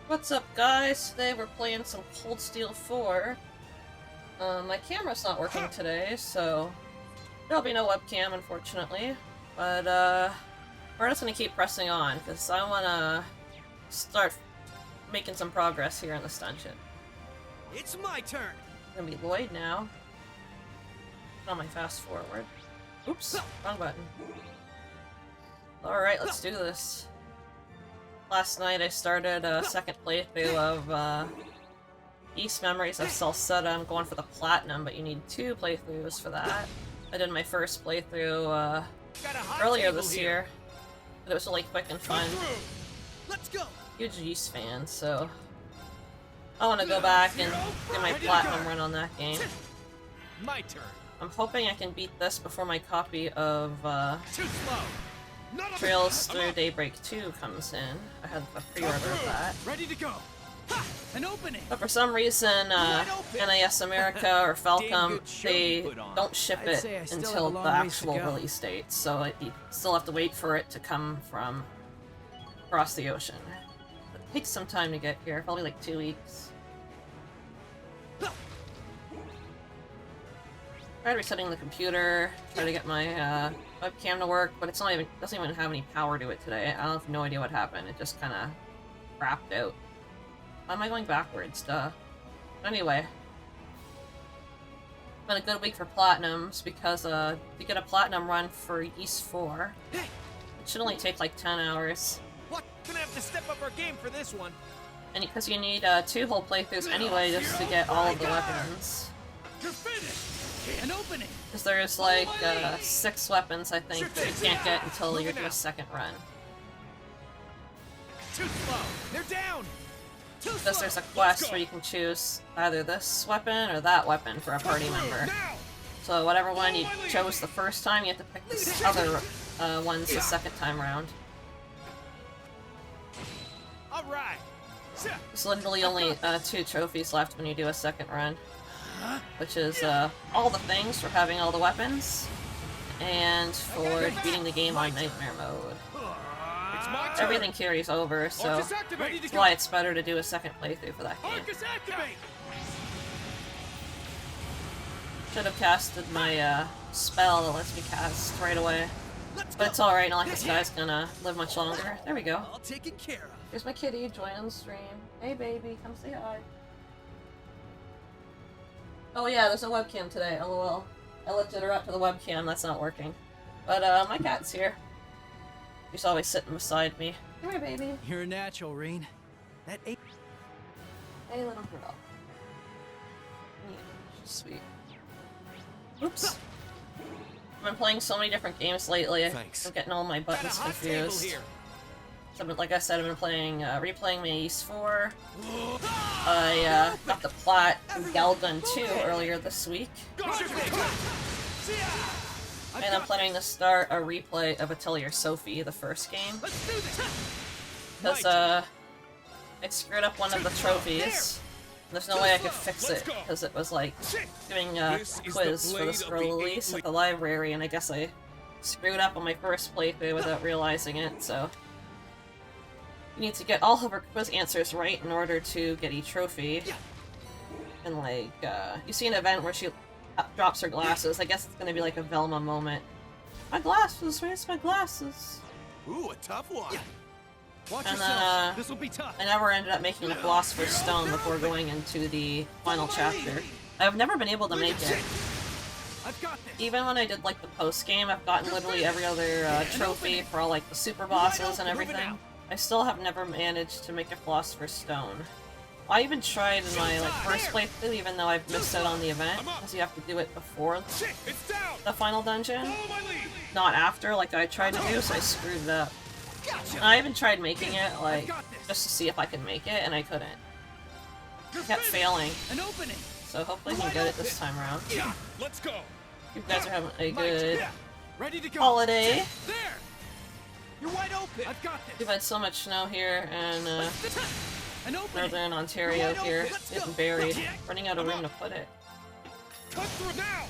What's up, guys? Today we're playing some Cold Steel 4. My camera's not working today, so there'll be no webcam, unfortunately. But, we're just gonna keep pressing on, because I wanna start making some progress here in this dungeon. It's my turn! I'm gonna be Lloyd now. Put on my fast forward. Oops, wrong button. Alright, let's do this. Last night I started a second playthrough of East Memories of Celceta. I'm going for the Platinum, but you need 2 playthroughs for that. I did my first playthrough earlier this year, but it was really quick and fun. Let's go! Huge Yeast fan, so I want to go back and do my Platinum run on that game. My turn. I'm hoping I can beat this before my copy of Too slow. Trails Through Daybreak 2 comes in. I had a pre-order of that. Ready to go. Ha! An opening. But for some reason, NAS America or Falcom, they don't ship it until the actual release date, so you still have to wait for it to come from across the ocean. It takes some time to get here, probably like 2 weeks. Tried resetting the computer, try to get my webcam to work, but doesn't even have any power to it today. I have no idea what happened. It just kind of crapped out. Why am I going backwards? Duh. Anyway. It's been a good week for Platinums, because to get a Platinum run for Ys 4, it should only take like 10 hours. What? Gonna have to step up our game for this one. And because you need 2 whole playthroughs anyway just to get all of the weapons. You're finished! An opening! Because there's like 6 weapons, I think, that you can't get until you do a second run. Too slow! They're down! Because there's a quest where you can choose either this weapon or that weapon for a party member. So whatever one you chose the first time, you have to pick the other ones the second time around. Alright! There's literally only 2 trophies left when you do a second run. Which is all the things for having all the weapons, and for beating the game on Nightmare mode. Everything carries over, so that's why it's better to do a second playthrough for that game. Should have casted my spell that lets me cast right away. But it's alright, not like this guy's gonna live much longer. There we go. All taken care of. Here's my kitty, join on the stream. Hey baby, come say hi. Oh yeah, there's a webcam today, lol. I lifted her up to the webcam, that's not working. But my cat's here. She's always sitting beside me. Come here, baby. You're a natural, Rain. That ain't... Hey, little girl. Yeah, she's sweet. Oops. I've been playing so many different games lately, I'm getting all my buttons confused. So, like I said, I've been playing, replaying my Ys 4. I got the plot in Galgun 2 earlier this week. And I'm planning to start a replay of Atelier Sophie, the first game. Because, I screwed up one of the trophies. There's no way I could fix it, because it was like doing a quiz for this release at the library, and I guess I screwed up on my first playthrough without realizing it, so... You need to get all of her quiz answers right in order to get a trophy. And like, you see an event where she drops her glasses. I guess it's gonna be like a Velma moment. My glasses, where's my glasses? Ooh, a tough one. Watch and yourself. This will be tough. I never ended up making the Philosopher's Stone before going into the final chapter. I've never been able to make it. I've got this. Even when I did like the post game, I've gotten literally every other trophy for all like the super bosses and everything. I still have never managed to make a Philosopher's Stone. I even tried in my first playthrough, even though I've missed out on the event, because you have to do it before the final dungeon, not after, like I tried to do, so I screwed it up. And I even tried making it, like, just to see if I could make it, and I couldn't. I kept failing. So hopefully I can get it this time around. Let's go. You guys are having a good holiday. You're wide open. I've got this. We've had so much snow here, and Northern Ontario here. It's getting buried. Running out of room to put it. Cut through now.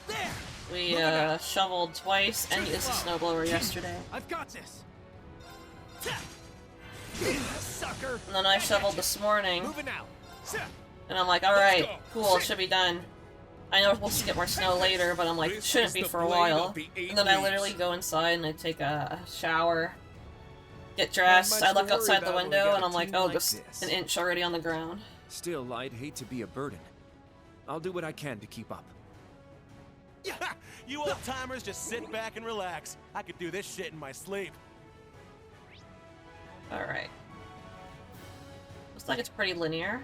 There. We shoveled twice and used a snowblower yesterday. I've got this. Sucker. And then I shoveled this morning, Moving out. and I'm like, alright, cool, it should be done. I know we'll get more snow later, but I'm like, it shouldn't be for a while. And then I literally go inside and I take a shower, get dressed, I look outside the window, and I'm like, oh, just an inch already on the ground. Still, I'd hate to be a burden. I'll do what I can to keep up. Yeah, you old timers just sit back and relax. I could do this shit in my sleep. Alright. Looks like it's pretty linear.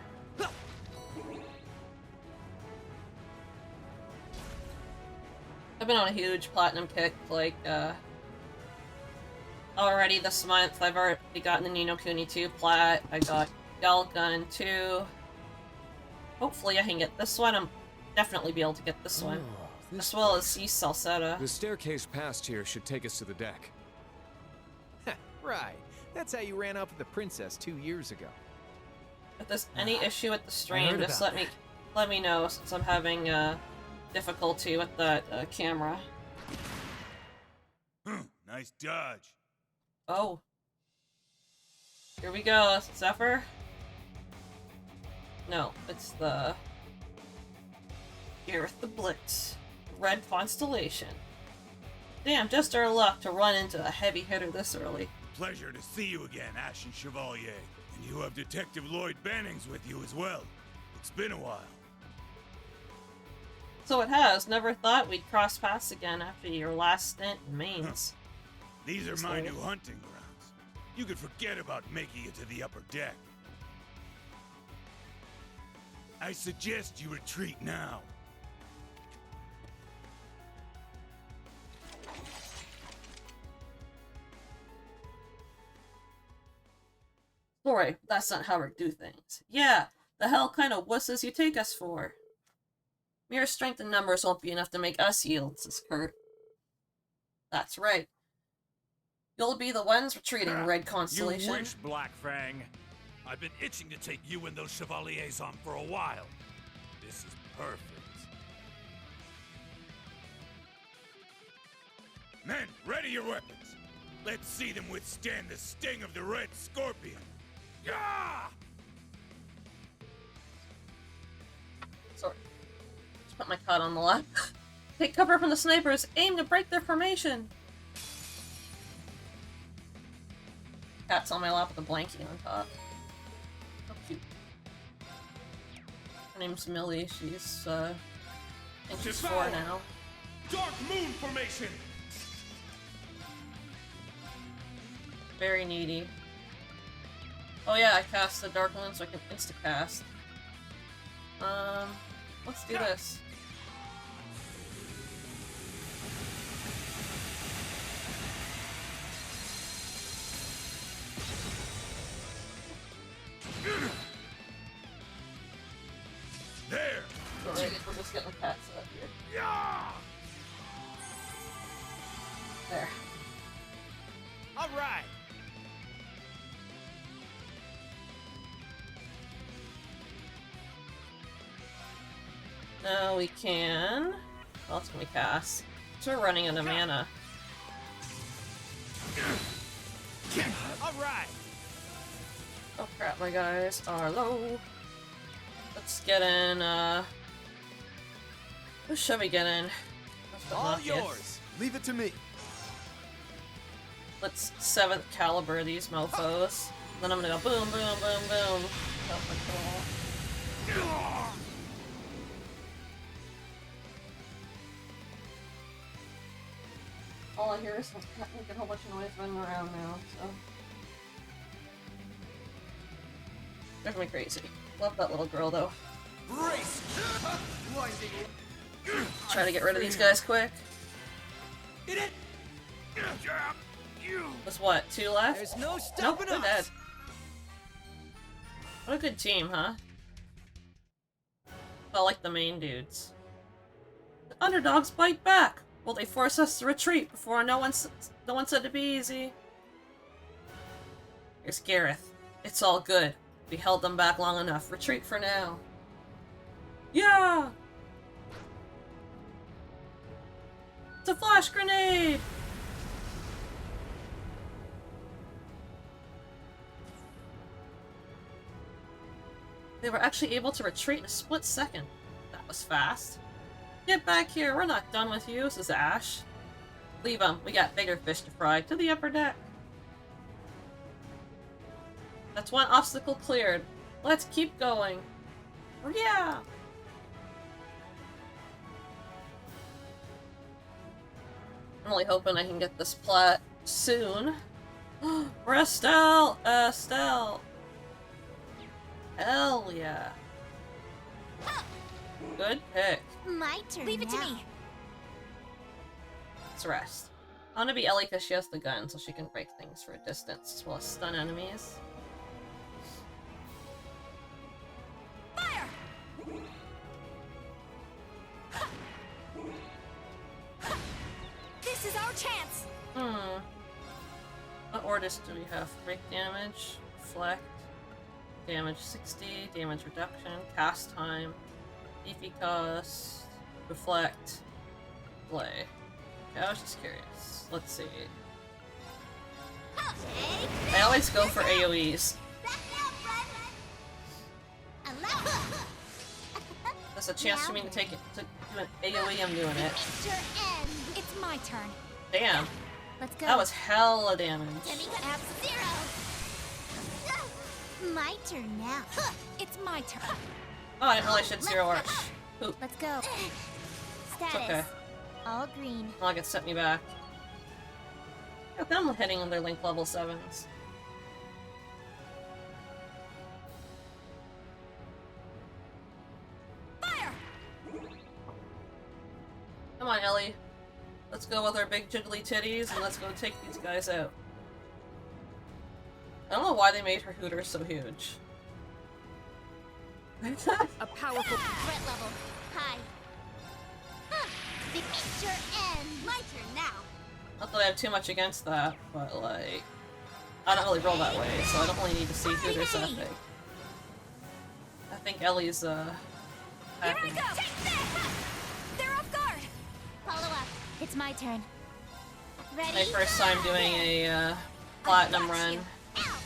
I've been on a huge platinum kick, like, already this month. I've already gotten the Ni no Kuni 2 plat, I got Galgun 2. Hopefully I can get this one. I'm definitely be able to get this one. As well as East Salsetta. The staircase past here should take us to the deck. Right. That's how you ran up with the princess 2 years ago. If there's any issue with the stream, just let me know, since I'm having difficulty with the camera. Nice dodge. Oh. Here we go, Zephyr. No, it's the Gareth the Blitz. Red Constellation. Damn, just our luck to run into a heavy hitter this early. Pleasure to see you again, Ashen Chevalier. And you have Detective Lloyd Bannings with you as well. It's been a while. So it has. Never thought we'd cross paths again after your last stint in Mainz. These are my new hunting grounds. You could forget about making it to the upper deck. I suggest you retreat now. Sorry, that's not how we do things. Yeah, the hell kind of wusses you take us for? Mere strength and numbers won't be enough to make us yield, says Kurt. That's right. You'll be the ones retreating, Red Constellation. You wish, Black Fang. I've been itching to take you and those Chevaliers on for a while. This is perfect. Men, ready your weapons. Let's see them withstand the sting of the Red Scorpion. Gah! Sorry. Just put my cot on the lap. Take cover from the snipers. Aim to break their formation. Cat's on my lap with a blankie on top. How cute. Her name's Millie. She's, I think she's 4 now. Dark Moon Formation! Very needy. Oh yeah, I cast the Dark Moon so I can insta-cast. Let's do this. There! Alright, we're just getting cats up here. Yeah! There. All right. Now we can... What else can we cast? So we're running out of mana. All right. Oh crap, my guys are low. Let's get in, who should we get in? All yours. Leave it to me. Let's 7th caliber these mofos. Then I'm gonna go boom, boom, boom, boom. All I hear is making a whole bunch of noise running around now, so. Drives me crazy. Love that little girl though. Brace. Try to get rid of these guys quick. Hit it. There's what, 2 left? There's no Nope, stopping they're dead. us. What a good team, huh? I like the main dudes. The underdogs bite back! Will they force us to retreat before no one said it'd be easy? Here's Gareth. It's all good. We held them back long enough. Retreat for now. Yeah! It's a flash grenade! They were actually able to retreat in a split second. That was fast. Get back here, we're not done with you, says Ash. Leave them, we got bigger fish to fry. To the upper deck. That's one obstacle cleared. Let's keep going. Yeah! I'm really hoping I can get this plat soon. Estelle! Estelle! Hell yeah. Good pick. My turn. Leave it to me. Let's rest. I want to be Ellie because she has the gun, so she can break things for a distance, as well as stun enemies. Fire! This is our chance. What orders do we have? Break damage, reflect, damage 60, damage reduction, cast time, defy cost, reflect, play. Yeah, I was just curious. Let's see. I always go for AoEs. There's a chance for me to take it to do an AoE, I'm doing it. It's my turn. Damn. Let's go. That was hella damage. My turn now. It's my turn. Oh, I didn't realize she had Zero Arch. Oop. Let's go. Status. Okay. All green. Well, I could set me back. Look, I'm hitting on their Link level 7s. Fire! Come on, Ellie. Let's go with our big jiggly titties and let's go take these guys out. I don't know why they made her Hooter so huge. A powerful threat level. High. It's your end. My turn now. Not that I have too much against that, but like... I don't really roll that way, so I don't really need to see Hooter's that big. I think Ellie's, Here I hacking. go! Take this! They're off guard! Follow up. It's my turn. Ready? My first time doing a platinum run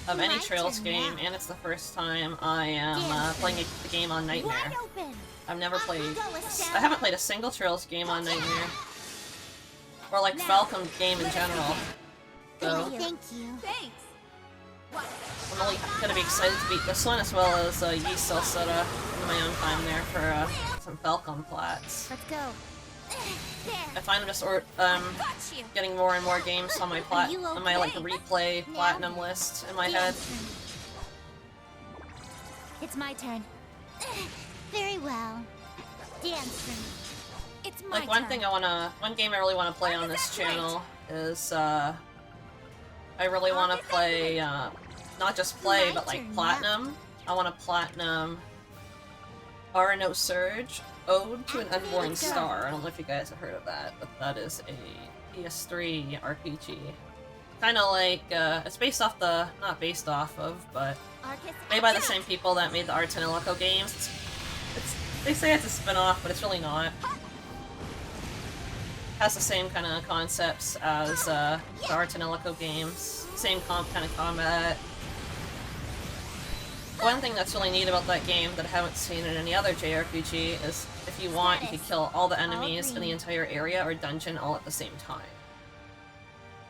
of any My Trails turn game, now. and it's the first time I am playing the game on Nightmare. Wide open. I've never played. Go, Estelle. I haven't played a single Trails game on Nightmare, or like Falcom game in general. So Thank you. Thanks. I'm really gonna be excited to beat this one, as well as Yeast Celceta in my own time there for some Falcom plats. Let's go. There. I find I'm just Got you. getting more and more games on my plat You on my like okay? replay platinum list in my head. It's my turn. Very well. Dance for me. It's my Like one turn. thing one game I really wanna play on this channel is I really wanna play not just play but like platinum. I wanna platinum Arano Surge, Ode to an Unborn Let's go. Star. I don't know if you guys have heard of that, but that is a PS3 RPG. Kinda like it's based off the not based off of, but Arcus, made by the attack! same people that made the Art and Echo games. They say it's a spin-off, but it's really not. Has the same kind of concepts as the Art and Echo games. Same kind of combat. One thing that's really neat about that game that I haven't seen in any other JRPG is if you want, you can kill all the enemies in the entire area or dungeon all at the same time.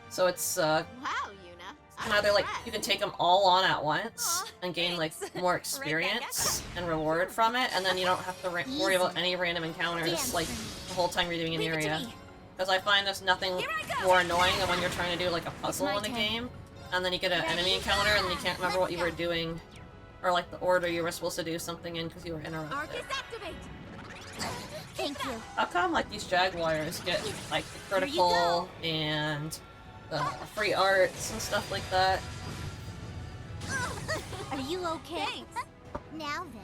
So it's Wow, Yuna. can either like you can take them all on at once and gain like more experience and reward from it, and then you don't have to worry about any random encounters like the whole time you're doing an Leave it to area. me. Because I find there's nothing Here I go! more annoying than when you're trying to do like a puzzle my in a turn. game, and then you get an enemy encounter and you can't remember what you were doing, or like the order you were supposed to do something in because you were interrupted. Arcus, activate. Thank you. How come like these Jaguars get like the critical and the free arts and stuff like that? Are you okay? Now then.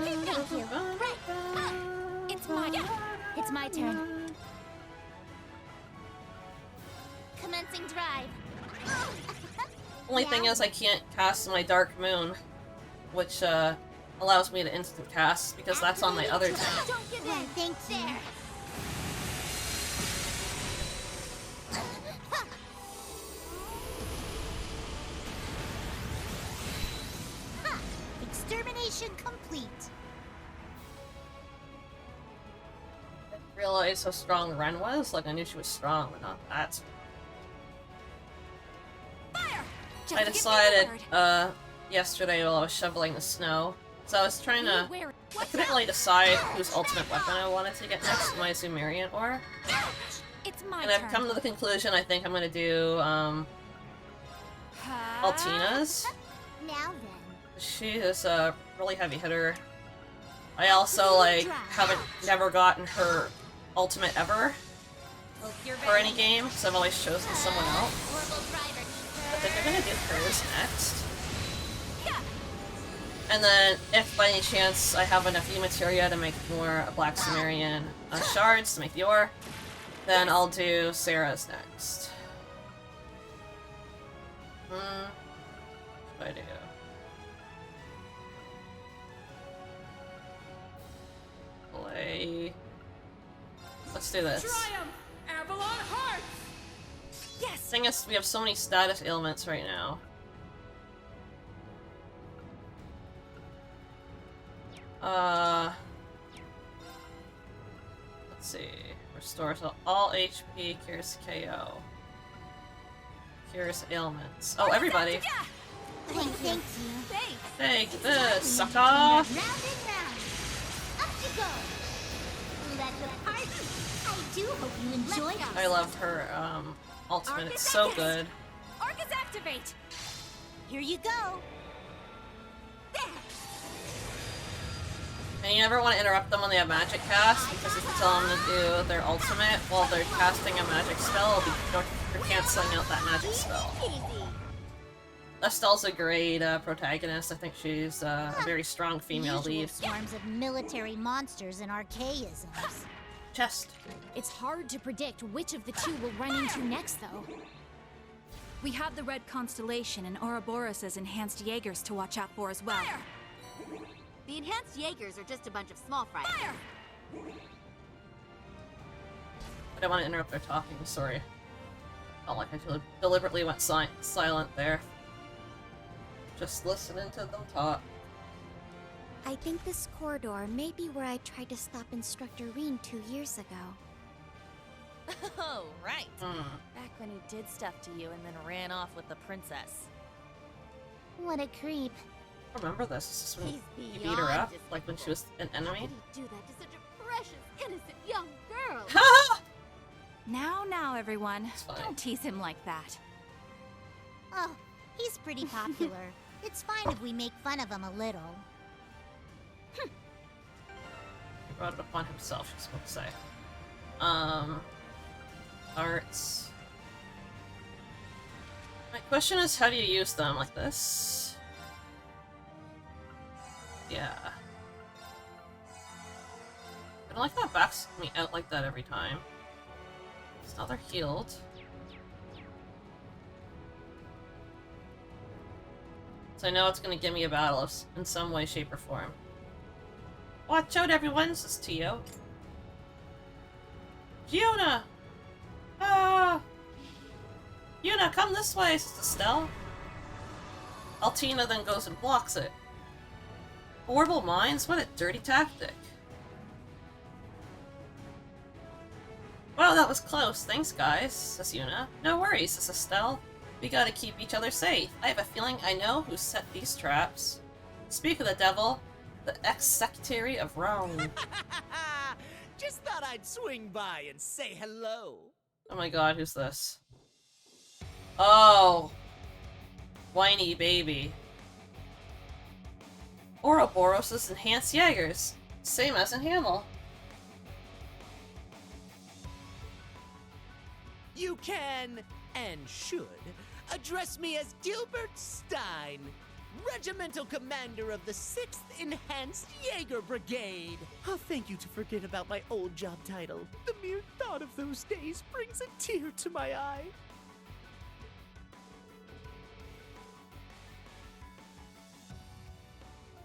Thank you. It's my turn. Commencing drive. Only thing is I can't cast my Dark Moon, which allows me to instant cast because that's on my other tank. Don't give in. Thank you. Mission complete. I didn't realize how strong Ren was. Like, I knew she was strong, but not that strong. Fire! Just I give me the decided, word. yesterday while I was shoveling the snow. So I was trying to... Where- I What's couldn't up? really decide whose ultimate weapon I wanted to get next to my Sumerian ore. It's my And turn. I've come to the conclusion I think I'm gonna do, Altina's. Now then. She is a really heavy hitter. I also, like, haven't never gotten her ultimate ever Hope you're for ready. any game, because I've always chosen someone else. Orbital driver. I think I'm gonna do hers next. Yeah. And then, if by any chance I have enough E-materia to make more Black Sumerian shards to make the ore, then I'll do Sarah's next. What should I do? Play... Let's do this. Triumph! Avalon Heart! Yes. Thing is, we have so many status ailments right now. Let's see. Restores all HP, cures KO. Cures ailments. Oh, everybody! Yeah. Thank you. Thanks. Take this, sucker! Round and round. Up you go. Let the party. I do hope you enjoy it. I love her, ultimate. It's so good. Arcus activate. Here you go. There. And you never want to interrupt them when they have magic cast, because if you tell them to do their ultimate while they're casting a magic spell, you're canceling out that magic spell. Easy. Estelle's a great protagonist. I think she's a very strong female Usual lead. swarms of military monsters and archaisms. Chest. It's hard to predict which of the two we'll run into next, though. We have the Red Constellation and Ouroboros' enhanced Jaegers to watch out for as well. Fire! The enhanced Jaegers are just a bunch of small fries. Fire! I don't want to interrupt their talking, sorry. Not like I deliberately went silent there. Just listening to them talk. I think this corridor may be where I tried to stop Instructor Reen 2 years ago. Oh, right. Hmm. Back when he did stuff to you and then ran off with the princess. What a creep. I remember this. Is this when He's he beat her beyond up? Like when she was an How enemy? could he do that to such a precious, innocent young girl? Ha! Now, everyone. It's fine. Don't tease him like that. Oh, he's pretty popular. It's fine if we make fun of him a little. He brought it upon himself, she's supposed to say. Arts. My question is, how do you use them? Like this? Yeah. I don't like how it backs me out like that every time. So now they're healed. So I know it's gonna give me a battle in some way, shape, or form. Watch out, everyone! This is Tio. Yuna! Ah! Yuna, come this way, says Estelle. Altina then goes and blocks it. Horrible minds? What a dirty tactic. Wow, that was close. Thanks, guys, says Yuna. No worries, says Estelle. We gotta keep each other safe. I have a feeling I know who set these traps. Speak of the devil, the ex-secretary of Rome. Just thought I'd swing by and say hello. Oh my god, who's this? Oh! Whiny baby. Ouroboros' enhanced Jaegers. Same as in Hamel. You can, and should, address me as Gilbert Stein, Regimental Commander of the 6th Enhanced Jaeger Brigade. I'll thank you to forget about my old job title. The mere thought of those days brings a tear to my eye.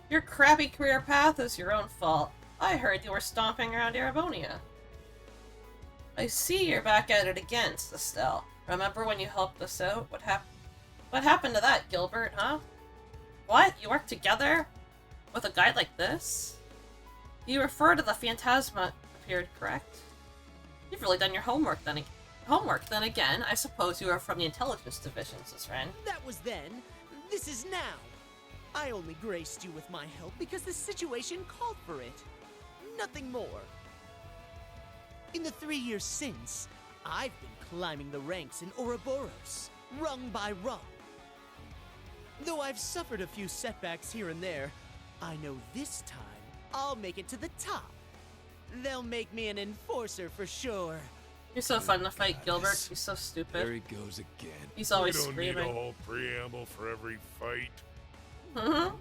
Your crappy career path is your own fault. I heard you were stomping around Erebonia. I see you're back at it again, Estelle. Remember when you helped us out? What happened to that, Gilbert, huh? What? You work together? With a guide like this? You refer to the Phantasma appeared, correct? You've really done your homework then. Then again, I suppose you are from the Intelligence Division, Sis Ren. That was then. This is now. I only graced you with my help because the situation called for it. Nothing more. In the 3 years since, I've been climbing the ranks in Ouroboros, rung by rung. Though I've suffered a few setbacks here and there, I know this time I'll make it to the top. They'll make me an enforcer for sure. You're so fun to fight, Gilbert. He's so stupid. There he goes again. He's always we don't screaming. need a whole preamble for every fight. Mm-hmm.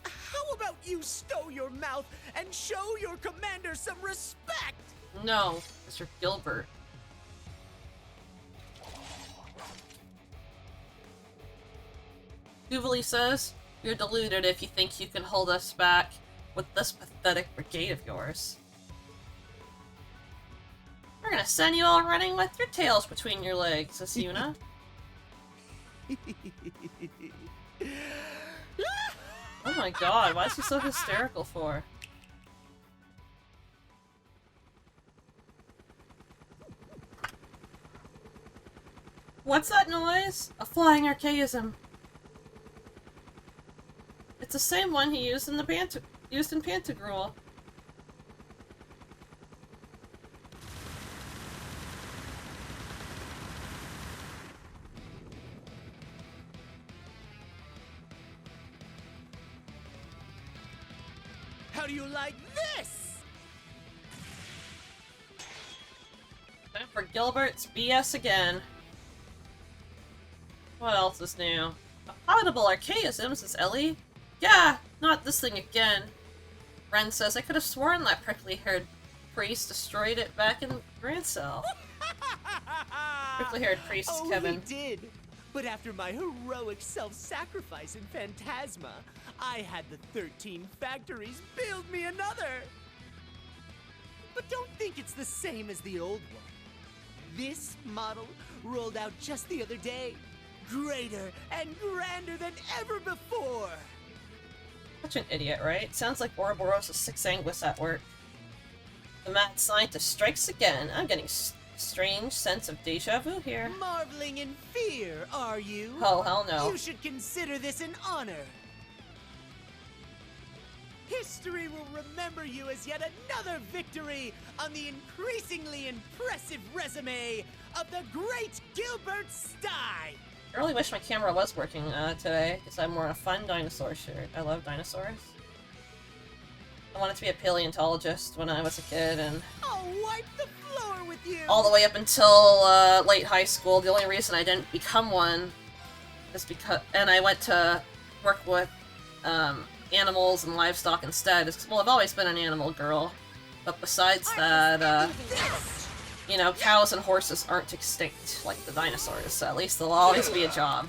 How about you stow your mouth and show your commander some respect? No, Mr. Gilbert. Jubilee says, you're deluded if you think you can hold us back with this pathetic brigade of yours. We're gonna send you all running with your tails between your legs, Asuna. Oh my god, why is he so hysterical for? What's that noise? A flying archaism. It's the same one he used in Pantagruel. How do you like this? Time for Gilbert's BS again. What else is new? Habitable archaism, says Ellie. Yeah, not this thing again. Ren says, I could have sworn that prickly-haired priest destroyed it back in Grand Cell. Prickly-haired priest is Kevin. He did. But after my heroic self-sacrifice in Phantasma, I had the 13 factories build me another. But don't think it's the same as the old one. This model rolled out just the other day. Greater and grander than ever before. Such an idiot, right? Sounds like Ouroboros' Six Anguis at work. The mad scientist strikes again. I'm getting strange sense of deja vu here. Marveling in fear, are you? Oh, hell no. You should consider this an honor. History will remember you as yet another victory on the increasingly impressive resume of the great Gilbert Stein. I really wish my camera was working today, because I'm wearing a fun dinosaur shirt. I love dinosaurs. I wanted to be a paleontologist when I was a kid, and I'll wipe the floor with you. all the way up until late high school. The only reason I didn't become one is because, and I went to work with animals and livestock instead. Is, well, I've always been an animal girl, but besides that, you know, cows and horses aren't extinct like the dinosaurs, so at least there'll always be a job.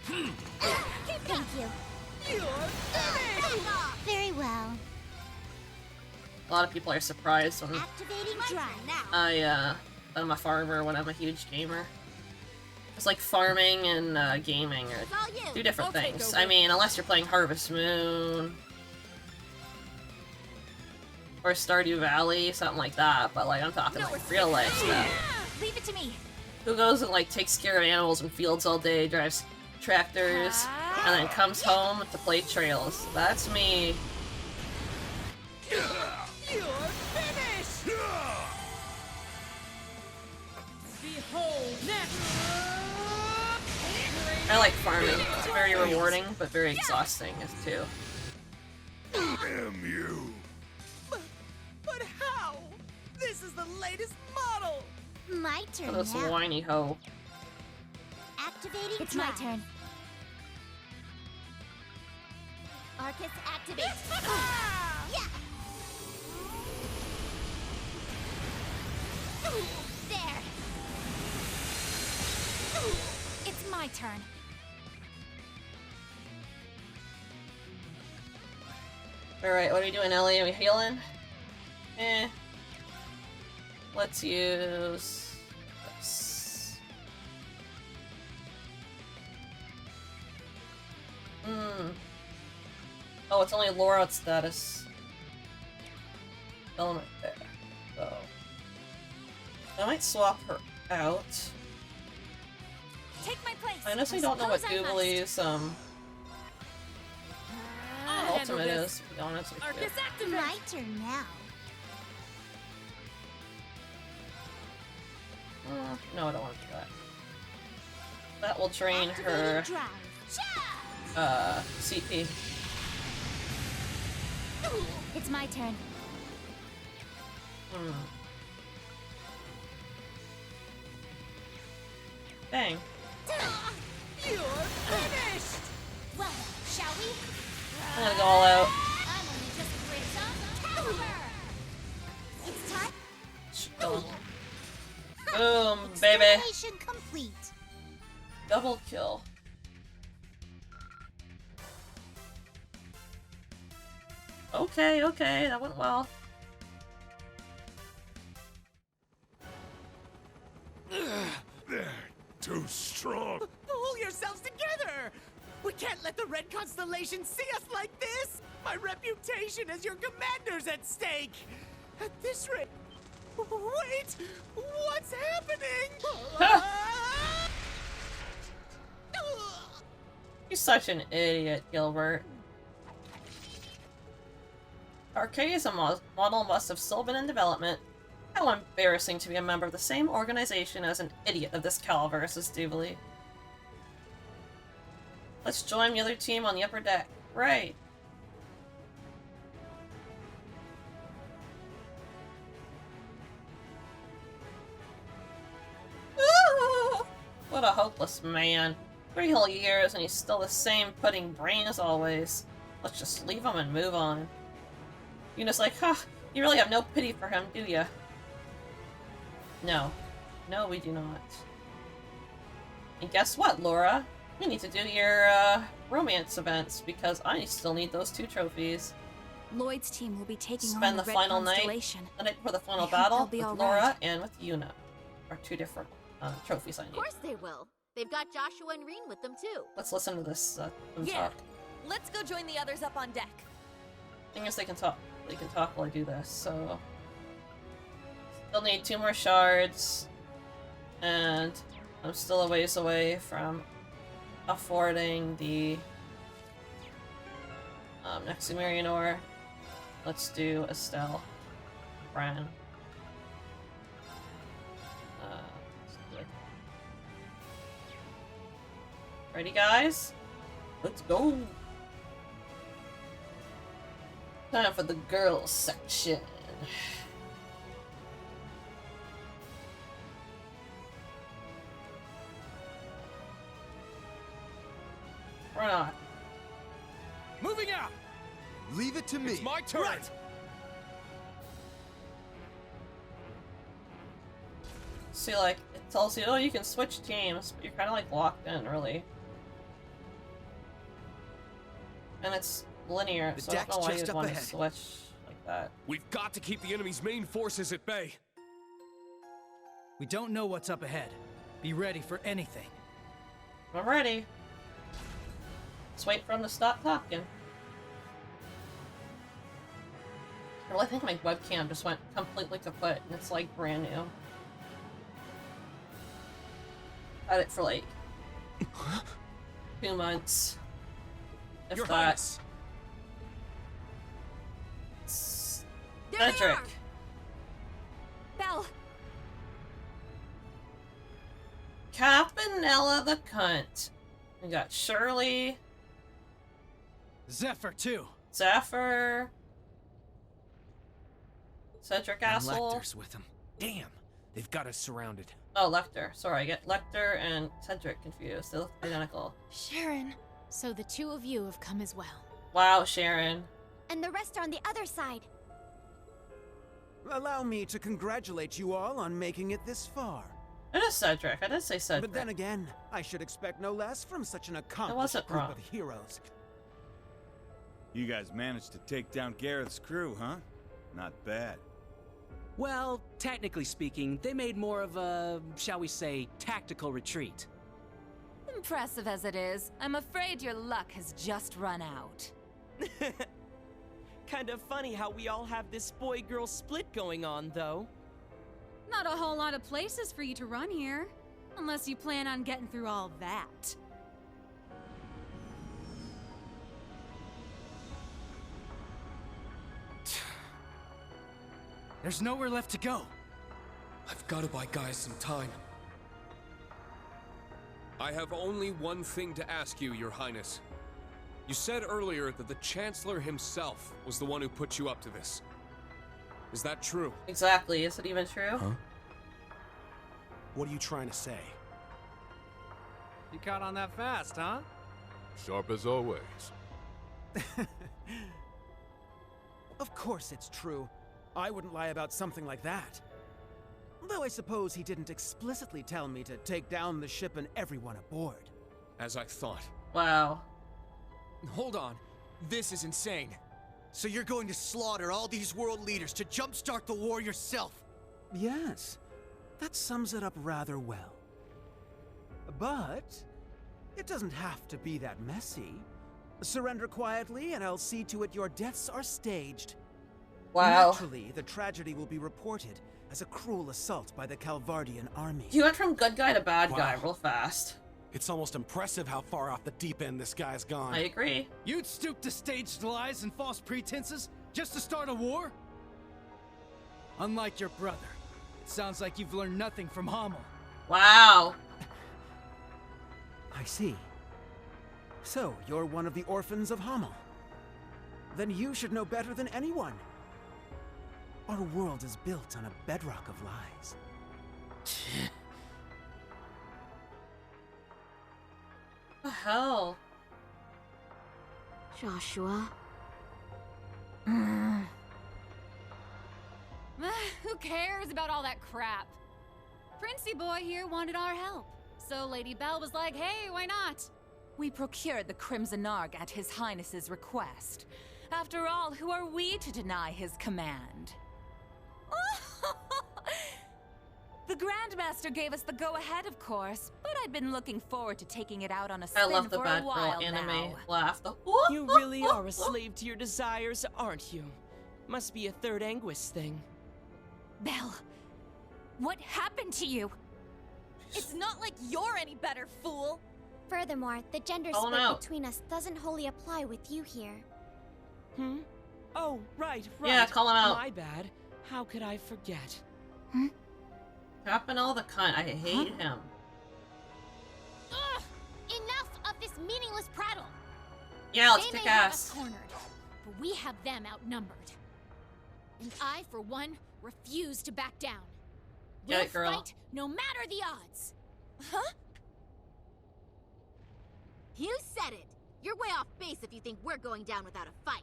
Thank you. You're finished. Very well. A lot of people are surprised when Activating drive. I'm a farmer when I'm a huge gamer. It's like farming and gaming are two different things. I mean, unless you're playing Harvest Moon or Stardew Valley, something like that. But like, I'm talking like real life stuff. Leave it to me. Who goes and like takes care of animals in fields all day, drives tractors, and then comes home to play Trails? That's me. You're finished. Behold next. I like farming. It's very rewarding, but very exhausting too. Damn you! But how? This is the latest model. My turn Oh, this now. whiny hoe. Activating It's my drive. turn. Arcus activate. Yeah. There. It's my turn. Alright, what are we doing, Ellie? Are we healing? Eh. Let's use this. Oh, it's only Laura status element there. So I might swap her out. Take my place. I honestly don't know what Googly's ultimate is, to be honest with you. My turn now. No, I don't want to do that. That will drain her CP. It's my turn. Dang. You're finished! Well, shall we? I'm gonna go all out. I'm only just great. It's time. Boom, baby. Extermination complete. Double kill. Okay, okay, that went well. They're too strong. Pull yourselves together! We can't let the Red Constellation see us like this! My reputation as your commander's at stake! At this rate... Wait! What's happening? You're such an idiot, Gilbert. Archaism model must have still been in development. How embarrassing to be a member of the same organization as an idiot of this caliber, says Doobly. Let's join the other team on the upper deck. Right. What a hopeless man. 3 whole years and he's still the same pudding brain as always. Let's just leave him and move on. Yuna's like, huh, you really have no pity for him, do ya? No. No, we do not. And guess what, Laura? You need to do your, romance events, because I still need those 2 trophies. Lloyd's team will be taking on Spend the the Red final night, Constellation. the night before the final I hope battle, they'll be with all Laura right. and with Yuna. Are 2 different, trophies I need. Of course they will. They've got Joshua and Reen with them too. Let's listen to this, them Yeah. talk. Let's go join the others up on deck. Thing is, they can talk. They can talk while I do this, so... Still need 2 more shards. And I'm still a ways away from affording the Nexumarian ore. Let's do Estelle. Bran. Let's do it. Ready, guys? Let's go! Time for the girls section. Or not. Moving out! Leave it to me. It's my turn! Right. See, like, it tells you, oh, you can switch teams, but you're kind of, like, locked in, really. And it's linear, The so I don't deck's know why just you'd up want to ahead. switch like that. We've got to keep the enemy's main forces at bay. We don't know what's up ahead. Be ready for anything. I'm ready. Let's wait for him to stop talking. I really think my webcam just went completely kaput, and it's, like, brand new. Had it for, like, 2 months. If Your that. Highness. There they Cedric. are! Belle! Campanella the cunt. We got Shirley, Zephyr, too. Zephyr, Cedric And asshole. Lecter's with him. Damn, they've got us surrounded. Oh, Lecter. Sorry, I get Lecter and Cedric confused. They look identical. Sharon. So the 2 of you have come as well. Wow, Sharon. And the rest are on the other side. Allow me to congratulate you all on making it this far. It is Cedric. I did say Cedric. But then again, I should expect no less from such an accomplished wasn't group wrong. of heroes. You guys managed to take down Gareth's crew, huh? Not bad. Well, technically speaking, they made more of a, shall we say, tactical retreat. Impressive as it is, I'm afraid your luck has just run out. Kind of funny how we all have this boy-girl split going on, though. Not a whole lot of places for you to run here. Unless you plan on getting through all that. There's nowhere left to go. I've got to buy Guy some time. I have only one thing to ask you, Your Highness. You said earlier that the Chancellor himself was the one who put you up to this. Is that true? Exactly. Is it even true? Huh? What are you trying to say? You caught on that fast, huh? Sharp as always. Of course it's true. I wouldn't lie about something like that. Though I suppose he didn't explicitly tell me to take down the ship and everyone aboard. As I thought. Wow. Hold on. This is insane. So you're going to slaughter all these world leaders to jumpstart the war yourself? Yes. That sums it up rather well. But it doesn't have to be that messy. Surrender quietly and I'll see to it your deaths are staged. Wow. Naturally, the tragedy will be reported as a cruel assault by the Calvardian army. You went from good guy to bad guy real fast. It's almost impressive how far off the deep end this guy's gone. I agree. You'd stoop to staged lies and false pretenses just to start a war? Unlike your brother, it sounds like you've learned nothing from Hamel. Wow. I see. So, you're one of the orphans of Hamel. Then you should know better than anyone. Our world is built on a bedrock of lies. What the hell? Joshua? Who cares about all that crap? Princey boy here wanted our help. So Lady Belle was like, hey, why not? We procured the Crimson Ark at His Highness's request. After all, who are we to deny his command? The Grandmaster gave us the go-ahead, of course, but I've been looking forward to taking it out on a spin I love the for bad a girl while anime now. laugh. You really are a slave to your desires, aren't you? Must be a Third Anguis thing. Belle, what happened to you? It's not like you're any better, fool! Furthermore, the gender Call him split out. between us doesn't wholly apply with you here. Hmm? Oh, right. Yeah, call him out. My bad. How could I forget? Happen all the kind. I hate him. Ugh! Enough of this meaningless prattle! Yeah, let's They kick may have ass. us cornered, but we have them outnumbered. And I, for one, refuse to back down. Get We'll it, girl. fight no matter the odds. Huh? You said it! You're way off base if you think we're going down without a fight.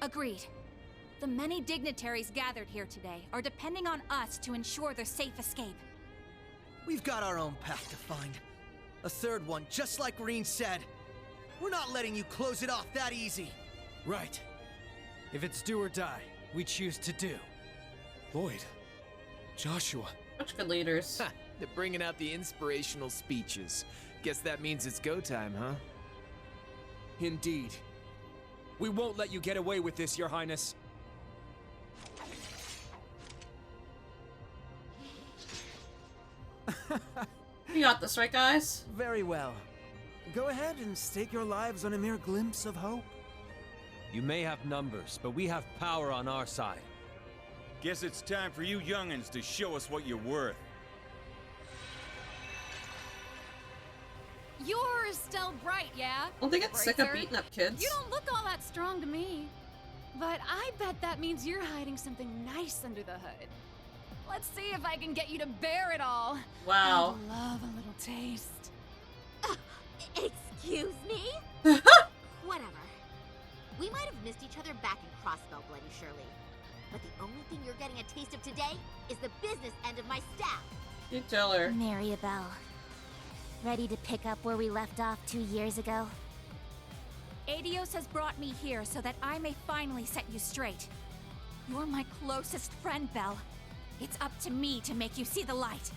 Agreed. The many dignitaries gathered here today are depending on us to ensure their safe escape. We've got our own path to find. A third one, just like Reen said. We're not letting you close it off that easy. Right. If it's do or die, we choose to do. Lloyd. Joshua. Such good leaders. Ha, they're bringing out the inspirational speeches. Guess that means it's go time, huh? Indeed. We won't let you get away with this, Your Highness. You got this, right, guys? Very well. Go ahead and stake your lives on a mere glimpse of hope. You may have numbers, but we have power on our side. Guess it's time for you youngins to show us what you're worth. You're still bright, yeah? Don't they get sick of Bracer? beating up kids? You don't look all that strong to me. But I bet that means you're hiding something nice under the hood. Let's see if I can get you to bear it all. Wow. I love a little taste. Excuse me? Whatever. We might have missed each other back in Crossbow, Bloody Shirley. But the only thing you're getting a taste of today is the business end of my staff. You tell her. Maribel. Ready to pick up where we left off 2 years ago? Adios has brought me here so that I may finally set you straight. You're my closest friend, Belle. It's up to me to make you see the light.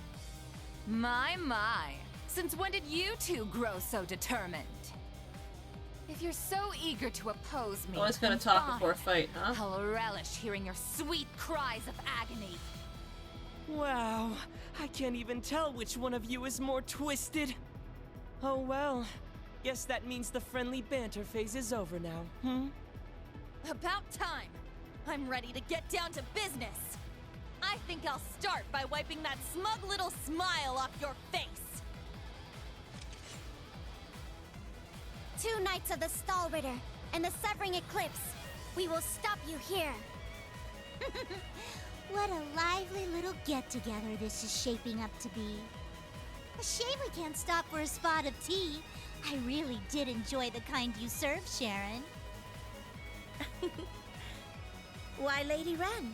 My. Since when did you two grow so determined? If you're so eager to oppose me, Always gotta then talk fine. before a fight, huh? I'll relish hearing your sweet cries of agony. Wow, I can't even tell which one of you is more twisted. Oh well, guess that means the friendly banter phase is over now, About time! I'm ready to get down to business! I think I'll start by wiping that smug little smile off your face! 2 Knights of the Stahlritter and the Severing Eclipse. We will stop you here. What a lively little get-together this is shaping up to be. A shame we can't stop for a spot of tea. I really did enjoy the kind you served, Sharon. Why, Lady Wren,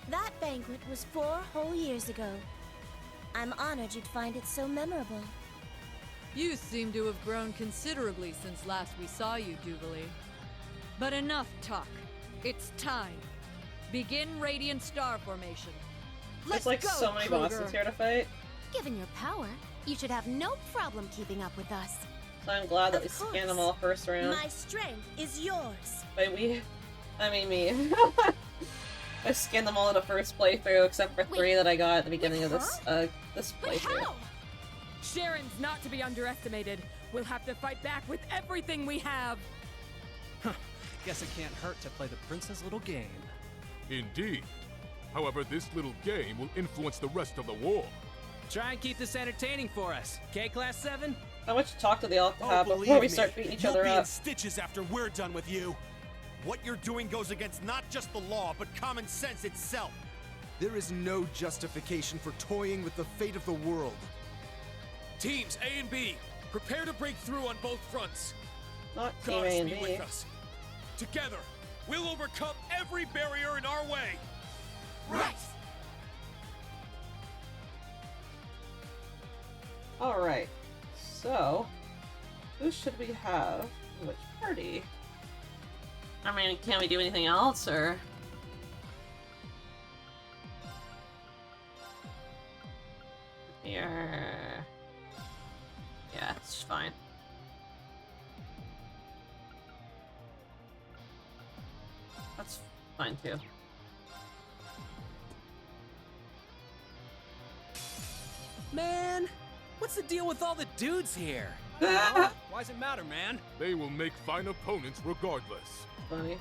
that banquet was 4 whole years ago. I'm honored you'd find it so memorable. You seem to have grown considerably since last we saw you, Jubilee. But enough talk. It's time. Begin Radiant Star Formation. There's like go, so many Kruger. bosses here to fight. Given your power, you should have no problem keeping up with us. So I'm glad that we Of course. scanned them all first round. My strength is yours. By we, I mean me. I scanned them all in the first playthrough, except for 3 that I got at the beginning of this playthrough. Sharon's not to be underestimated. We'll have to fight back with everything we have. Guess it can't hurt to play the prince's little game. Indeed. However, this little game will influence the rest of the war. Try and keep this entertaining for us, okay, Class 7? How much talk do they all have to have believe before we me, start beating each you'll other be in up? stitches after we're done with you. What you're doing goes against not just the law, but common sense itself. There is no justification for toying with the fate of the world. Teams A and B, prepare to break through on both fronts. Not Team Gods A and be B. with us. Together, we'll overcome every barrier in our way. Right! Alright, so who should we have? Which party? I mean, can we do anything else, or? Here. Yeah, it's fine. That's fine too. Man, what's the deal with all the dudes here? Why does it matter, man? They will make fine opponents regardless. Funny.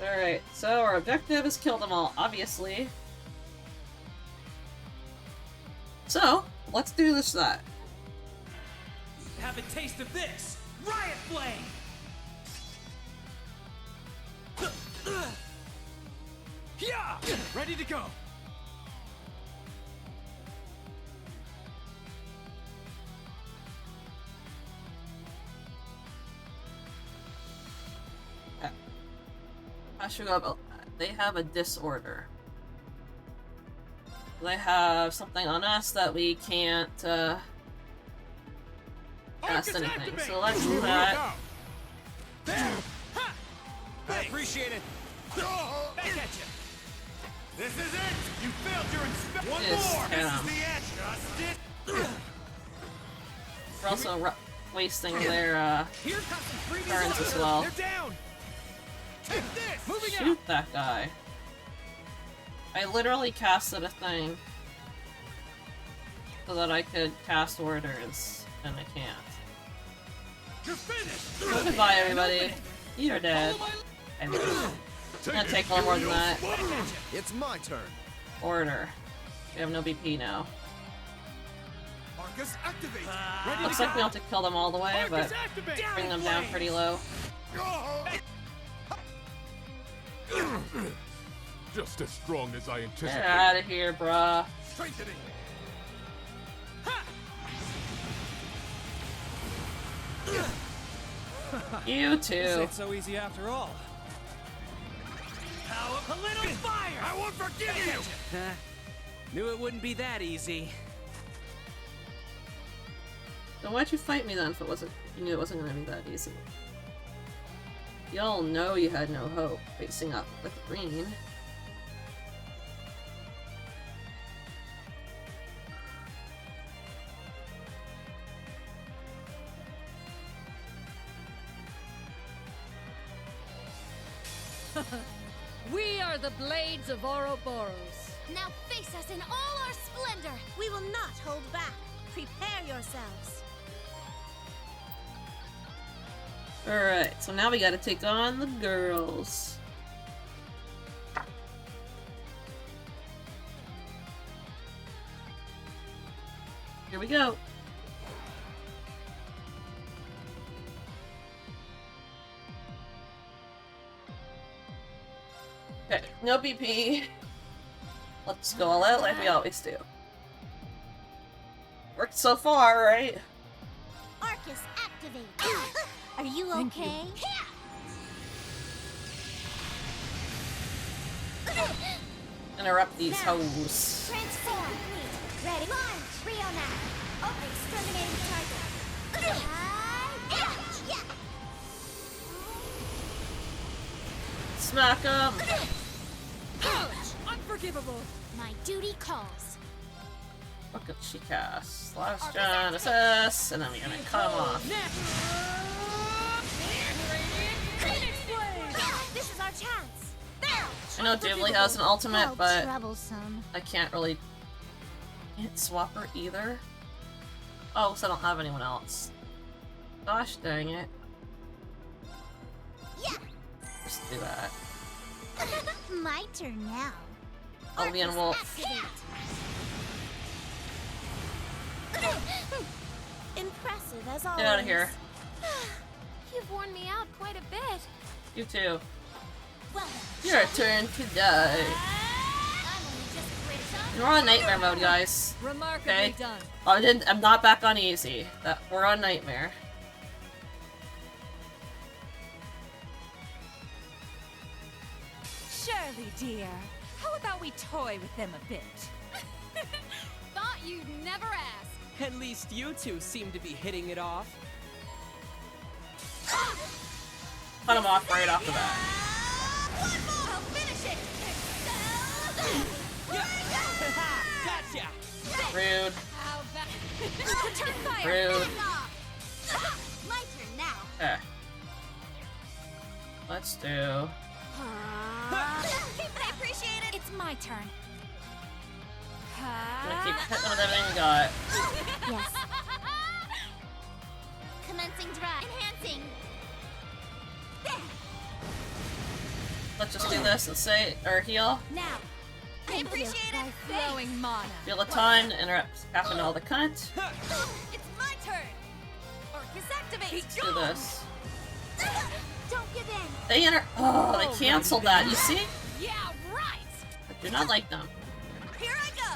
Alright, so our objective is kill them all, obviously. So, let's do this that. Have a taste of this! Riot Flame! Yeah! Ready to go! I should go about that. They have a disorder. They have something on us that we can't cast anything. So let's do that. There! Ha! I appreciate it. Back at you. This is it. You failed your inspection. One Yes, more. This yeah. is the edge. Just it. We're also wasting their turns as well. They're down. Take this. Moving Shoot that guy. I literally casted a thing so that I could cast orders, and I can't. You're finished. So goodbye, everybody. You're dead. I mean, it's gonna take a little more than that. It's my turn. Order. We have no BP now. Arcus activate. Looks like we don't have to kill them all the way, but bring them down pretty low. Just as strong as I anticipated. Get out of here, bruh. Strengthening. You too. This ain't so easy after all. Power a little fire! I won't forgive you. Knew it wouldn't be that easy. Then why'd you fight me then if you knew it wasn't gonna be that easy? Y'all know you had no hope facing up with green. We are the Blades of Ouroboros. Now face us in all our splendor. We will not hold back. Prepare yourselves. Alright, so now we gotta take on the girls. Here we go. Okay, no BP. Let's go all out like we always do. Worked so far, right? Arcus, activate. Are you okay? Interrupt these hoes. Transform. Ready. Launch. Rio now. Oh, exterminating target. Smack 'em. Unforgivable. My duty calls. What could she cast? Last John assess, and then we're gonna cut him off. This is our chance. I know Jubilee has an ultimate, How but troublesome. I can't swap her either. Oh, so I don't have anyone else. Gosh dang it. Just do that. My turn now. Albion Wolf. Impressive as always. Get out of here. You've worn me out quite a bit. You too. Your turn to die. We're on Nightmare mode, guys. Remarkably Okay? done. I'm not back on easy. We're on Nightmare. Shirley, dear, how about we toy with them a bit? Thought you'd never ask. At least you two seem to be hitting it off. Cut him off right off the bat. I'll finish it. Gotcha. Rude. How about return fire? Rude. My turn now. Okay. Let's do. I appreciate it. It's my turn. I'm gonna keep hitting with everything we got. Yes. Commencing drive. Enhancing. Let's just do this and say, or heal. Now. I appreciate it. By throwing mana. Feel the time to interrupt happening all the cunt. It's my turn. Orcus activate. Let's do this. Don't give in. They canceled that, you see? Yeah, right. I do not like them. Here I go.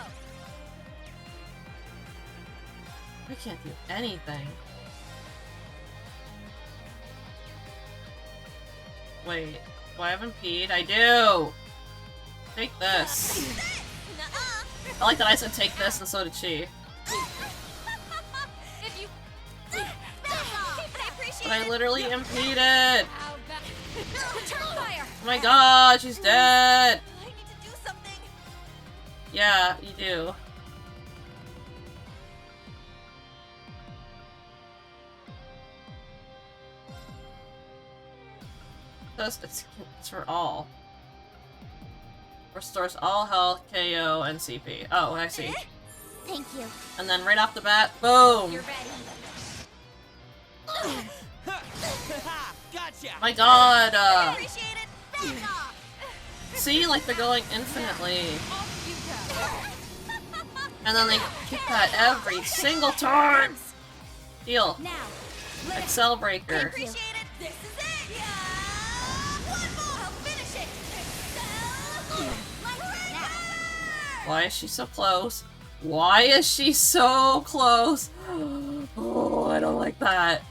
I can't do anything. Wait, do I have impede? I do! Take this. I like that I said take this and so did she. If you I appreciate But I it. literally impeded! How about return fire? Oh my god, she's dead! I need to do something. Yeah, you do. It's for all. Restores all health, KO, and CP. Oh, I see. Thank you. And then right off the bat, boom! You're ready. Gotcha. My god! I appreciate it. Back off. See, like they're going infinitely. Off you go. And then they get that every single turn! Heal. Now. Excel I Breaker. appreciate it. This is it. Yeah. One more. I'll finish it. Why is she so close? Why is she so close? Oh, I don't like that.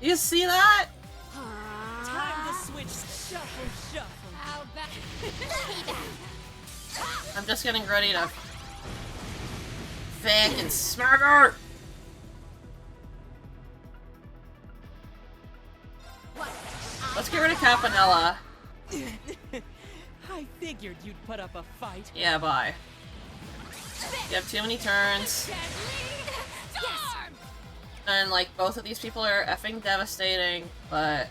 You see that? Time to switch. Shuffle, shuffle. How about I'm just getting ready to fucking smack her! Let's get rid of Campanella. I figured you'd put up a fight. Yeah, bye. You have too many turns. And, like, both of these people are effing devastating, but...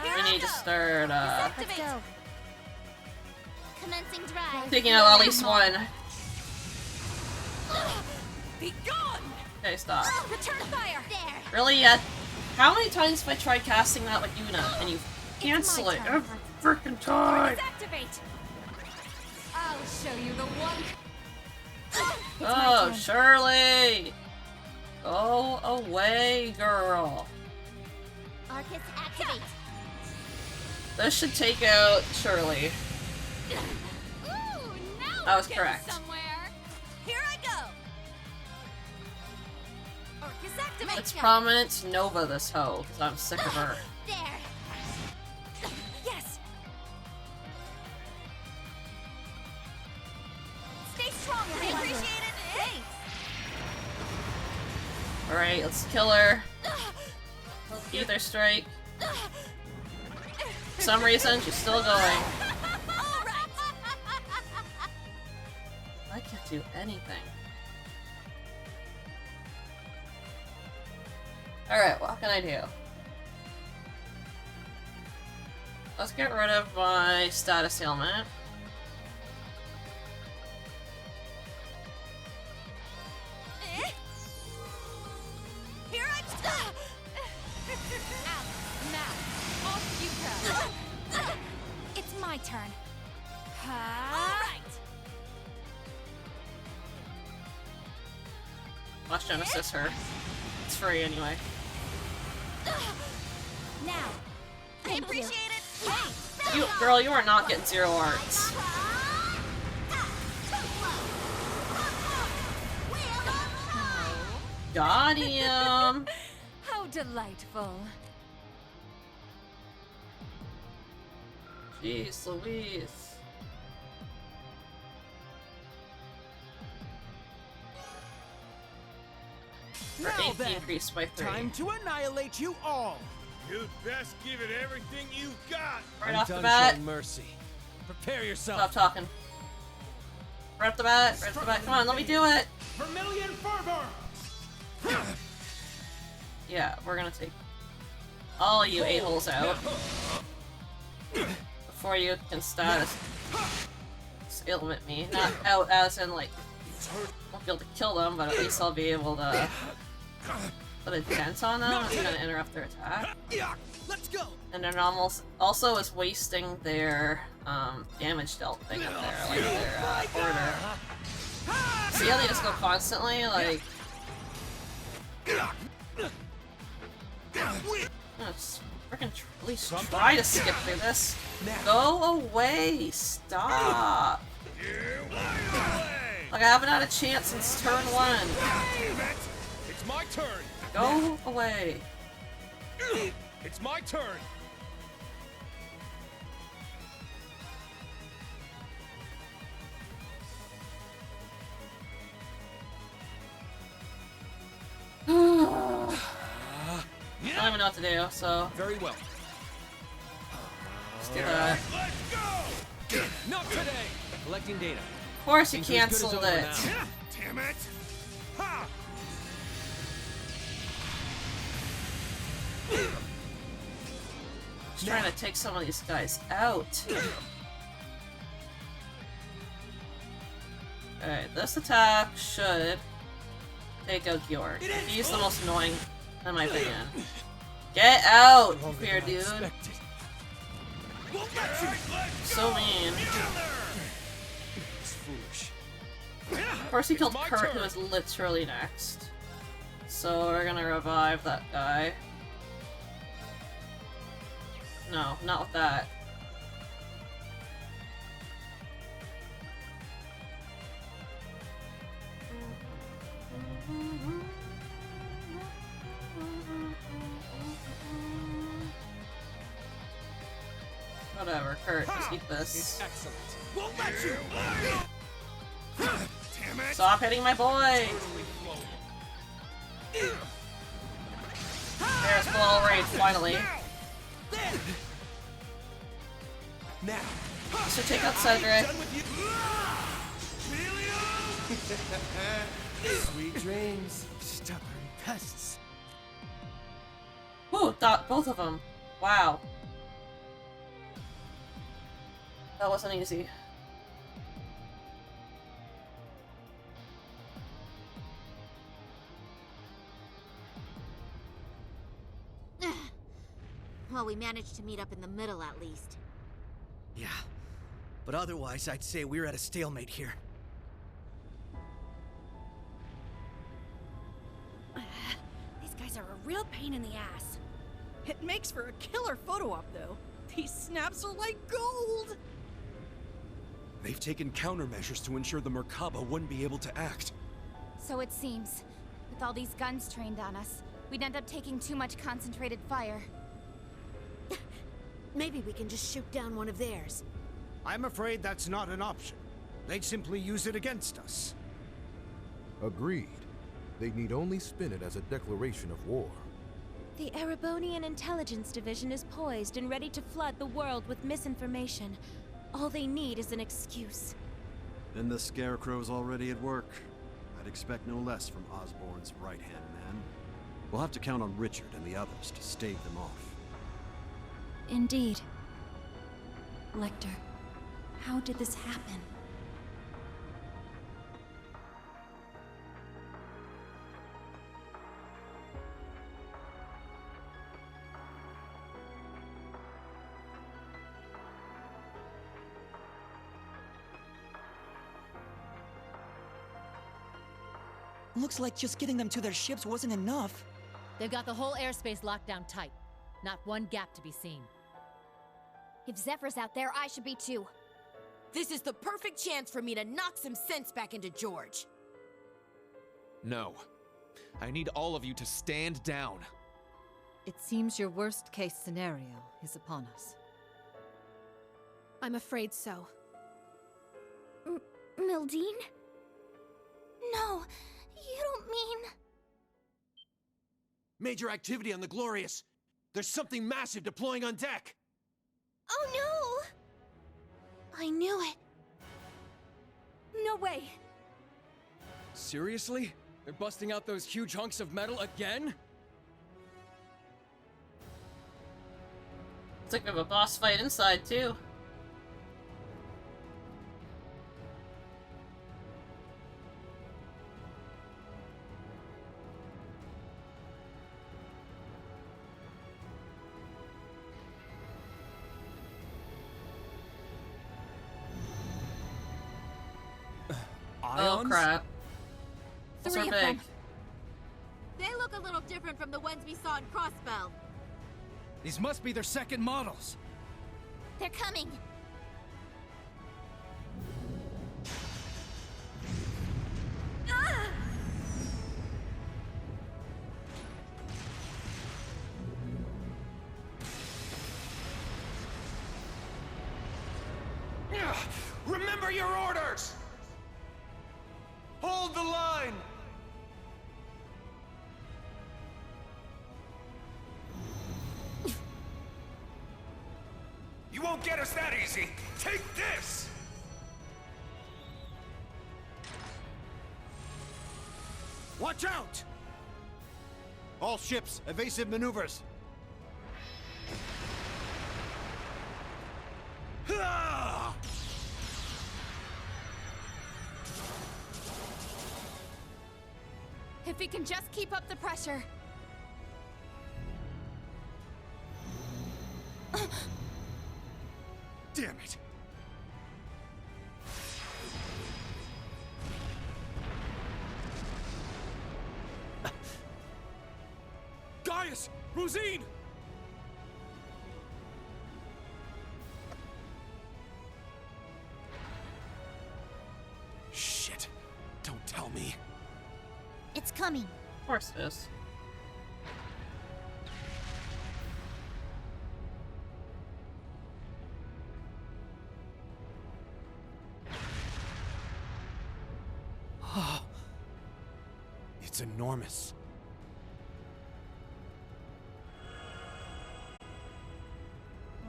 We need to start, Let's go. Commencing drive. taking out at least one. Be gone! Okay, stop. Return fire! There. Really yet? How many times have I tried casting that with Yuna and you cancel it every freaking time? Activate! I'll show you the one. Oh, Shirley! Go away, girl. Arcus activate. This should take out Shirley. Ooh, now I was we're getting correct. somewhere. Here I go. Arcus activate. It's prominent Nova, this hoe, because I'm sick of her. There. Yes. Stay strong, everyone. Appreciate it. Thanks. Alright, let's kill her. Ether strike. For some reason, she's still going. I can't do anything. Alright, what can I do? Let's get rid of my status ailment. Here I go. Out. Now, off you go. It's my turn. All right. Watch Genesis her. It's free anyway. Now, I appreciate it. Hey, You, girl, you are not getting 0 arts. Got him. How delightful. Jeez Louise. Her Now AP then, increased by 3. time to annihilate you all. You'd best give it everything you've got. Right I'm off the done bat. showing mercy. Prepare yourself. Stop talking. Right off the bat, right off the bat. Come on, let me do it. Vermilion fervor. Yeah, we're gonna take all you a-holes out before you can status ailment me. Not out as in like won't be able to kill them, but at least I'll be able to put a dent on them. I'm gonna interrupt their attack. Let's go. And then also is wasting their damage dealt thing up there, like their order. See how they just go constantly, like. Let's freaking at least try to skip through this. Go away! Stop! Like I haven't had a chance since turn 1. It's my turn. Go away. It's my turn. I don't even know what to do, so. Very well. Let's do that. Not today. Collecting data. Of course you Things are as good as canceled over it. now. Damn it! Ha! Just trying to take some of these guys out. Alright, this attack should take out Georg. He's the most annoying, in my opinion. Get out, here, dude. So mean. It's foolish. Of course he killed Kurt, who is literally next. So we're gonna revive that guy. No, not with that. Whatever, Kurt, just eat this. Excellent. Won't let you. Damn it! Stop hitting my boy! There's full rage, finally. Now. So take out Cedric. Sweet dreams. Stubborn pests. Ooh, both of them. Wow. That wasn't easy. Well, we managed to meet up in the middle at least. Yeah. But otherwise, I'd say we're at a stalemate here. These guys are a real pain in the ass. It makes for a killer photo op, though. These snaps are like gold! They've taken countermeasures to ensure the Merkaba wouldn't be able to act. So it seems. With all these guns trained on us, we'd end up taking too much concentrated fire. Maybe we can just shoot down one of theirs. I'm afraid that's not an option. They'd simply use it against us. Agreed. They need only spin it as a declaration of war. The Erebonian Intelligence Division is poised and ready to flood the world with misinformation. All they need is an excuse. Then the Scarecrow's already at work. I'd expect no less from Osborn's right-hand man. We'll have to count on Richard and the others to stave them off. Indeed. Lecter, how did this happen? Looks like just getting them to their ships wasn't enough. They've got the whole airspace locked down tight. Not one gap to be seen. If Zephyr's out there, I should be too. This is the perfect chance for me to knock some sense back into George. No. I need all of you to stand down. It seems your worst-case scenario is upon us. I'm afraid so. Mildine? No, you don't mean... Major activity on the Glorious. There's something massive deploying on deck. Oh no! I knew it. No way. Seriously? They're busting out those huge hunks of metal again? It's like we have a boss fight inside, too. Oh crap. Those are Three of big. them. They look a little different from the ones we saw in Crossbell. These must be their second models. They're coming. Ah! Remember your orders! Hold the line! You won't get us that easy! Take this! Watch out! All ships, evasive maneuvers. Ah! If we can just keep up the pressure. Damn it! Gaius! Rosine! Shit. Don't tell me. It's coming. Of course it is. It's enormous.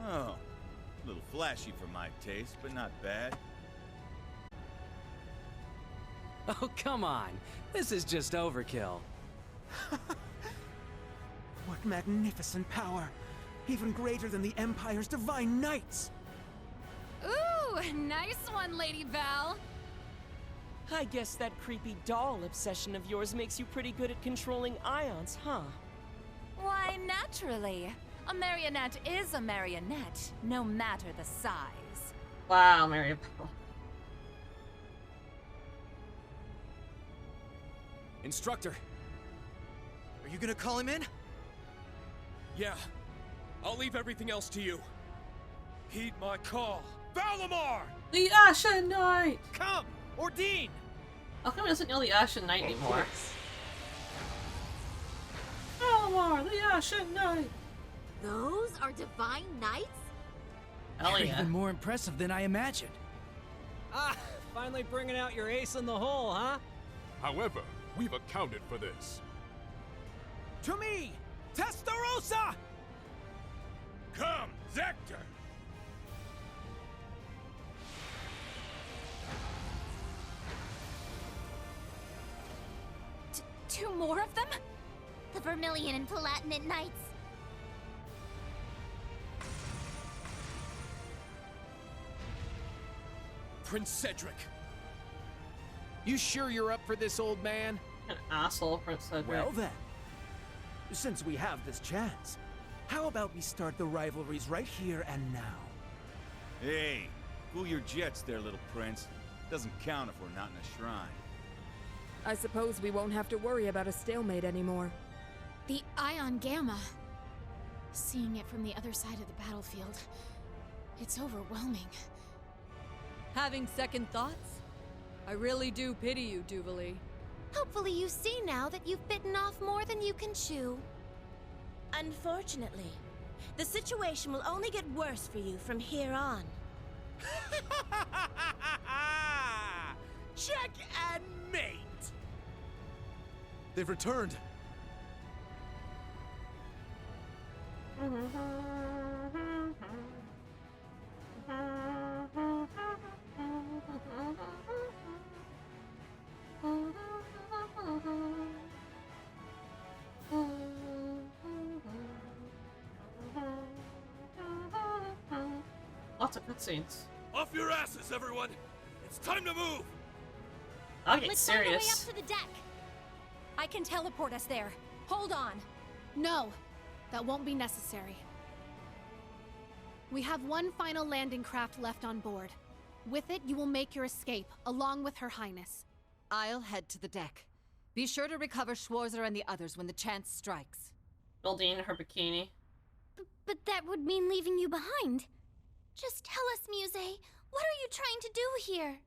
Oh, a little flashy for my taste, but not bad. Oh, come on. This is just overkill. What magnificent power! even greater than the Empire's Divine Knights. Ooh, nice one, Lady Val. I guess that creepy doll obsession of yours makes you pretty good at controlling ions, huh? Why, naturally. A marionette is a marionette, no matter the size. Wow, Maribel. Instructor. Are you gonna call him in? Yeah. I'll leave everything else to you. Heed my call. Valimar! The Ashen Knight! Come! Ordine! How come he doesn't know the Ashen Knight anymore? Valimar, the Ashen Knight! Those are Divine Knights? Hell You're yeah. even more impressive than I imagined. Ah, finally bringing out your ace in the hole, huh? However, we've accounted for this. To me, Testarossa! Come, Zector! Two more of them? The Vermilion and Palatinate Knights. Prince Cedric. You sure you're up for this, old man? An asshole, Prince Cedric. Well then, since we have this chance, how about we start the rivalries right here and now? Hey, cool your jets there, little prince. Doesn't count if we're not in a shrine. I suppose we won't have to worry about a stalemate anymore. The Ion Gamma. Seeing it from the other side of the battlefield, it's overwhelming. Having second thoughts? I really do pity you, Duvalie. Hopefully you see now that you've bitten off more than you can chew. Unfortunately, the situation will only get worse for you from here on. Check and mate! They've returned. Lots of cutscenes. Off your asses, everyone! It's time to move! I'll get Let's find a way serious. up to the deck. I can teleport us there. Hold on. No, that won't be necessary. We have one final landing craft left on board. With it, you will make your escape, along with Her Highness. I'll head to the deck. Be sure to recover Schwarzer and the others when the chance strikes. Building her bikini. But that would mean leaving you behind. Just tell us, Muse, what are you trying to do here?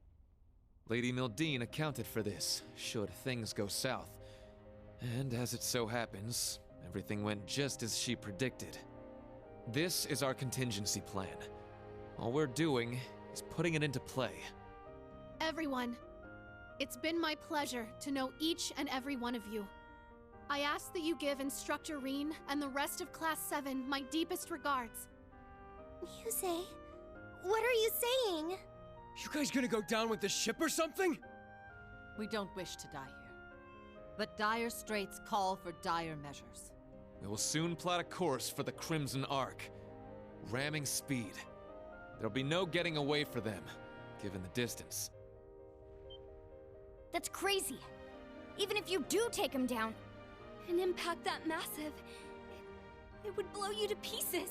Lady Mildine accounted for this, should things go south. And as it so happens, everything went just as she predicted. This is our contingency plan. All we're doing is putting it into play. Everyone, it's been my pleasure to know each and every one of you. I ask that you give Instructor Reen and the rest of Class 7 my deepest regards. Muse, what are you saying? You guys gonna go down with the ship or something? We don't wish to die here. But dire straits call for dire measures. We will soon plot a course for the Crimson Arc. Ramming speed. There'll be no getting away for them, given the distance. That's crazy. Even if you do take him down, an impact that massive, it would blow you to pieces.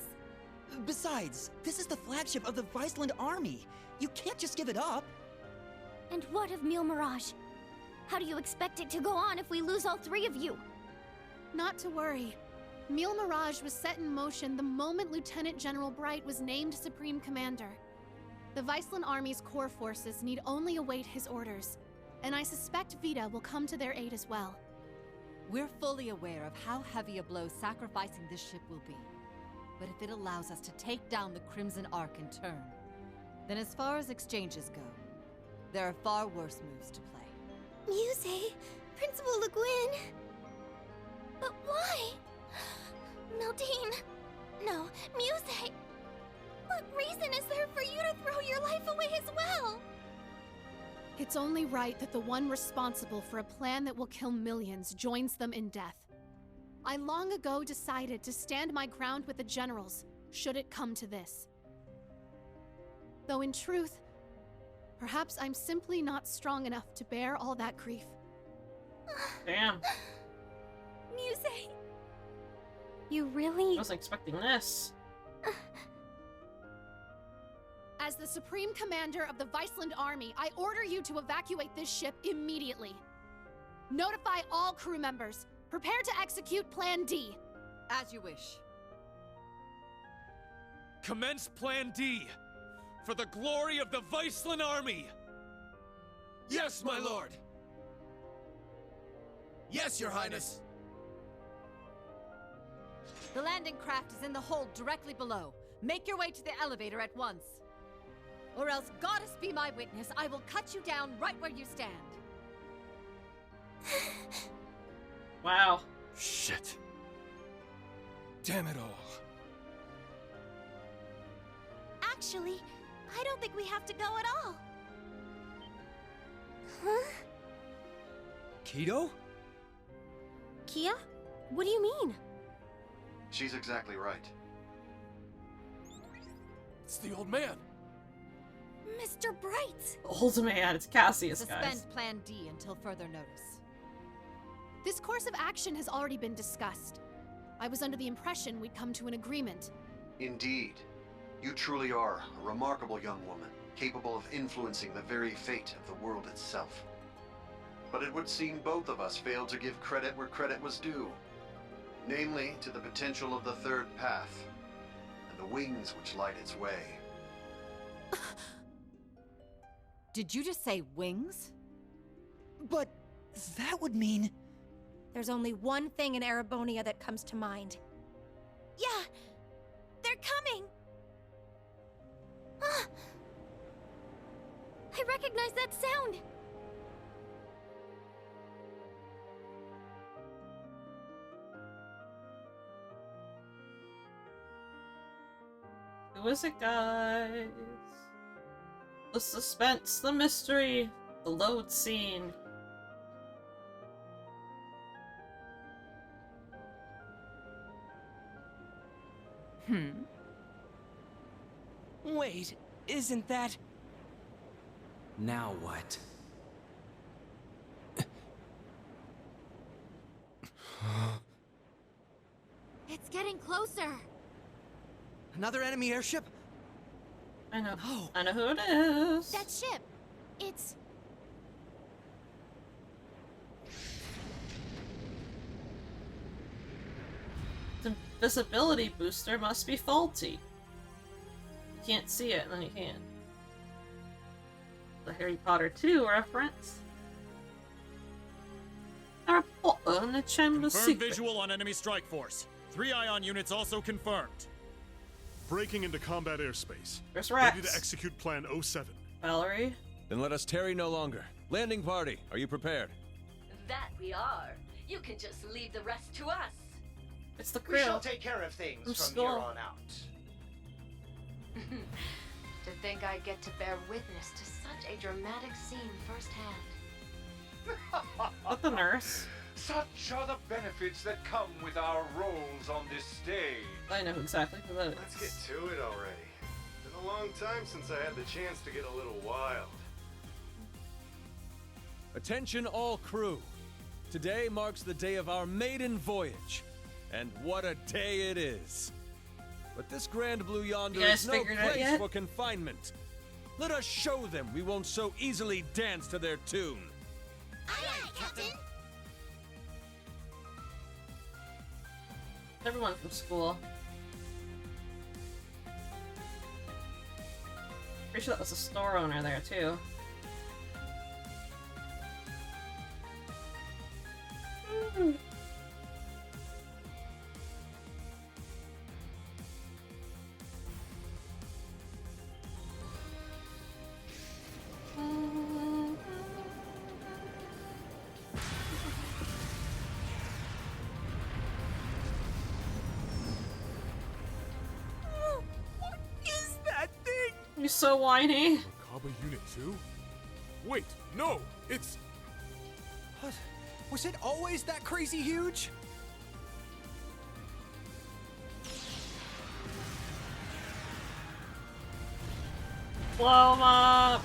Besides, this is the flagship of the Viceland army. You can't just give it up. And what of Mille Mirage? How do you expect it to go on if we lose all three of you? Not to worry. Mille Mirage was set in motion the moment Lieutenant General Bright was named Supreme Commander. The Viceland Army's core forces need only await his orders, and I suspect Vita will come to their aid as well. We're fully aware of how heavy a blow sacrificing this ship will be. But if it allows us to take down the Crimson Arc in turn, then as far as exchanges go, there are far worse moves to play. Muse, Principal Le Guin. But why? Mildine. No, Muse. What reason is there for you to throw your life away as well? It's only right that the one responsible for a plan that will kill millions joins them in death. I long ago decided to stand my ground with the generals, should it come to this. Though in truth, perhaps I'm simply not strong enough to bear all that grief. Damn. Muse! You really... I wasn't expecting this. As the Supreme Commander of the Viceland Army, I order you to evacuate this ship immediately. Notify all crew members. Prepare to execute Plan D. As you wish. Commence Plan D! For the glory of the Viceland Army! Yes, my lord! Yes, your highness! The landing craft is in the hold directly below. Make your way to the elevator at once. Or else, goddess be my witness, I will cut you down right where you stand. Wow. Shit. Damn it all. Actually, I don't think we have to go at all. Huh? Kido? Kia? What do you mean? She's exactly right. It's the old man. Mr. Bright! Old man, it's Cassius, Suspend guys. Plan D until further notice. This course of action has already been discussed. I was under the impression we'd come to an agreement. Indeed. You truly are a remarkable young woman, capable of influencing the very fate of the world itself. But it would seem both of us failed to give credit where credit was due. Namely, to the potential of the third path, and the wings which light its way. Did you just say wings? But that would mean... There's only one thing in Erebonia that comes to mind. Yeah! They're coming! I recognize that sound! Who is it, guys? The suspense, the mystery, the load scene. Wait, isn't that... Now what? It's getting closer. Another enemy airship? I know. Oh. I know who it is. That ship! It's... The visibility booster must be faulty. You can't see it, and then you can. The Harry Potter 2 reference. Harry Potter and the Chamber of Confirmed Secrets. visual on enemy strike force. 3 ion units also confirmed. Breaking into combat airspace. There's Rex. Ready to execute Plan 07. Valerie. Then let us tarry no longer. Landing party, are you prepared? That we are. You can just leave the rest to us. It's the crew. We shall take care of things from here on out. To think I get to bear witness to such a dramatic scene firsthand. What the nurse? Such are the benefits that come with our roles on this stage. I know exactly who that is. Let's get to it already. Been a long time since I had the chance to get a little wild. Attention all crew. Today marks the day of our maiden voyage. And what a day it is. But this Grand Blue Yonder is no place for confinement. Let us show them we won't so easily dance to their tune. Aye, aye, Captain! Everyone from school. Pretty sure that was a store owner there, too. What is that thing? You're so whiny. Merkaba Unit 2? Wait, no! It's... What? Was it always that crazy huge? Blow him up!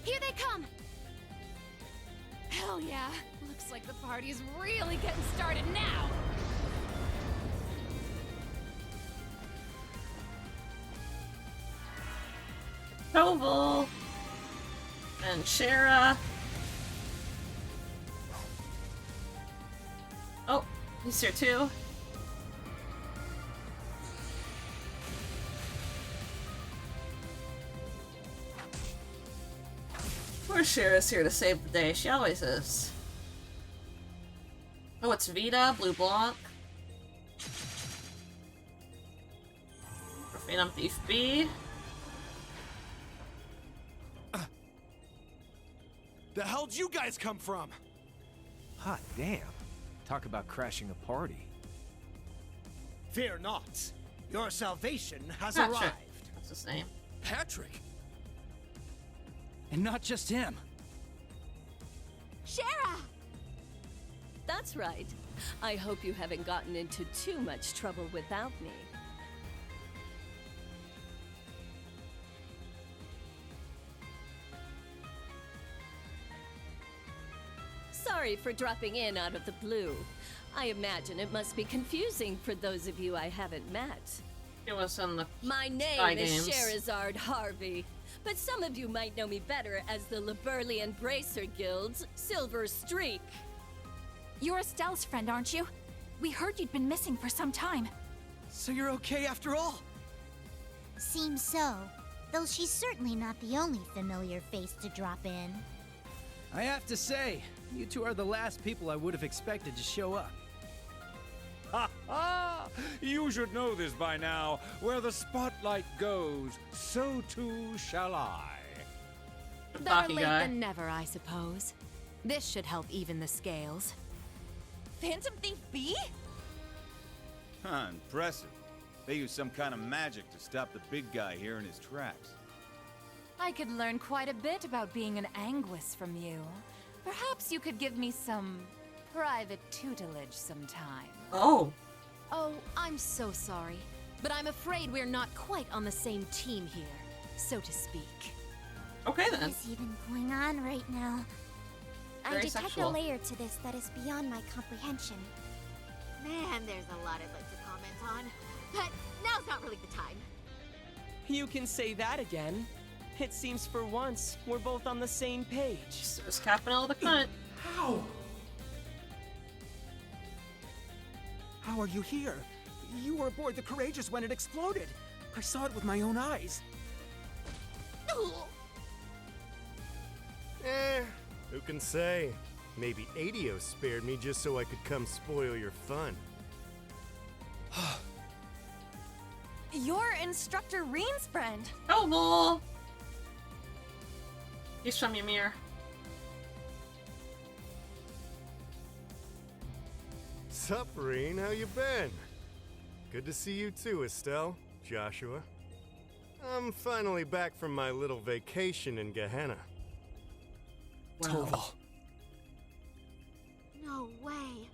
Here they come! Hell yeah! Looks like the party's really getting started now! Toval! And Shara. Oh, he's here too. Poor Shara's here to save the day. She always is. Oh, it's Vita, Blue Blanc. Phantom Thief B. The hell'd you guys come from? Hot damn. Talk about crashing a party. Fear not. Your salvation has Patrick. arrived. What's his name? Patrick? And not just him. Shara! That's right. I hope you haven't gotten into too much trouble without me. Sorry for dropping in out of the blue. I imagine it must be confusing for those of you I haven't met. It was in the My name is Sherazard Harvey, but some of you might know me better as the Liberlian Bracer Guild's Silver Streak. You're Estelle's friend, aren't you? We heard you'd been missing for some time. So you're okay after all? Seems so. Though she's certainly not the only familiar face to drop in. I have to say, you two are the last people I would have expected to show up. Ha ha! You should know this by now. Where the spotlight goes, so too shall I. Better late than never, I suppose. This should help even the scales. Phantom Thief B? Huh, impressive. They use some kind of magic to stop the big guy here in his tracks. I could learn quite a bit about being an Anguis from you. Perhaps you could give me some private tutelage sometime. Oh. Oh, I'm so sorry. But I'm afraid we're not quite on the same team here, so to speak. Okay then. What is even going on right now? I Very detect sexual. a layer to this that is beyond my comprehension. Man, there's a lot I'd like to comment on. But now's not really the time. You can say that again. It seems for once we're both on the same page. There's Capinel the cunt. How? How are you here? You were aboard the Courageous when it exploded. I saw it with my own eyes. Who can say? Maybe Adios spared me just so I could come spoil your fun. You're Instructor Reen's friend. Oh, lol. He's from Ymir. Sup, Reen? How you been? Good to see you too, Estelle, Joshua. I'm finally back from my little vacation in Gehenna. Toval. No way.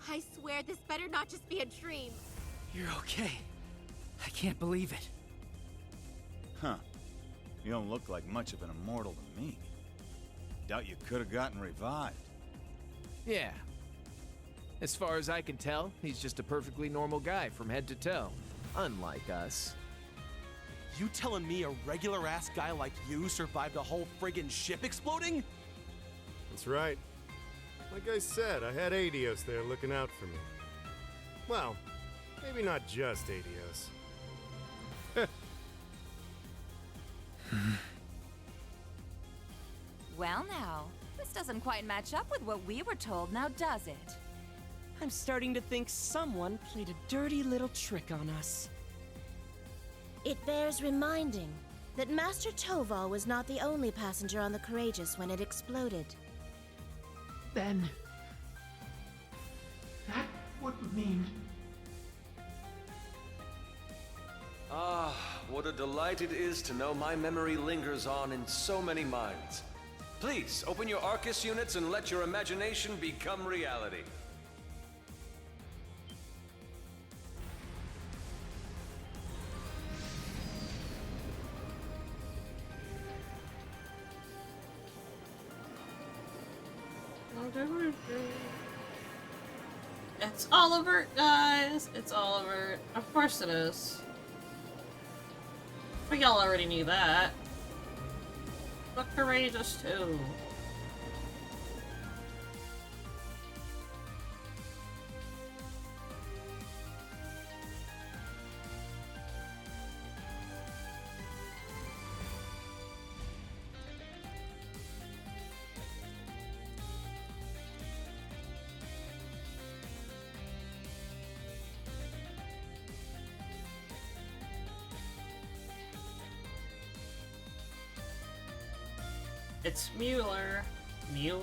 I swear this better not just be a dream. You're okay. I can't believe it. Huh. You don't look like much of an immortal to me. Doubt you could have gotten revived. Yeah. As far as I can tell, he's just a perfectly normal guy from head to toe. Unlike us. You telling me a regular-ass guy like you survived a whole friggin' ship exploding? That's right. Like I said, I had Adios there looking out for me. Well, maybe not just Adios. Well now, this doesn't quite match up with what we were told, now does it? I'm starting to think someone played a dirty little trick on us. It bears reminding that Master Toval was not the only passenger on the Courageous when it exploded. Then... that would mean... Ah, what a delight it is to know my memory lingers on in so many minds. Please, open your Arcus units and let your imagination become reality. It's Oliver, guys! It's Oliver. Of course it is. But y'all already knew that. But courageous too. It's Mueller. Mueller.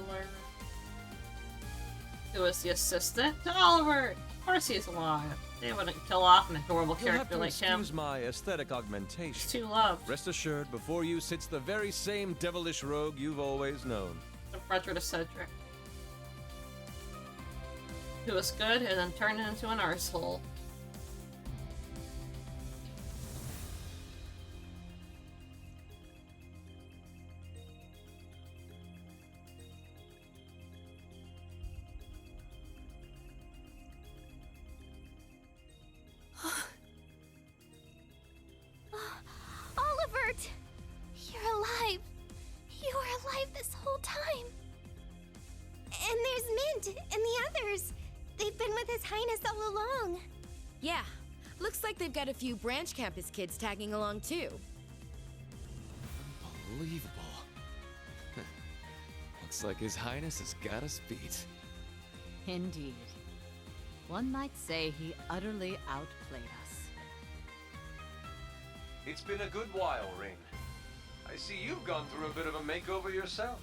Who is the assistant to Oliver? Of course he's alive. They wouldn't kill off an adorable character like him. Excuse my aesthetic augmentation. He's too loved. Rest assured, before you sits the very same devilish rogue you've always known. The brother to Cedric. Who was good and then turned into an arsehole. Olivert! You're alive. You were alive this whole time. And there's Mint and the others. They've been with His Highness all along. Yeah, looks like they've got a few branch campus kids tagging along too. Unbelievable. Looks like His Highness has got us beat. Indeed. One might say he utterly outplayed us. It's been a good while, Rain. I see you've gone through a bit of a makeover yourself.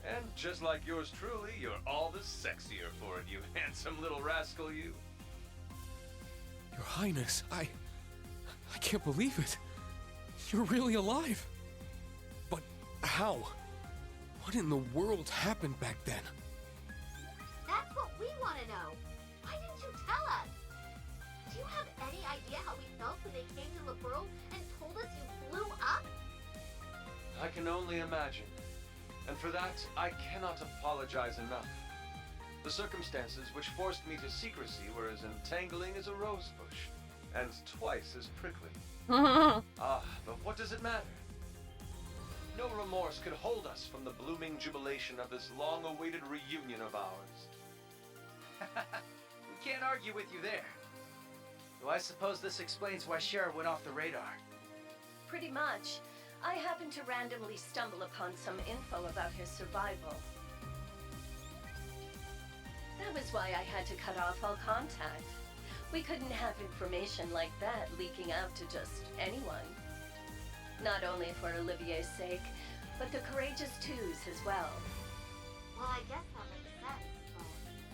And just like yours truly, you're all the sexier for it, you handsome little rascal, you. Your Highness, I can't believe it. You're really alive. But how? What in the world happened back then? That's what we want to know. Why didn't you tell us? Do you have any idea how we felt when they came to Liberl and told us you blew up? I can only imagine. And for that, I cannot apologize enough. The circumstances which forced me to secrecy were as entangling as a rose bush, and twice as prickly. But what does it matter? No remorse could hold us from the blooming jubilation of this long-awaited reunion of ours. We can't argue with you there. Though I suppose this explains why Sheriff went off the radar. Pretty much. I happened to randomly stumble upon some info about his survival. That was why I had to cut off all contact. We couldn't have information like that leaking out to just anyone. Not only for Olivier's sake, but the Courageous Twos as well. Well, I guess that makes sense, but...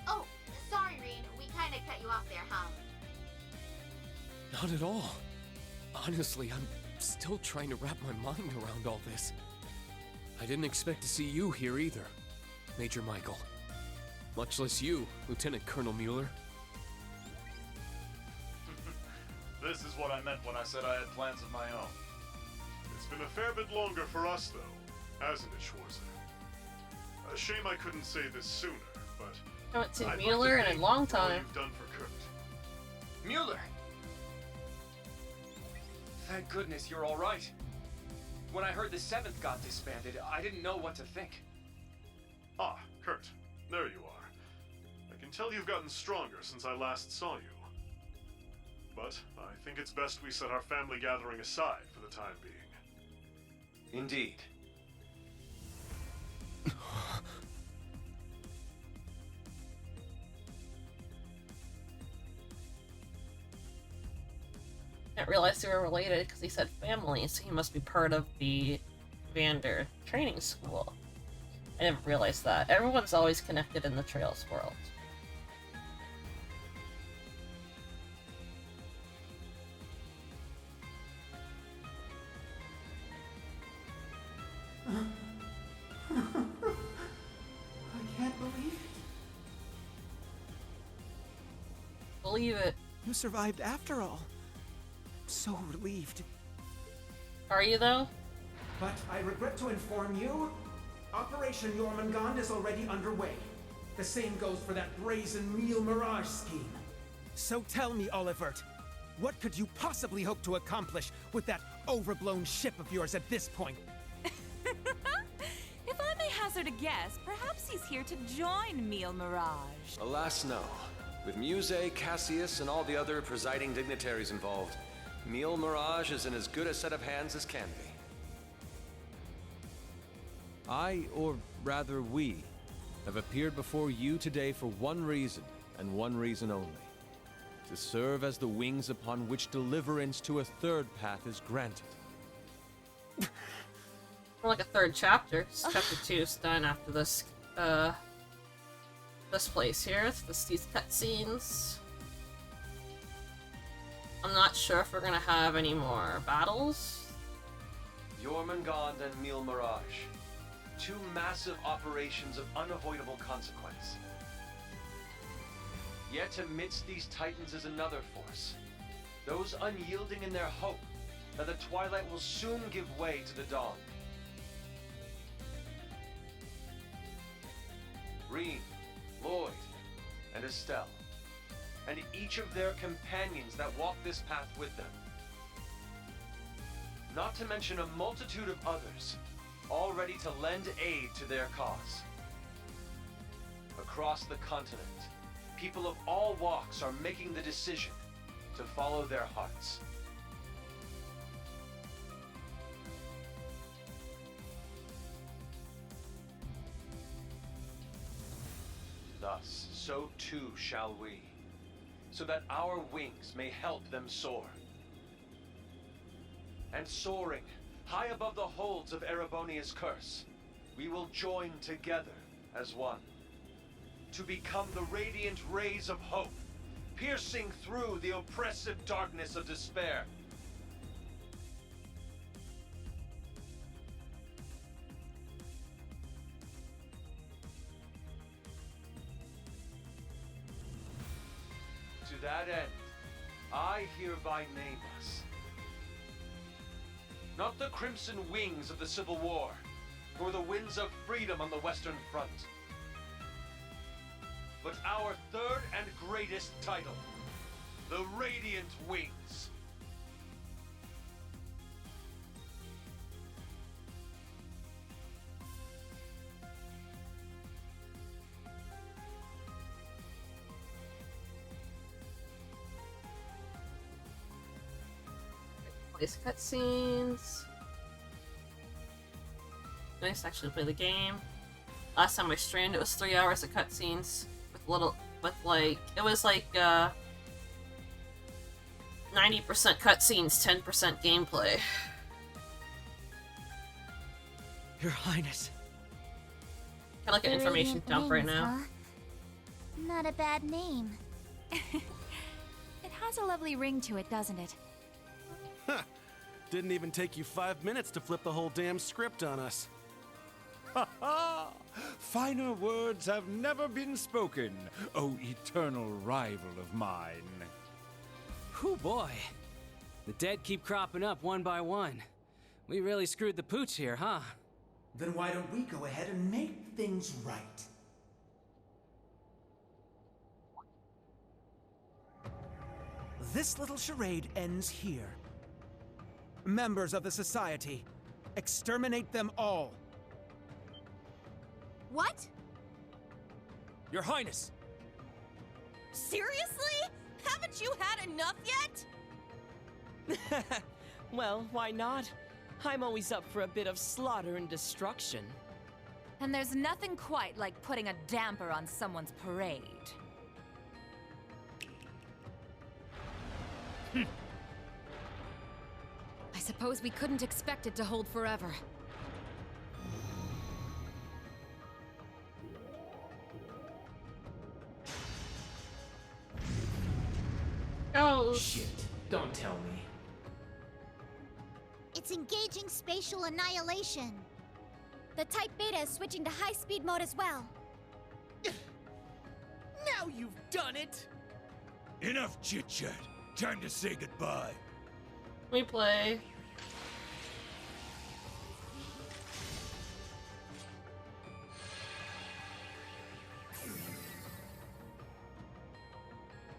Oh, sorry, Reen. We kinda cut you off there, huh? Not at all. Honestly, I'm still trying to wrap my mind around all this. I didn't expect to see you here either, Major Michael. Much less you, Lieutenant Colonel Mueller. This is what I meant when I said I had plans of my own. It's been a fair bit longer for us, though, hasn't it, Schwarzer? A shame I couldn't say this sooner, but... I haven't seen Mueller in a long time. You've done for Kurt. Mueller! Thank goodness you're all right. When I heard the 7th got disbanded, I didn't know what to think. Ah, Kurt. There you are. I can tell you've gotten stronger since I last saw you. But I think it's best we set our family gathering aside for the time being. Indeed. I didn't realize they were related because he said family, so he must be part of the Vander training school. I didn't realize that. Everyone's always connected in the Trails world. believe it. You survived after all. I'm so relieved. Are you, though? But I regret to inform you, Operation Jormungand is already underway. The same goes for that brazen Meal Mirage scheme. So tell me, Olivert, what could you possibly hope to accomplish with that overblown ship of yours at this point? If I may hazard a guess, perhaps he's here to join Meal Mirage. Alas, no. With Muse, Cassius, and all the other presiding dignitaries involved, Meal Mirage is in as good a set of hands as can be. I, or rather we, have appeared before you today for one reason, and one reason only. To serve as the wings upon which deliverance to a third path is granted. More like a third chapter. Chapter 2 is done after this, this place here. These cutscenes. I'm not sure if we're gonna have any more battles. Jormungand and Meal Mirage. Two massive operations of unavoidable consequence. Yet amidst these titans is another force. Those unyielding in their hope that the twilight will soon give way to the dawn. Rean, Lloyd, and Estelle, and each of their companions that walk this path with them. Not to mention a multitude of others, all ready to lend aid to their cause. Across the continent, people of all walks are making the decision to follow their hearts. Thus, so too shall we, so that our wings may help them soar. And soaring, high above the holds of Erebonia's curse, we will join together as one, to become the radiant rays of hope, piercing through the oppressive darkness of despair. To that end, I hereby name us. Not the crimson wings of the Civil War, nor the winds of freedom on the Western Front, but our third and greatest title, the Radiant Wings. Place cutscenes. Nice to actually play the game. Last time I streamed, it was 3 hours of cutscenes it was like 90% cutscenes, 10% gameplay. Your Highness. Kind of like an information dump right now. Huh? Not a bad name. It has a lovely ring to it, doesn't it? Huh. Didn't even take you 5 minutes to flip the whole damn script on us. Ha ha! Finer words have never been spoken, O eternal rival of mine. Whew, boy. The dead keep cropping up one by one. We really screwed the pooch here, huh? Then why don't we go ahead and make things right? This little charade ends here. Members of the Society, exterminate them all. What? Your Highness! Seriously? Haven't you had enough yet? Well, why not? I'm always up for a bit of slaughter and destruction. And there's nothing quite like putting a damper on someone's parade. I suppose we couldn't expect it to hold forever. Oh shit, don't tell me. It's engaging spatial annihilation. The Type Beta is switching to high-speed mode as well. Now you've done it! Enough chit-chat. Time to say goodbye. We play.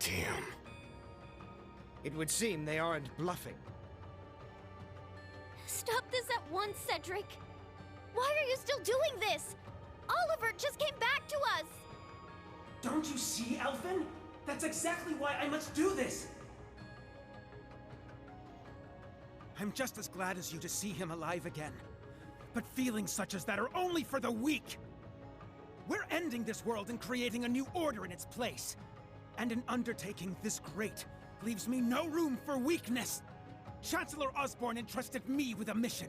Damn. It would seem they aren't bluffing. Stop this at once, Cedric! Why are you still doing this? Oliver just came back to us! Don't you see, Elfin? That's exactly why I must do this! I'm just as glad as you to see him alive again. But feelings such as that are only for the weak! We're ending this world and creating a new order in its place. And an undertaking this great leaves me no room for weakness. Chancellor Osborn entrusted me with a mission,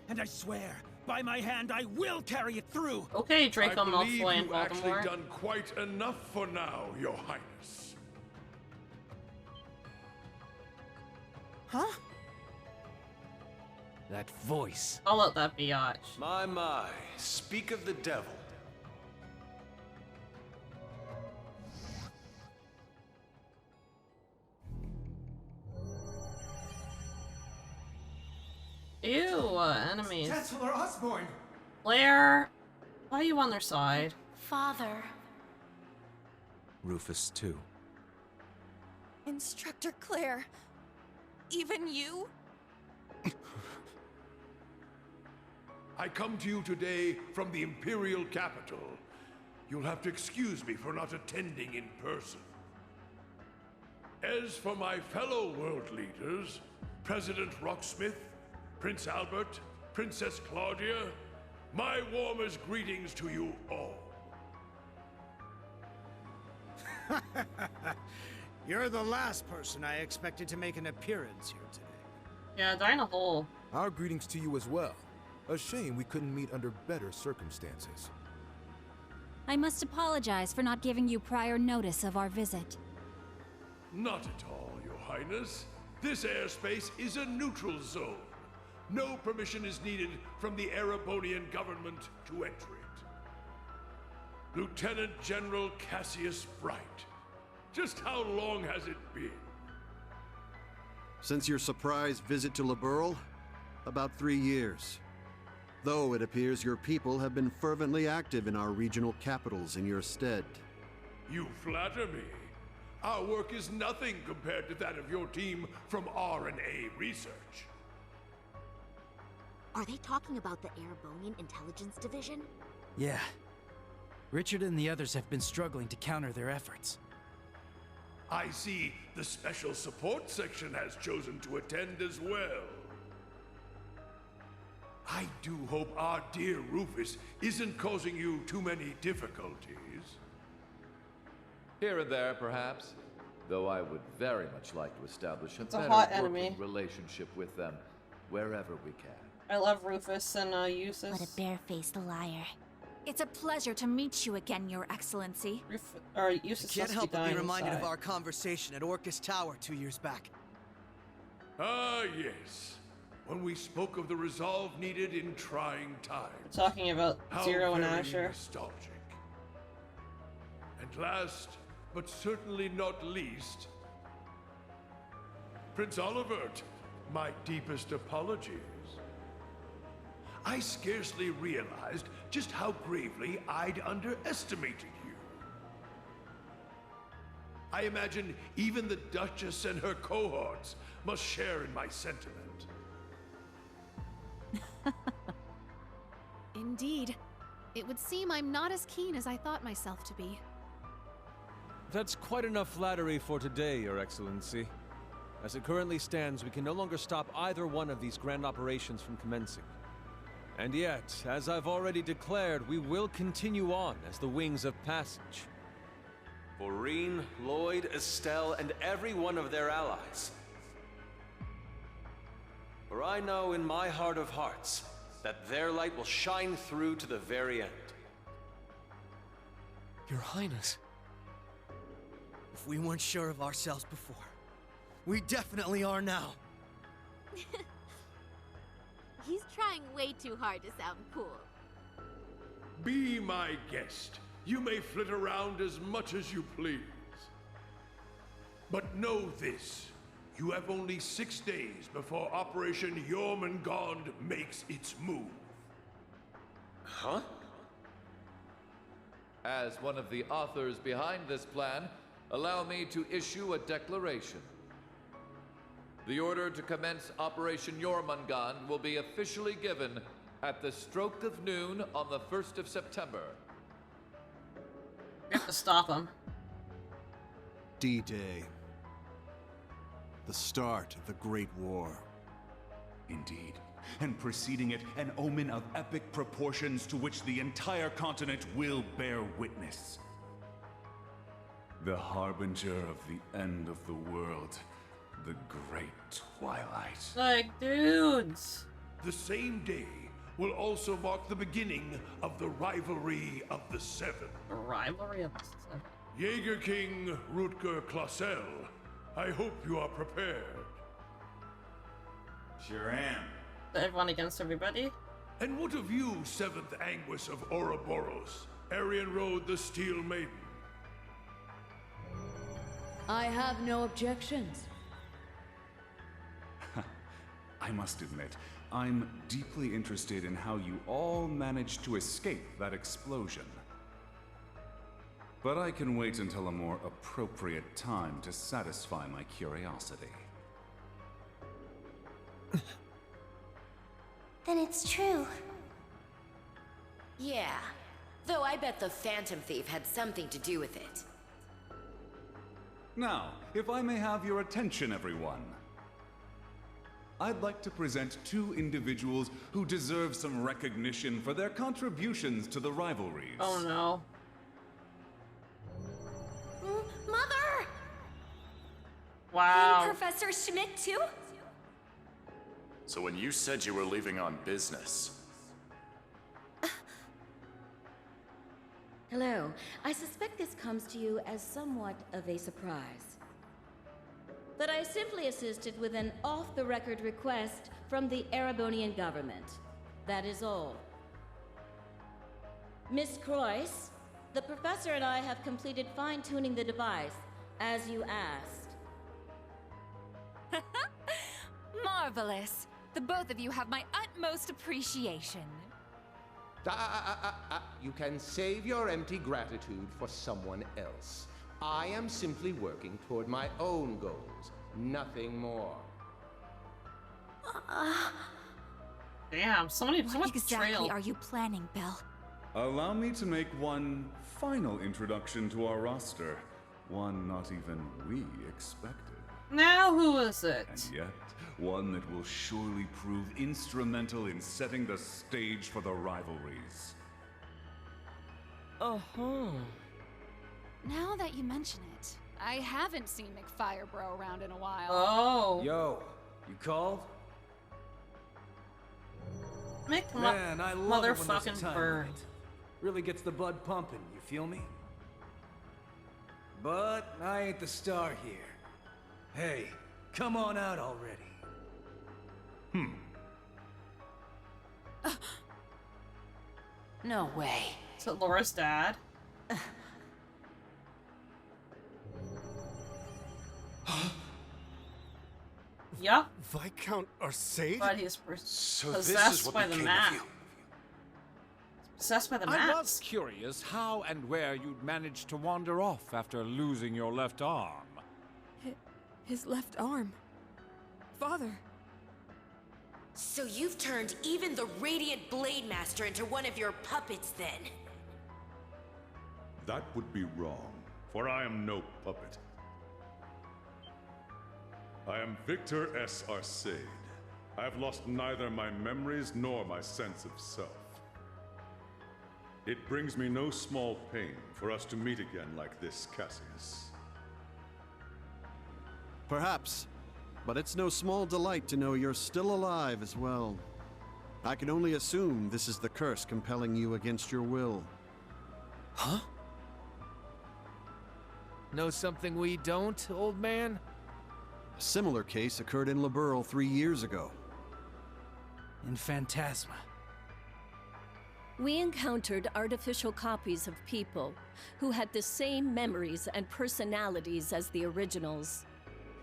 and I swear, by my hand, I will carry it through. Okay, Draco Malfoy and I believe you've actually Voldemort. done quite enough for now, Your Highness. Huh? That voice. I'll let that biatch. My, speak of the devil. Ew, enemies. Chancellor Osborn! Blair, why are you on their side? Father. Rufus, too. Instructor Claire. Even you? I come to you today from the Imperial capital. You'll have to excuse me for not attending in person. As for my fellow world leaders, President Rocksmith, Prince Albert, Princess Claudia, my warmest greetings to you all. You're the last person I expected to make an appearance here today. Yeah, die in a hole. Our greetings to you as well. A shame we couldn't meet under better circumstances. I must apologize for not giving you prior notice of our visit. Not at all, Your Highness. This airspace is a neutral zone. No permission is needed from the Erebonian government to enter it. Lieutenant General Cassius Bright. Just how long has it been? Since your surprise visit to Liberl? About 3 years. Though it appears your people have been fervently active in our regional capitals in your stead. You flatter me. Our work is nothing compared to that of your team from R&A Research. Are they talking about the Erebonian Intelligence Division? Yeah. Richard and the others have been struggling to counter their efforts. I see the Special Support Section has chosen to attend as well. I do hope our dear Rufus isn't causing you too many difficulties. Here and there, perhaps. Though I would very much like to establish a better hot working enemy. relationship with them wherever we can. I love Rufus and Eustace. What a barefaced liar. It's a pleasure to meet you again, Your Excellency. Eustace Can't must help be but be dying reminded of inside. our conversation at Orcus Tower 2 years back. Ah, yes. When we spoke of the resolve needed in trying times. We're talking about How Zero and very Asher. nostalgic. And last, but certainly not least, Prince Olivert, my deepest apologies. I scarcely realized just how gravely I'd underestimated you. I imagine even the Duchess and her cohorts must share in my sentiment. Indeed. It would seem I'm not as keen as I thought myself to be. That's quite enough flattery for today, Your Excellency. As it currently stands, we can no longer stop either one of these grand operations from commencing. And yet, as I've already declared, we will continue on as the Wings of Passage. For Reen, Lloyd, Estelle, and every one of their allies. For I know in my heart of hearts that their light will shine through to the very end. Your Highness. If we weren't sure of ourselves before, we definitely are now. He's trying way too hard to sound cool. Be my guest. You may flit around as much as you please. But know this. You have only 6 days before Operation Jormungand makes its move. Huh? As one of the authors behind this plan, allow me to issue a declaration. The order to commence Operation Jormungand will be officially given at the stroke of noon on the 1st of September. We have to stop him. D-Day. The start of the Great War. Indeed. And preceding it, an omen of epic proportions to which the entire continent will bear witness. The harbinger of the end of the world. The Great Twilight. Like, dudes. The same day will also mark the beginning of the Rivalry of the Seven. The Rivalry of the Seven. Jaeger King Rutger Clausel, I hope you are prepared. Sure am. Everyone against everybody? And what of you, 7th Anguis of Ouroboros, Arianrhod the Steel Maiden? I have no objections. I must admit, I'm deeply interested in how you all managed to escape that explosion. But I can wait until a more appropriate time to satisfy my curiosity. Then it's true. Yeah, though I bet the Phantom Thief had something to do with it. Now, if I may have your attention, everyone. I'd like to present 2 individuals who deserve some recognition for their contributions to the rivalries. Oh no. Mother! Wow. And Professor Schmidt too? So when you said you were leaving on business... Hello. I suspect this comes to you as somewhat of a surprise. But I simply assisted with an off-the-record request from the Erebonian government. That is all. Miss Croyce, the professor and I have completed fine-tuning the device, as you asked. Marvelous. The both of you have my utmost appreciation. You can save your empty gratitude for someone else. I am simply working toward my own goals, nothing more. Damn, so much What betrayal. exactly are you planning, Belle? Allow me to make one final introduction to our roster. One not even we expected. Now who is it? And yet, one that will surely prove instrumental in setting the stage for the rivalries. Uh-huh. Now that you mention it, I haven't seen McFirebro around in a while. Oh. Yo, you called? Man, I love it when there's a motherfucking time bird. limit. Really gets the blood pumping, you feel me? But I ain't the star here. Hey, come on out already. No way. Is it Laura's dad? Yup. Viscount Arcade? But he's So possessed this is what by the became of map. you. Possessed by the I map. was curious how and where you'd managed to wander off after losing your left arm. His left arm. Father. So you've turned even the Radiant Blade Master into one of your puppets, then? That would be wrong, for I am no puppet. I am Victor S. Arcade. I have lost neither my memories nor my sense of self. It brings me no small pain for us to meet again like this, Cassius. Perhaps, but it's no small delight to know you're still alive as well. I can only assume this is the curse compelling you against your will. Huh? Know something we don't, old man? A similar case occurred in Liberl 3 years ago. In Phantasma. We encountered artificial copies of people who had the same memories and personalities as the originals.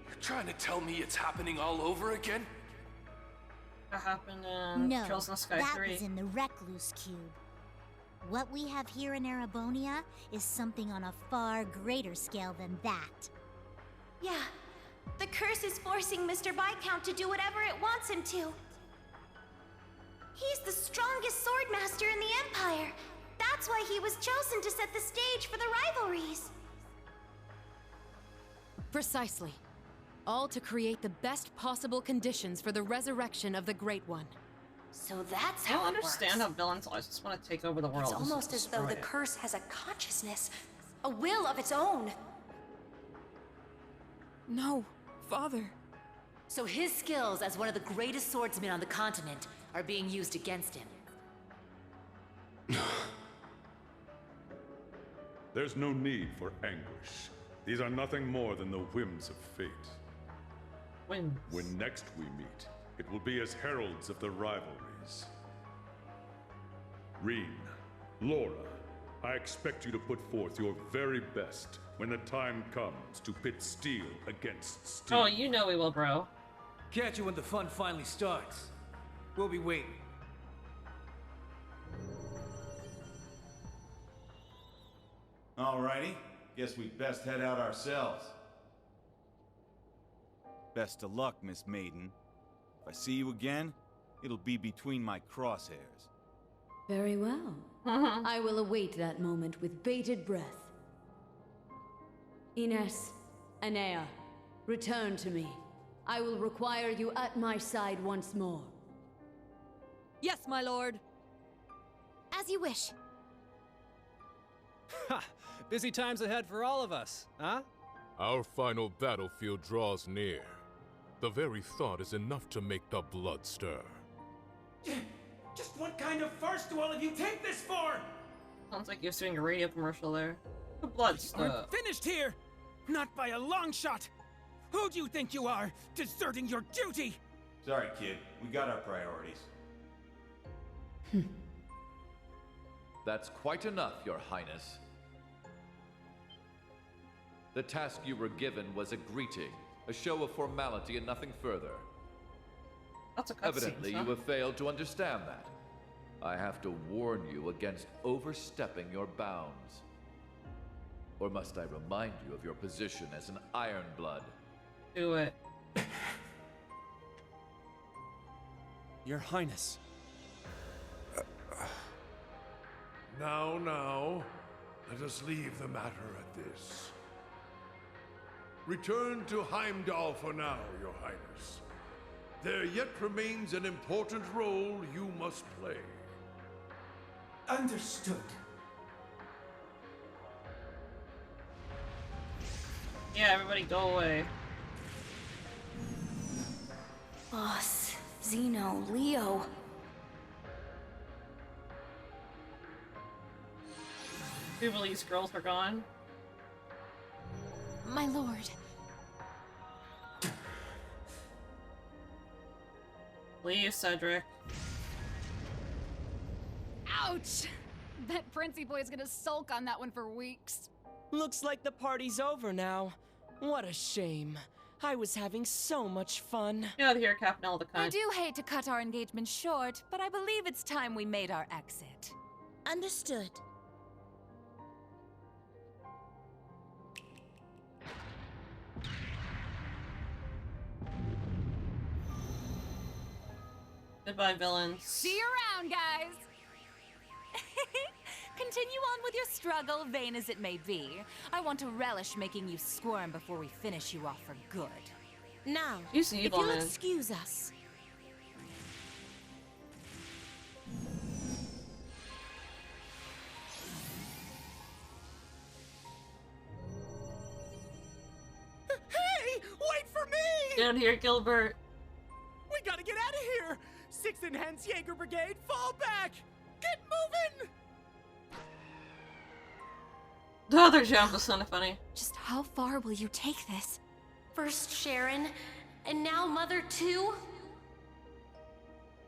You're trying to tell me it's happening all over again? That happened in No, Trails in the Sky that 3. was in the Recluse Cube. What we have here in Erebonia is something on a far greater scale than that. Yeah, the curse is forcing Mr. Viscount to do whatever it wants him to. He's the strongest swordmaster in the Empire. That's why he was chosen to set the stage for the rivalries. Precisely. All to create the best possible conditions for the resurrection of the Great One. So that's I don't how it understand works. how villains always just want to take over the world. It's Just almost as though destroy the it. curse has a consciousness, a will of its own. No, Father. So his skills as one of the greatest swordsmen on the continent are being used against him. There's no need for anguish. These are nothing more than the whims of fate. Whims. When next we meet, it will be as heralds of the rivalries. Reen, Laura, I expect you to put forth your very best when the time comes to pit steel against steel. Oh, you know we will, bro. Catch you when the fun finally starts. We'll be waiting. Alrighty, guess we'd best head out ourselves. Best of luck, Miss Maiden. If I see you again, it'll be between my crosshairs. Very well. I will await that moment with bated breath. Ines, Anea, return to me. I will require you at my side once more. Yes, my lord. As you wish. Ha! Busy times ahead for all of us, huh? Our final battlefield draws near. The very thought is enough to make the blood stir. Just what kind of farce do all of you take this for? Sounds like you're doing a radio commercial there. The blood stuff. Aren't finished here! Not by a long shot! Who do you think you are, deserting your duty? Sorry, kid. We got our priorities. That's quite enough, Your Highness. The task you were given was a greeting, a show of formality and nothing further. That's a cutscene, Evidently, huh? you have failed to understand that. I have to warn you against overstepping your bounds. Or must I remind you of your position as an Ironblood? Do it. Your Highness. Now, let us leave the matter at this. Return to Heimdall for now, Your Highness. There yet remains an important role you must play. Understood. Yeah, everybody go away. Boss, Zeno, Leo. Jubilee's girls are gone. My lord. Leave, Cedric. Ouch! Bet Princey Boy's gonna sulk on that one for weeks. Looks like the party's over now. What a shame. I was having so much fun. Get out of here, Captain Aldecott. I do hate to cut our engagement short, but I believe it's time we made our exit. Understood. Goodbye, villains. See you around, guys! Continue on with your struggle, vain as it may be. I want to relish making you squirm before we finish you off for good. Now, She's if evil, you'll man. excuse us. Hey! Wait for me! Get out of here, Gilbert. We gotta get out of here! 6th Enhanced Jaeger Brigade, fall back! Get moving! The other jump was kinda funny. Just how far will you take this? First Sharon, and now Mother too?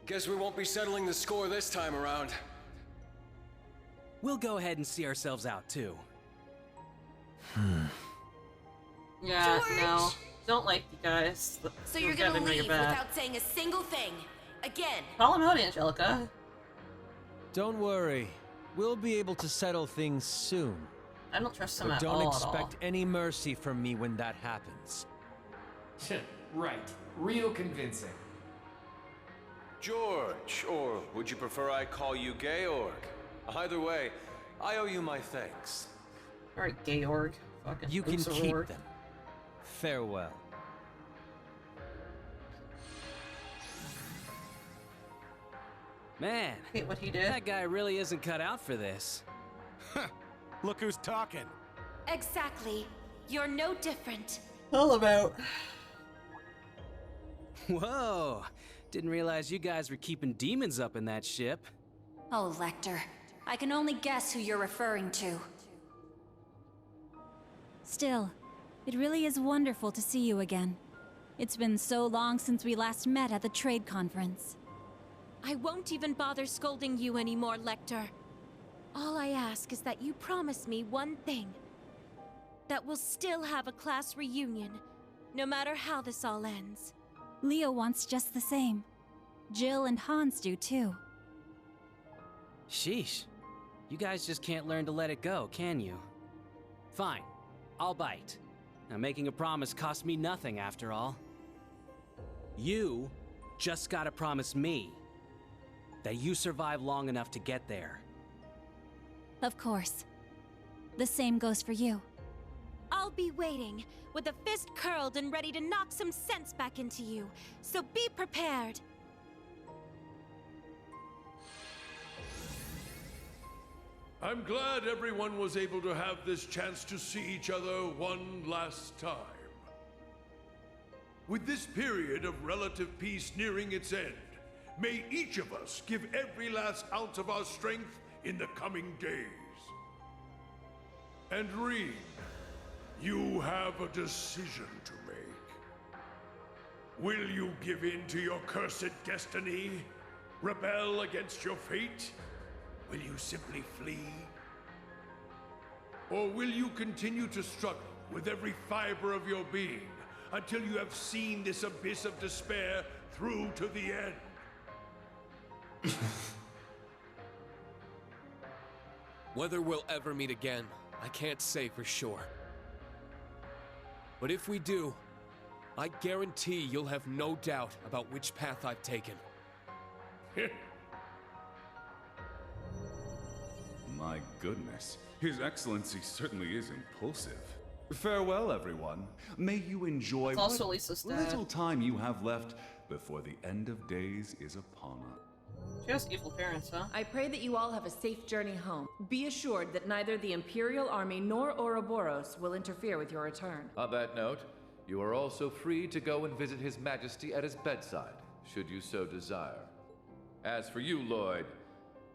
Guess we won't be settling the score this time around. we'll go ahead and see ourselves out, too. Yeah, no. Don't like you guys. So you're Get gonna in your leave back. without saying a single thing. Again. Call him out, Angelica. Don't worry. We'll be able to settle things soon. I don't trust him But at don't all. expect any mercy from me when that happens. Right. Real convincing. George, or would you prefer I call you Georg? Either way, I owe you my thanks. Alright, Georg. Fucking You can Luxor. keep them. Farewell. Man, Hate what he did. that guy really isn't cut out for this. Look who's talking. Exactly. You're no different. All about. Whoa! Didn't realize you guys were keeping demons up in that ship. Oh, Lecter. I can only guess who you're referring to. Still, it really is wonderful to see you again. It's been so long since we last met at the trade conference. I won't even bother scolding you anymore, Lecter. All I ask is that you promise me one thing. That we'll still have a class reunion, no matter how this all ends. Leo wants just the same. Jill and Hans do too. Sheesh. You guys just can't learn to let it go, can you? Fine. I'll bite. Now, making a promise costs me nothing, after all. You just gotta promise me that you survive long enough to get there. Of course. The same goes for you. I'll be waiting, with a fist curled and ready to knock some sense back into you, so be prepared. I'm glad everyone was able to have this chance to see each other one last time. With this period of relative peace nearing its end, may each of us give every last ounce of our strength in the coming days. And Rean, you have a decision to make. Will you give in to your cursed destiny? Rebel against your fate? Will you simply flee? Or will you continue to struggle with every fiber of your being until you have seen this abyss of despair through to the end? Whether we'll ever meet again, I can't say for sure. But if we do, I guarantee you'll have no doubt about which path I've taken. My goodness, His Excellency certainly is impulsive. Farewell, everyone. May you enjoy It's also what Lisa's dad. little time you have left before the end of days is upon us. She has evil parents, huh? I pray that you all have a safe journey home. Be assured that neither the Imperial Army nor Ouroboros will interfere with your return. On that note, you are also free to go and visit His Majesty at his bedside, should you so desire. As for you, Lloyd,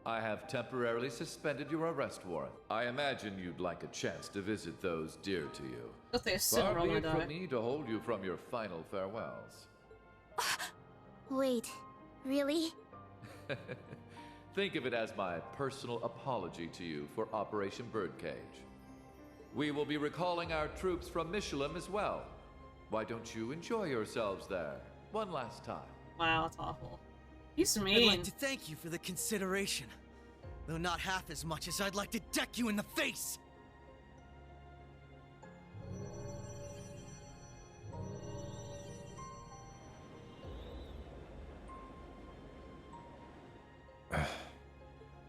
I have temporarily suspended your arrest warrant. I imagine you'd like a chance to visit those dear to you. But they assume Far we're be all it gonna from die. me to hold you from your final farewells. Wait, really? Think of it as my personal apology to you for Operation Birdcage. We will be recalling our troops from Michelin as well. Why don't you enjoy yourselves there one last time? Wow, that's awful. He's I'd mean. like to thank you for the consideration. Though not half as much as I'd like to deck you in the face!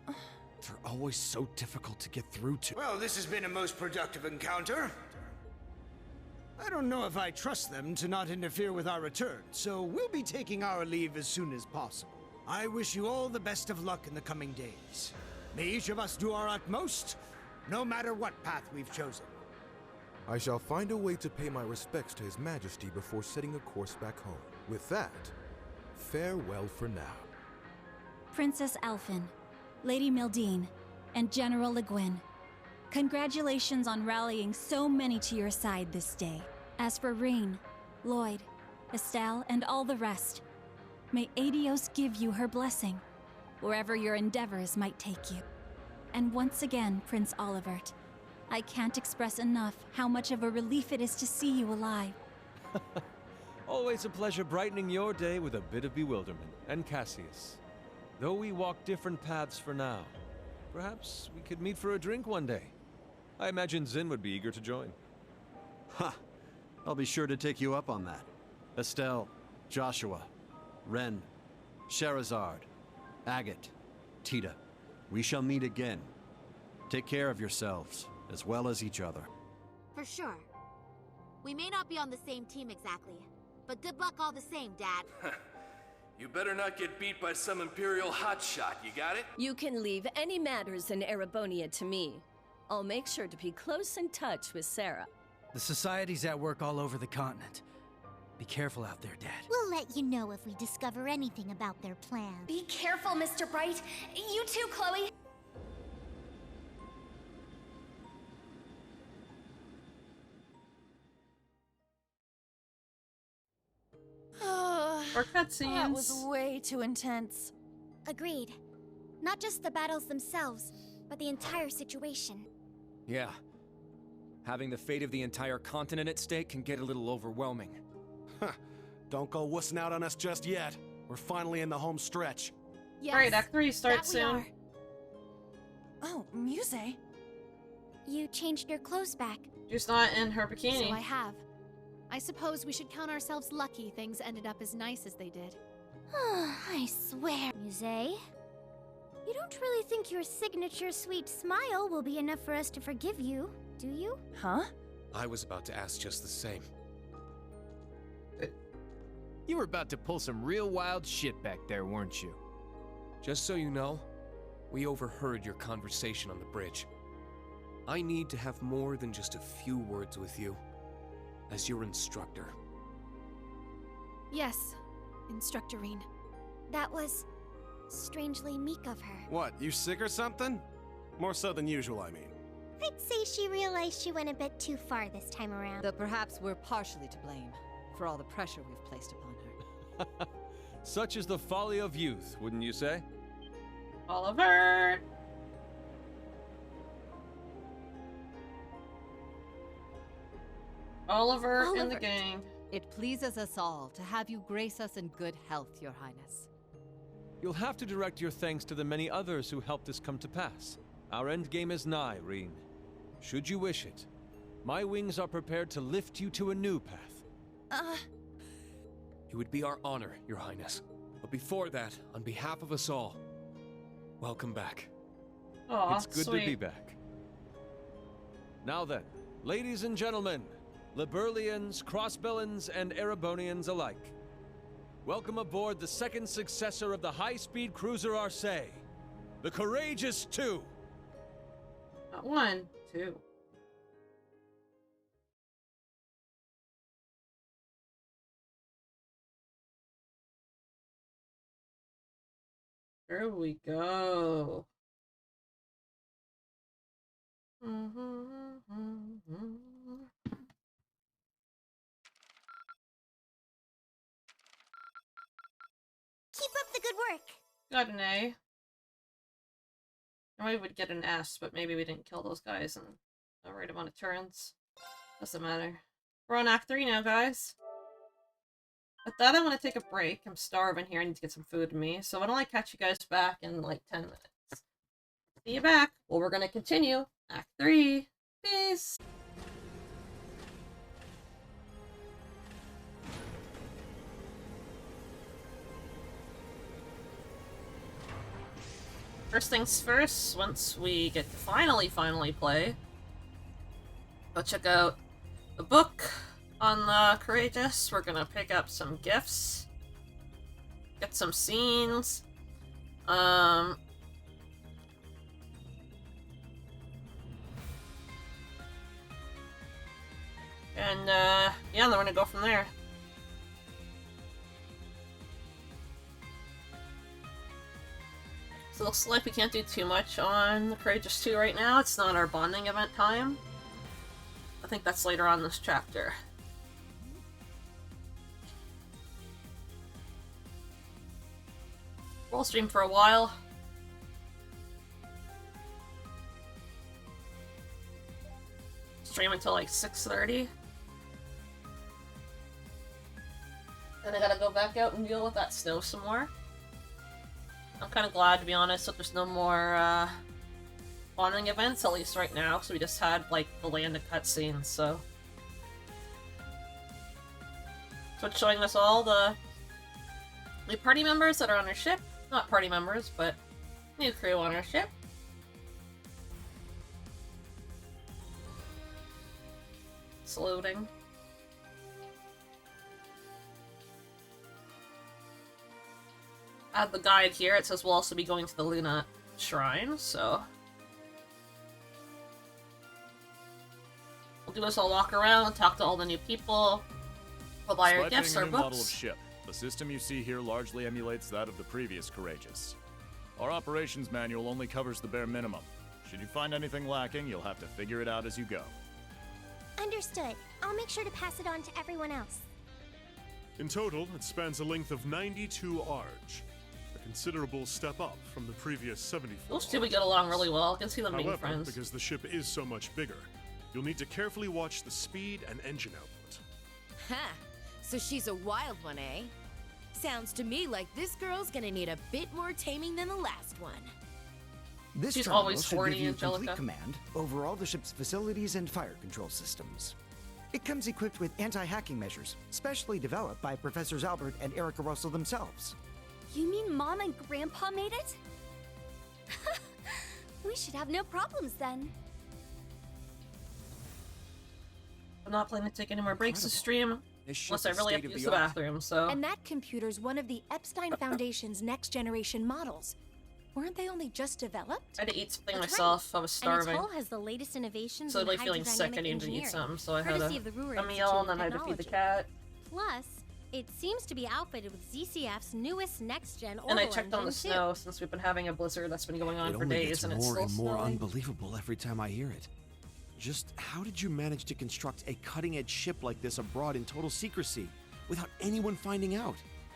They're always so difficult to get through to. Well, this has been a most productive encounter. I don't know if I trust them to not interfere with our return, so we'll be taking our leave as soon as possible. I wish you all the best of luck in the coming days. May each of us do our utmost, no matter what path we've chosen. I shall find a way to pay my respects to His Majesty before setting a course back home. With that, farewell for now. Princess Alphen, Lady Mildine, and General Le Guin. Congratulations on rallying so many to your side this day. As for Rean, Lloyd, Estelle, and all the rest, may Aidios give you her blessing, wherever your endeavors might take you. And once again, Prince Olivert, I can't express enough how much of a relief it is to see you alive. Always a pleasure brightening your day with a bit of bewilderment. And Cassius, though we walk different paths for now, perhaps we could meet for a drink one day. I imagine Zin would be eager to join. Ha! I'll be sure to take you up on that. Estelle, Joshua, Ren, Sherazard, Agate, Tita. We shall meet again. Take care of yourselves, as well as each other. For sure. We may not be on the same team exactly, but good luck all the same, Dad. You better not get beat by some Imperial hotshot, you got it? You can leave any matters in Erebonia to me. I'll make sure to be close in touch with Sarah. The Society's at work all over the continent. Be careful out there, Dad. We'll let you know if we discover anything about their plan. Be careful, Mr. Bright. You too, Chloe. Or cutscenes. That was way too intense. Agreed. Not just the battles themselves, but the entire situation. Yeah. Having the fate of the entire continent at stake can get a little overwhelming. Huh. Don't go wussing out on us just yet. We're finally in the home stretch. Yes, alright, Act 3 starts soon. Oh, Muse. You changed your clothes back. She's not in her bikini. So I have. I suppose we should count ourselves lucky things ended up as nice as they did. I swear, Muse. You don't really think your signature sweet smile will be enough for us to forgive you, do you? Huh? I was about to ask just the same. You were about to pull some real wild shit back there, weren't you? Just so you know, we overheard your conversation on the bridge. I need to have more than just a few words with you, as your instructor. Yes, Instructorine. That was strangely meek of her. What, you sick or something? More so than usual, I mean. I'd say she realized she went a bit too far this time around. Though perhaps we're partially to blame for all the pressure we've placed upon her. Such is the folly of youth, wouldn't you say? Oliver! Oliver and the gang. It pleases us all to have you grace us in good health, Your Highness. You'll have to direct your thanks to the many others who helped this come to pass. Our endgame is nigh, Rean. Should you wish it, my wings are prepared to lift you to a new path. It would be our honor, Your Highness. But before that, on behalf of us all, welcome back. Aw, it's good to be back. Now then, ladies and gentlemen, Liberlians, Crossbellans, and Erebonians alike, welcome aboard the second successor of the high-speed cruiser Arcee, the Courageous 2. Not 1, 2. There we go. Keep up the good work. Got an A. Or we would get an S, but maybe we didn't kill those guys in the right amount of turns. Doesn't matter. We're on Act 3 now, guys. With that, I want to take a break. I'm starving here. I need to get some food in me. So why don't I catch you guys back in like 10 minutes. See you back. Well, we're going to continue Act 3. Peace. First things first, once we get to finally play, go check out the book on the Courageous. We're gonna pick up some gifts, get some scenes, and yeah, then we're gonna go from there. So it looks like we can't do too much on the Courageous 2 right now. It's not our bonding event time. I think that's later on in this chapter. We'll stream for a while. stream until like 6:30. Then I gotta go back out and deal with that snow some more. I'm kind of glad, to be honest, that there's no more spawning events, at least right now, so we just had like the land of cutscenes, so. So it's showing us all the new party members that are on our ship. Not party members, but new crew on our ship. It's loading. I have the guide here. It says we'll also be going to the Luna Shrine, so we'll do this all walk around, talk to all the new people, we'll buy our gifts, our new model of books. ship. The system you see here largely emulates that of the previous Courageous. Our operations manual only covers the bare minimum. Should you find anything lacking, you'll have to figure it out as you go. Understood. I'll make sure to pass it on to everyone else. In total, it spans a length of 92 arj. A considerable step up from the previous 74. Those two we get along really well. I can see them being However, friends. because the ship is so much bigger, you'll need to carefully watch the speed and engine output. Ha! So she's a wild one, eh? Sounds to me like this girl's gonna need a bit more taming than the last one. This She's terminal always should horny, give you Angelica. complete command over all the ship's facilities and fire control systems. It comes equipped with anti-hacking measures, specially developed by Professors Albert and Erica Russell themselves. You mean Mom and Grandpa made it? We should have no problems then. I'm not planning to take any more breaks to stream, This ship unless I is really have to use the state-of-the-art. bathroom, so. And that computer's one of the Epstein Foundation's next-generation models. Weren't they only just developed? I had to eat something That's myself. right. I was starving. And its hull has the latest innovations So in like feeling sick, I hydrodynamic needed to eat engineering, something, so I had courtesy of the Ruhr a meal, Institute and then I had to feed the Technology. cat. Plus, it seems to be outfitted with ZCF's newest next-gen And I orbital checked on the engine, too. snow since we've been having a blizzard that's been going on It for only days, gets and it's more still and more snowing. unbelievable every time I hear it. Just how did you manage to construct a cutting-edge ship like this abroad in total secrecy, without anyone finding out?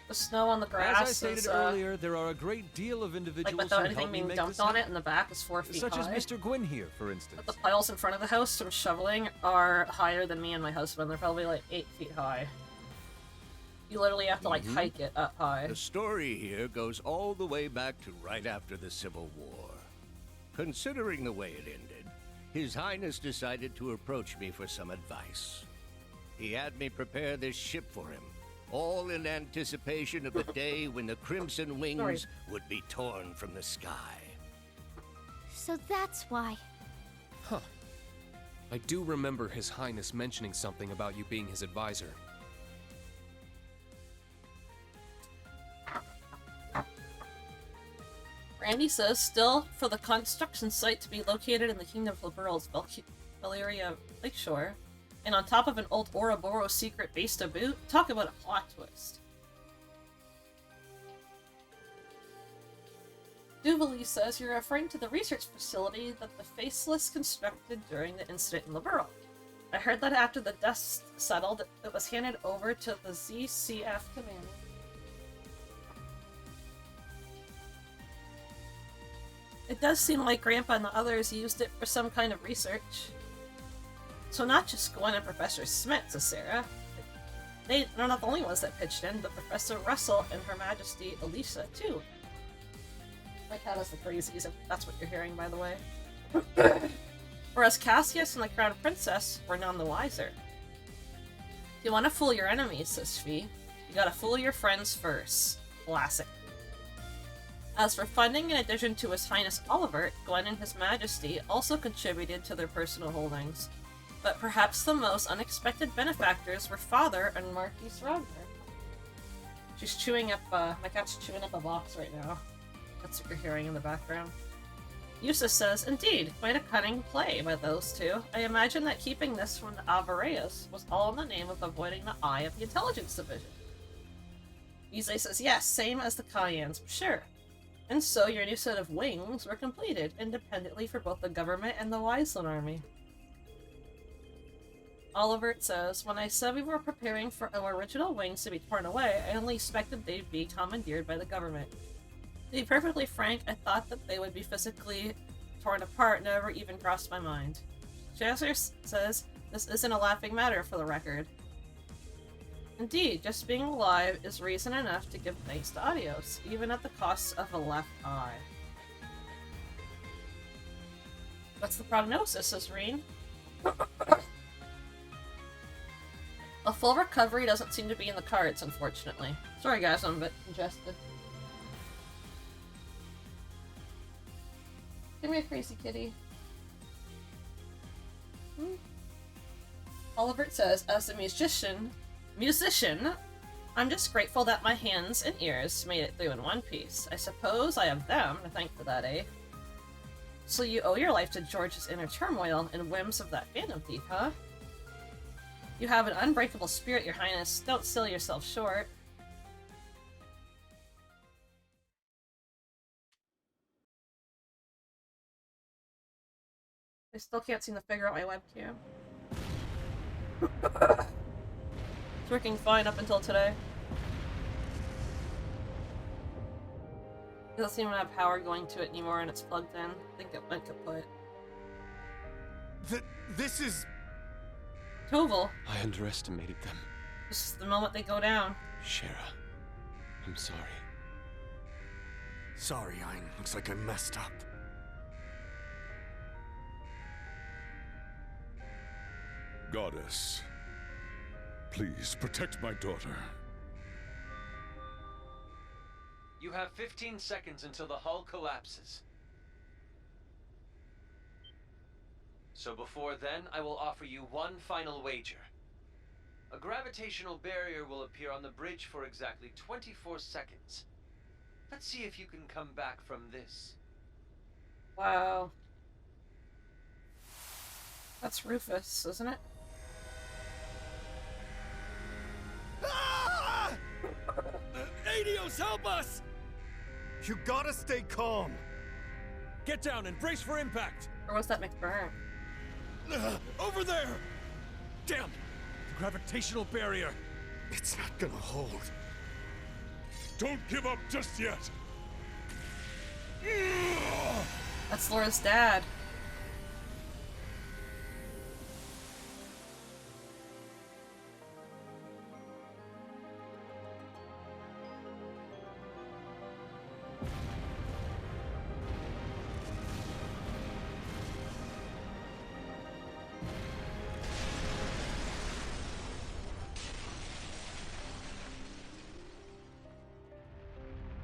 The snow on the grass As I stated is, earlier, there are a great deal of individuals like without who anything help me being make dumped this on happen. it, and the back is 4 feet Such high. as Mr. Gwyn here, for instance. But the piles in front of the house from shoveling are higher than me and my husband. They're probably like 8 feet high. You literally have to like hike it up high. The story here goes all the way back to right after the Civil War. Considering the way it ended, His Highness decided to approach me for some advice. He had me prepare this ship for him, all in anticipation of the day when the Crimson Wings would be torn from the sky. So that's why. Huh. I do remember His Highness mentioning something about you being his advisor. Randy says, still, for the construction site to be located in the Kingdom of Liberal's Valeria Lakeshore, and on top of an old Ouroboros secret base to boot, talk about a plot twist. Duvalie says you're referring to the research facility that the Faceless constructed during the incident in Liberal. I heard that after the dust settled, it was handed over to the ZCF commander. It does seem like Grandpa and the others used it for some kind of research. So not just Gwen and Professor Smith, says Sarah. They're not the only ones that pitched in, but Professor Russell and Her Majesty Elisa, too. My cat has the crazies, if that's what you're hearing, by the way. Whereas Cassius and the Crown Princess were none the wiser. If you want to fool your enemies, says Fee, you gotta fool your friends first. Classic. As for funding, in addition to His Highness Oliver, Gwen and His Majesty also contributed to their personal holdings. But perhaps the most unexpected benefactors were Father and Marquise Ragnar. She's chewing up, my cat's chewing up a box right now. That's what you're hearing in the background. Eustace says, indeed, quite a cunning play by those two. I imagine that keeping this from the Alvarez was all in the name of avoiding the eye of the Intelligence Division. Weasley says, yes, same as the Cayennes, sure. And so your new set of wings were completed independently for both the government and the Wiseland army. Oliver says, when I said we were preparing for our original wings to be torn away, I only expected they'd be commandeered by the government. To be perfectly frank, I thought that they would be physically torn apart, never even crossed my mind. Jazzer says, this isn't a laughing matter for the record. Indeed, just being alive is reason enough to give thanks to Adios, even at the cost of a left eye. What's the prognosis, says Reen? A full recovery doesn't seem to be in the cards, unfortunately. Sorry guys, I'm a bit congested. Give me a crazy kitty. Olivert says, as a musician, I'm just grateful that my hands and ears made it through in one piece. I suppose I have them to thank for that, eh? So you owe your life to George's inner turmoil and whims of that Phantom Thief, huh? You have an unbreakable spirit, Your Highness. Don't sell yourself short. I still can't seem to figure out my webcam. It's working fine up until today. It doesn't even have power going to it anymore and it's plugged in. I think it went kaput. This is... Toval. I underestimated them. Just the moment they go down. Shara, I'm sorry. Sorry, Ein. Looks like I messed up. Goddess, please protect my daughter. You have 15 seconds until the hull collapses. So before then, I will offer you one final wager. A gravitational barrier will appear on the bridge for exactly 24 seconds. Let's see if you can come back from this. Wow. That's Rufus, isn't it? Ah! Adios, help us! You gotta stay calm. Get down and brace for impact. Or was that McBurn? Over there! Damn! The gravitational barrier. It's not gonna hold. Don't give up just yet. That's Laura's dad.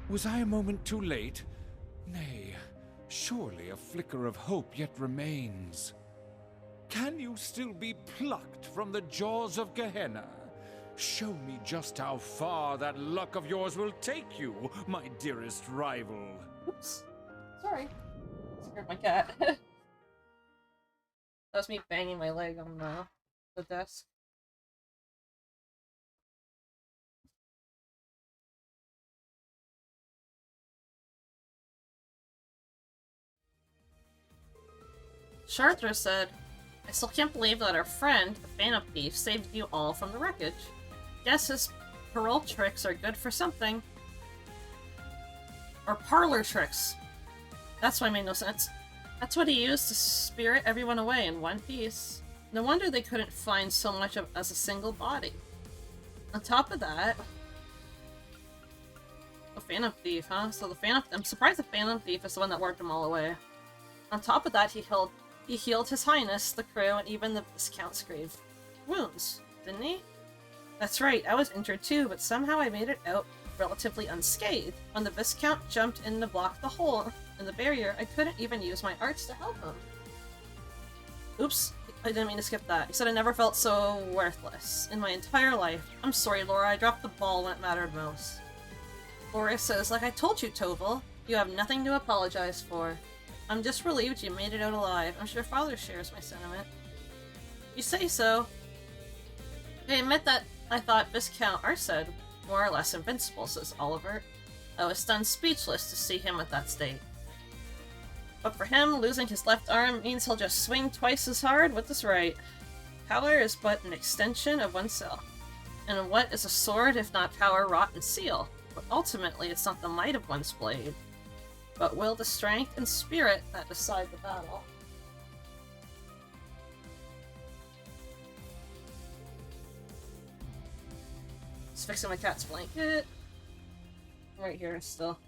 Was I a moment too late? Nay, surely a flicker of hope yet remains. Can you still be plucked from the jaws of Gehenna? Show me just how far that luck of yours will take you, my dearest rival. Oops. Sorry. Scared my cat. That was me banging my leg on the desk. Chartres said, I still can't believe that our friend, the Phantom Thief, saved you all from the wreckage. Guess his parole tricks are good for something. Or parlor tricks. That's why it made no sense. That's what he used to spirit everyone away in one piece. No wonder they couldn't find so much of as a single body. On top of that... The Phantom Thief, huh? So the Phantom... I'm surprised the Phantom Thief is the one that worked them all away. On top of that, he healed His Highness, the crew, and even the Viscount's grave wounds, didn't he? That's right, I was injured too, but somehow I made it out relatively unscathed. When the Viscount jumped in to block the hole in the barrier, I couldn't even use my arts to help him. Oops, I didn't mean to skip that. He said I never felt so worthless in my entire life. I'm sorry, Laura, I dropped the ball when it mattered most. Laura says, like I told you, Toval, you have nothing to apologize for. I'm just relieved you made it out alive. I'm sure Father shares my sentiment. You say so. I admit that I thought Viscount Arsed more or less invincible, says Oliver. I was stunned speechless to see him at that state. But for him, losing his left arm means he'll just swing twice as hard with his right. Power is but an extension of oneself. And what is a sword if not power wrought in steel? But ultimately, it's not the might of one's blade, but will, the strength, and spirit that decide the battle. just fixing my cat's blanket. Right here, still.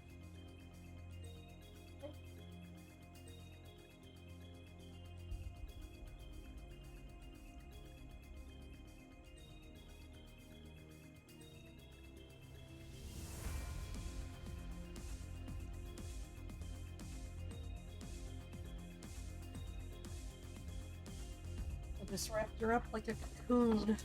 I just wrapped her up like a cocoon.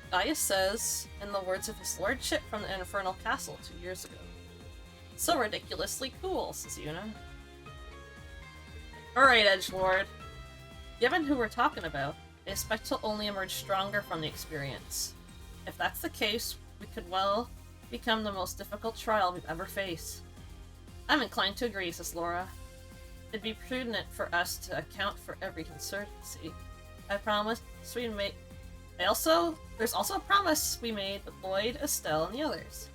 Gaius says, in the words of his lordship from the Infernal Castle 2 years ago. So ridiculously cool, says Yuna. Alright, Edgelord. Given who we're talking about, I expect he'll only emerge stronger from the experience. If that's the case, we could well become the most difficult trial we've ever faced. I'm inclined to agree, says Laura. It'd be prudent for us to account for every uncertainty. I promise we make. There's also a promise we made with Lloyd, Estelle, and the others.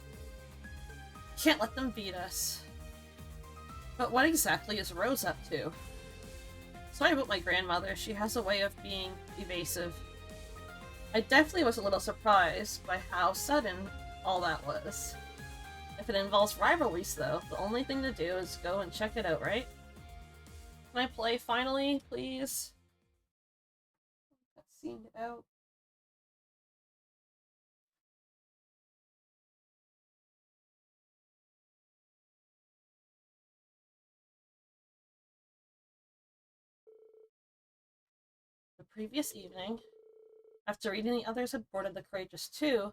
Can't let them beat us. But what exactly is Rose up to? Sorry about my grandmother, she has a way of being evasive. I definitely was a little surprised by how sudden all that was. If it involves rivalries, though, the only thing to do is go and check it out, right? Can I play finally, please? Cutscene out. The previous evening, after reading the others had boarded the Courageous II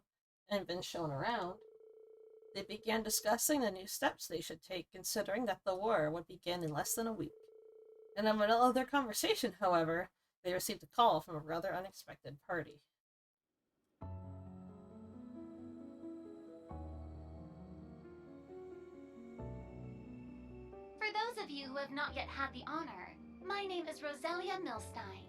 and been shown around, they began discussing the new steps they should take, considering that the war would begin in less than a week. In the middle of their conversation, however, they received a call from a rather unexpected party. For those of you who have not yet had the honor, my name is Roselia Milstein.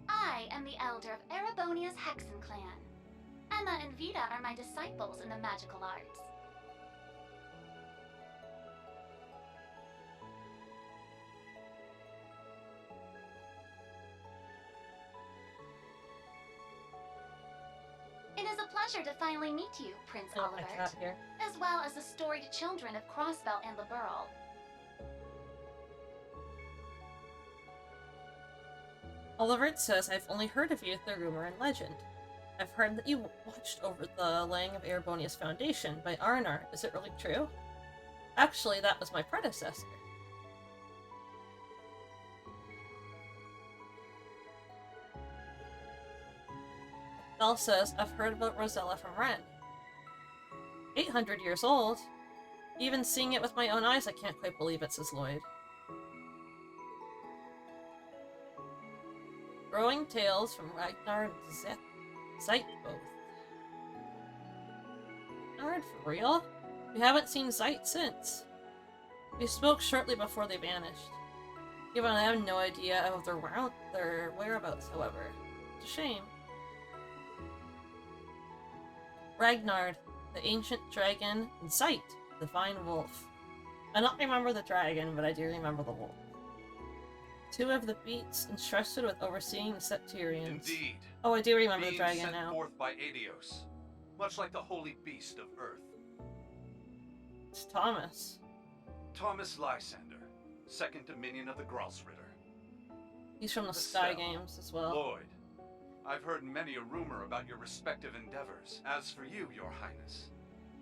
I am the elder of Erebonia's Hexen clan. Emma and Vita are my disciples in the magical arts. It is a pleasure to finally meet you, Prince Olivert, as well as the storied children of Crossbell and Liberl. Olivert says, I've only heard of you through rumor and legend. I've heard that you watched over the laying of Erebonia's foundation by Arnar. Is it really true? Actually, that was my predecessor. Belle says, I've heard about Rosella from Ren. 800 years old? Even seeing it with my own eyes, I can't quite believe it, says Lloyd. Growing tales from Ragnar and Zeit both. Ragnar, for real? We haven't seen Zeit since. We spoke shortly before they vanished. Given I have no idea of their whereabouts, however. It's a shame. Ragnar, the ancient dragon, and Zeit, the divine wolf. I don't remember the dragon, but I do remember the wolf. Two of the beasts entrusted with overseeing the Septarians. Indeed. Oh, I do remember the Beings dragon sent now. forth by Aidios, much like the holy beast of Earth. It's Thomas. Thomas Lysander, second dominion of the Gralsritter. He's from the Sky Estelle, Games as well. Lloyd, I've heard many a rumor about your respective endeavors. As for you, Your Highness,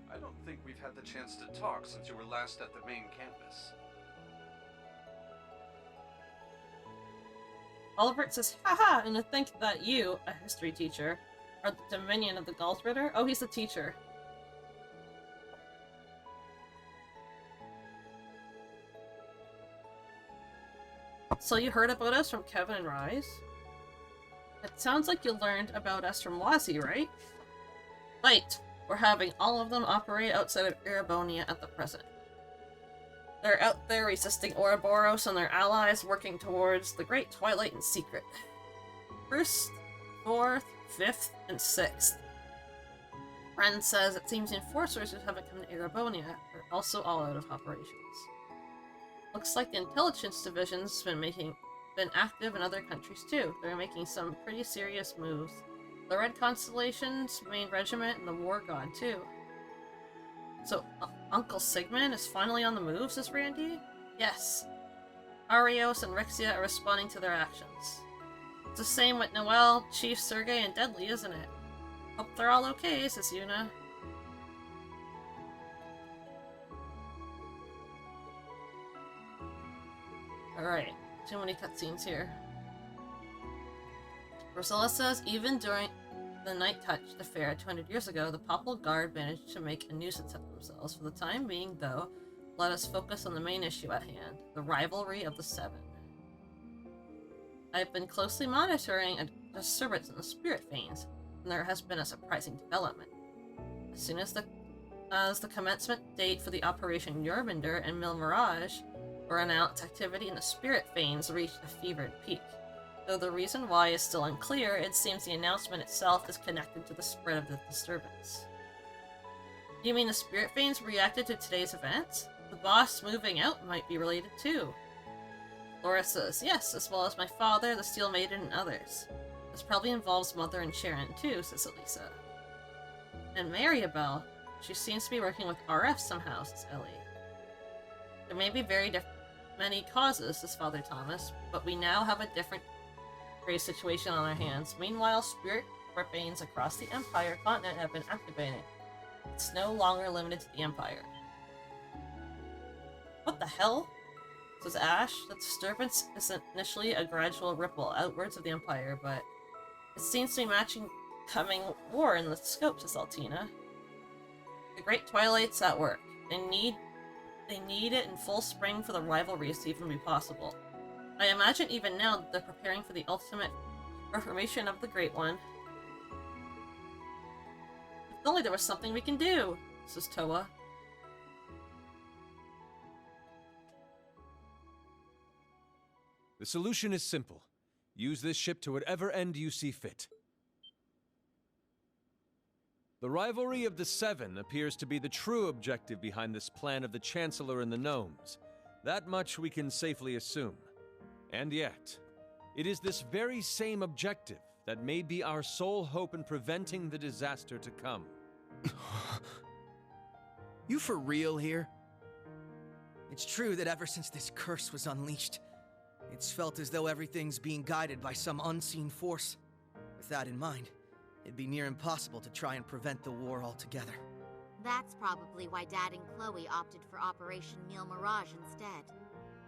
I don't think we've had the chance to talk since you were last at the main campus. Olivert says, haha, and to think that you, a history teacher, are the dominion of the Gralsritter? Oh, he's the teacher. So you heard about us from Kevin and Rise? It sounds like you learned about us from Wazi, right? Right. We're having all of them operate outside of Erebonia at the present. They're out there resisting Ouroboros and their allies, working towards the Great Twilight in secret. 1st, 4th, 5th, and 6th. friend says it seems the enforcers who haven't come to Erebonia are also all out of operations. Looks like the intelligence division's been active in other countries too. They're making some pretty serious moves. The Red Constellation's main regiment and the War God too. So Uncle Sigmund is finally on the move, says Randy? Yes. Arios and Rixia are responding to their actions. It's the same with Noel, Chief, Sergei, and Deadly, isn't it? Hope they're all okay, says Yuna. Alright, too many cutscenes here. Rosella says, even during the Night Touch affair 200 years ago, the Papal Guard managed to make a nuisance of themselves. For the time being, though, let us focus on the main issue at hand, the rivalry of the Seven. I've been closely monitoring a disturbance in the Spirit Veins, and there has been a surprising development. As soon as the commencement date for the Operation Yorbinder and Mil Mirage were announced, activity in the Spirit Veins reached a fevered peak. Though the reason why is still unclear, it seems the announcement itself is connected to the spread of the disturbance. You mean the Spirit Veins reacted to today's events? The boss moving out might be related too. Laura says, yes, as well as my father, the Steel Maiden, and others. This probably involves Mother and Sharon too, says Elisa. And Mariabelle, she seems to be working with RF somehow, says Ellie. There may be many causes, says Father Thomas, but we now have a different grave situation on our hands. Meanwhile, Spirit Veins across the Empire continent have been activating. It's no longer limited to the Empire. What the hell? Says Ash. The disturbance is initially a gradual ripple outwards of the Empire, but it seems to be matching coming war in the scope, says Altina. The Great Twilight's at work. They need it in full spring for the rivalries to even be possible. I imagine even now they're preparing for the ultimate reformation of the Great One. If only there was something we can do, says Toa. The solution is simple. Use this ship to whatever end you see fit. The rivalry of the Seven appears to be the true objective behind this plan of the Chancellor and the Gnomes. That much we can safely assume. And yet, it is this very same objective that may be our sole hope in preventing the disaster to come. You for real here? It's true that ever since this curse was unleashed, it's felt as though everything's being guided by some unseen force. With that in mind, it'd be near impossible to try and prevent the war altogether. That's probably why Dad and Chloe opted for Operation Mil Mirage instead.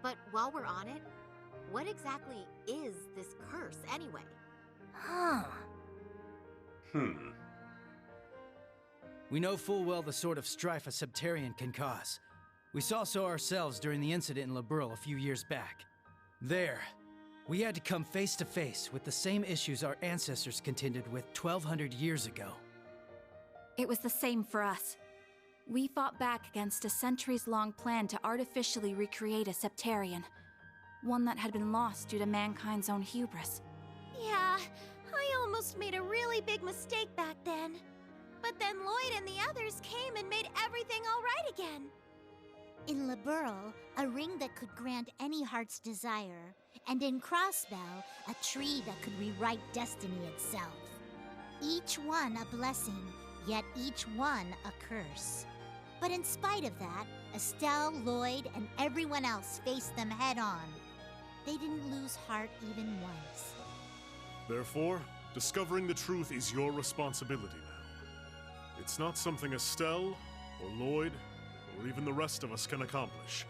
But while we're on it, what exactly is this curse anyway? We know full well the sort of strife a Septarian can cause. We saw so ourselves during the incident in Liberl a few years back. There, we had to come face to face with the same issues our ancestors contended with 1,200 years ago. It was the same for us. We fought back against a centuries-long plan to artificially recreate a Septarian. One that had been lost due to mankind's own hubris. Yeah, I almost made a really big mistake back then. But then Lloyd and the others came and made everything all right again. In Liberl, a ring that could grant any heart's desire, and in Crossbell, a tree that could rewrite destiny itself. Each one a blessing, yet each one a curse. But in spite of that, Estelle, Lloyd, and everyone else faced them head-on. They didn't lose heart even once. Therefore, discovering the truth is your responsibility now. It's not something Estelle, or Lloyd, or even the rest of us can accomplish.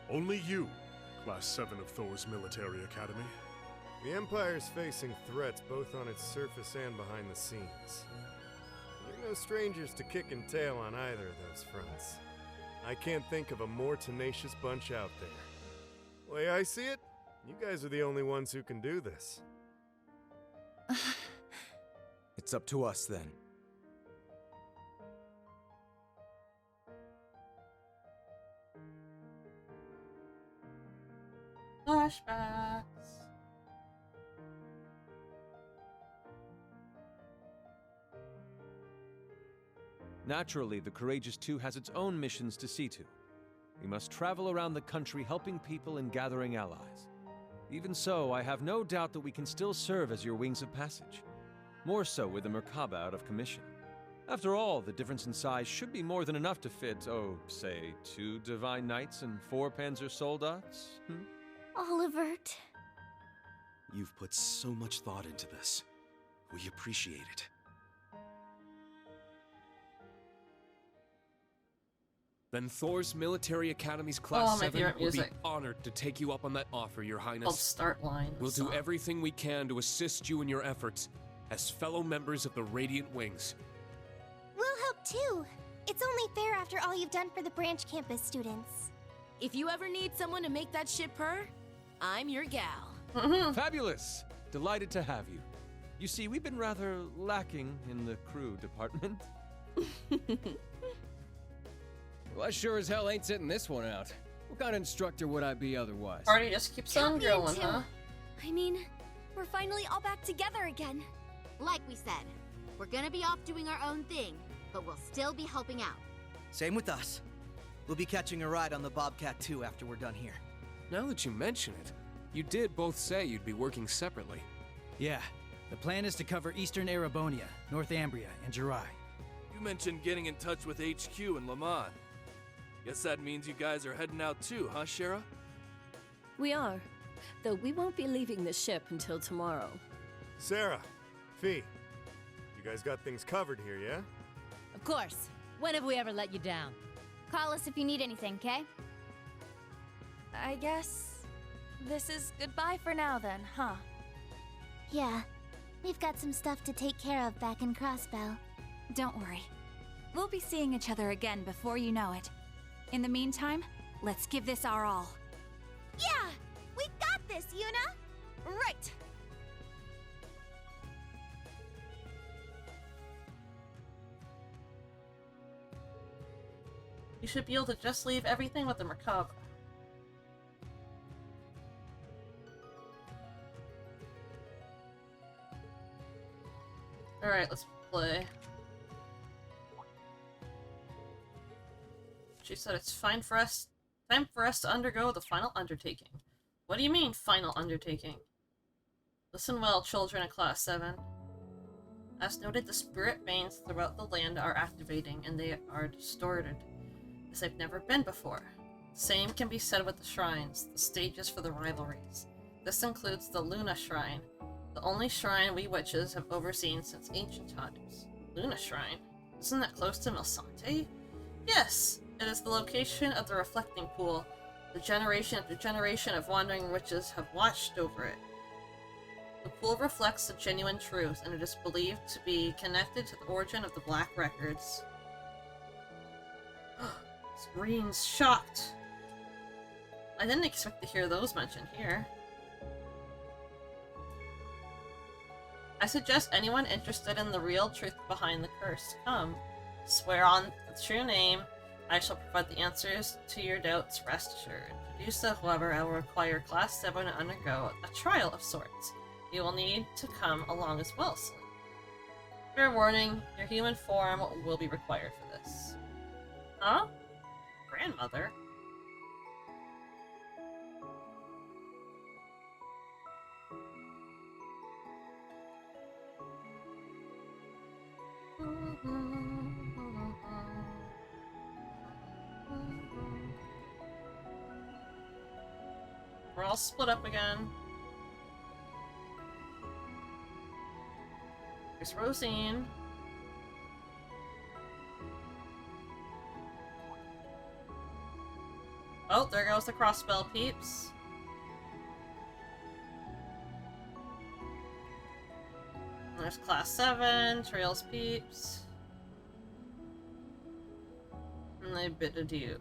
Only you, Class 7 of Thor's Military Academy. The Empire's facing threats both on its surface and behind the scenes. You're no strangers to kicking tail on either of those fronts. I can't think of a more tenacious bunch out there. Way I see it, you guys are the only ones who can do this. It's up to us then. Flashbacks. Naturally, the Courageous Two has its own missions to see to. We must travel around the country helping people and gathering allies. Even so, I have no doubt that we can still serve as your wings of passage. More so with the Merkaba out of commission. After all, the difference in size should be more than enough to fit, say, 2 Divine Knights and 4 Panzer Soldats? Olivert. You've put so much thought into this. We appreciate it. Then Thor's Military Academy's Class 7 would be music. honored to take you up on that offer, Your Highness. Called Start Line. We'll do everything we can to assist you in your efforts as fellow members of the Radiant Wings. We'll help too. It's only fair after all you've done for the branch campus students. If you ever need someone to make that ship purr, I'm your gal. Fabulous! Delighted to have you. You see, we've been rather lacking in the crew department. Well, I sure as hell ain't sitting this one out. What kind of instructor would I be otherwise? Party just keeps on going, huh? I mean, we're finally all back together again. Like we said, we're gonna be off doing our own thing, but we'll still be helping out. Same with us. We'll be catching a ride on the Bobcat too after we're done here. Now that you mention it, you did both say you'd be working separately. Yeah. The plan is to cover Eastern Erebonia, North Ambria, and Jirai. You mentioned getting in touch with HQ in Lamont. Guess that means you guys are heading out too, huh, Shara? We are, though we won't be leaving the ship until tomorrow. Sarah, Fee, you guys got things covered here, yeah? Of course. When have we ever let you down? Call us if you need anything, okay? I guess this is goodbye for now then, huh? Yeah. We've got some stuff to take care of back in Crossbell. Don't worry. We'll be seeing each other again before you know it. In the meantime, let's give this our all. Yeah! We got this, Yuna! Right! You should be able to just leave everything with the Merkaba. Alright, let's play. She said it's time for us to undergo the final undertaking. What do you mean, final undertaking? Listen well, children of Class 7. As noted, the spirit veins throughout the land are activating, and they are distorted, as they've never been before. Same can be said with the shrines, the stages for the rivalries. This includes the Luna Shrine, the only shrine we witches have overseen since ancient times. Luna Shrine? Isn't that close to Milsante? Yes! It is the location of the reflecting pool. The generation after generation of wandering witches have watched over it. The pool reflects the genuine truth, and it is believed to be connected to the origin of the Black Records. Screen's shocked. I didn't expect to hear those mentioned here. I suggest anyone interested in the real truth behind the curse come. Swear on the true name. I shall provide the answers to your doubts, rest assured. To do so, however, I will require Class 7 to undergo a trial of sorts. You will need to come along as well, Slim. Fair warning, your human form will be required for this. Huh? Grandmother? We're all split up again. Here's Rosine. Oh, there goes the Crossbell peeps. There's Class 7, Trails peeps. And they bid adieu.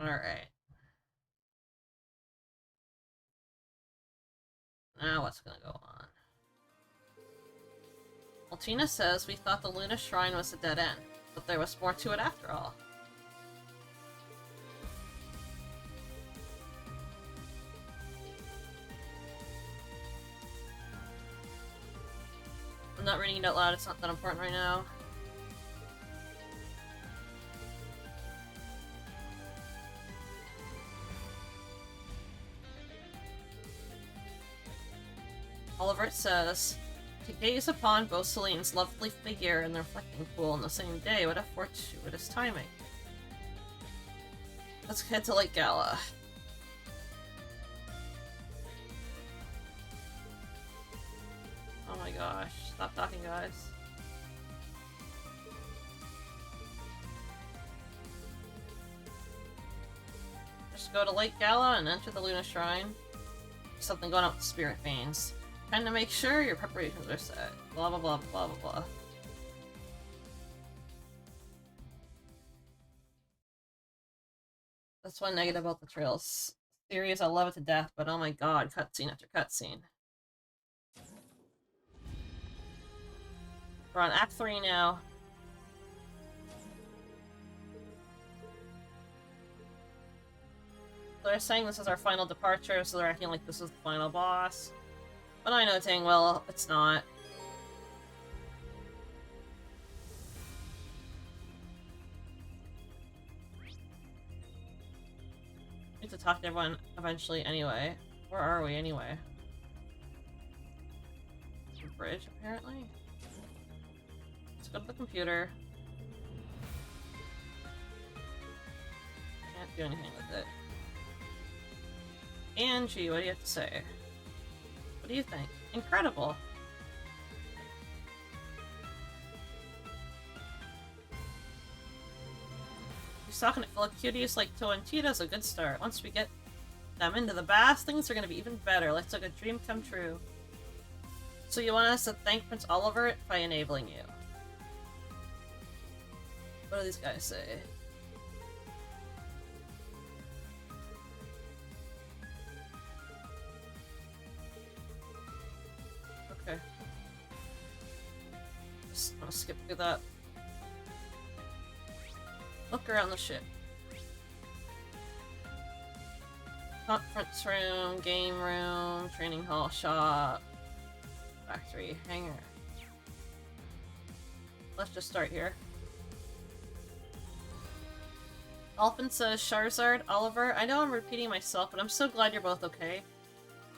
Alright. Now what's gonna go on? Well, Tina says we thought the Luna Shrine was a dead end, but there was more to it after all. I'm not reading it out loud, it's not that important right now. Oliver says, to gaze upon both Celine's lovely figure and the reflecting pool in the same day, what a fortuitous timing. Let's head to Lake Gala. Oh my gosh, stop talking, guys. Just go to Lake Gala and enter the Luna Shrine. Something going on with the spirit veins. Trying to make sure your preparations are set. Blah blah blah blah blah blah. That's one negative about the trails. Series, I love it to death, but oh my god, cutscene after cutscene. We're on Act 3 now. So they're saying this is our final departure, so they're acting like this is the final boss. But I know dang well it's not. Need to talk to everyone eventually anyway. Where are we anyway? The bridge, apparently? Let's go to the computer. Can't do anything with it. Angie, what do you have to say? What do you think? Incredible! You're talking to full of cuties like Toa and Tita's a good start. Once we get them into the bath, things are gonna be even better. Let's make a dream come true. So you want us to thank Prince Oliver by enabling you. What do these guys say? Okay. Just gonna skip through that. Look around the ship. Conference room, game room, training hall, shop, factory, hangar. Let's just start here. Alphen says, Charizard, Oliver, I know I'm repeating myself, but I'm so glad you're both okay.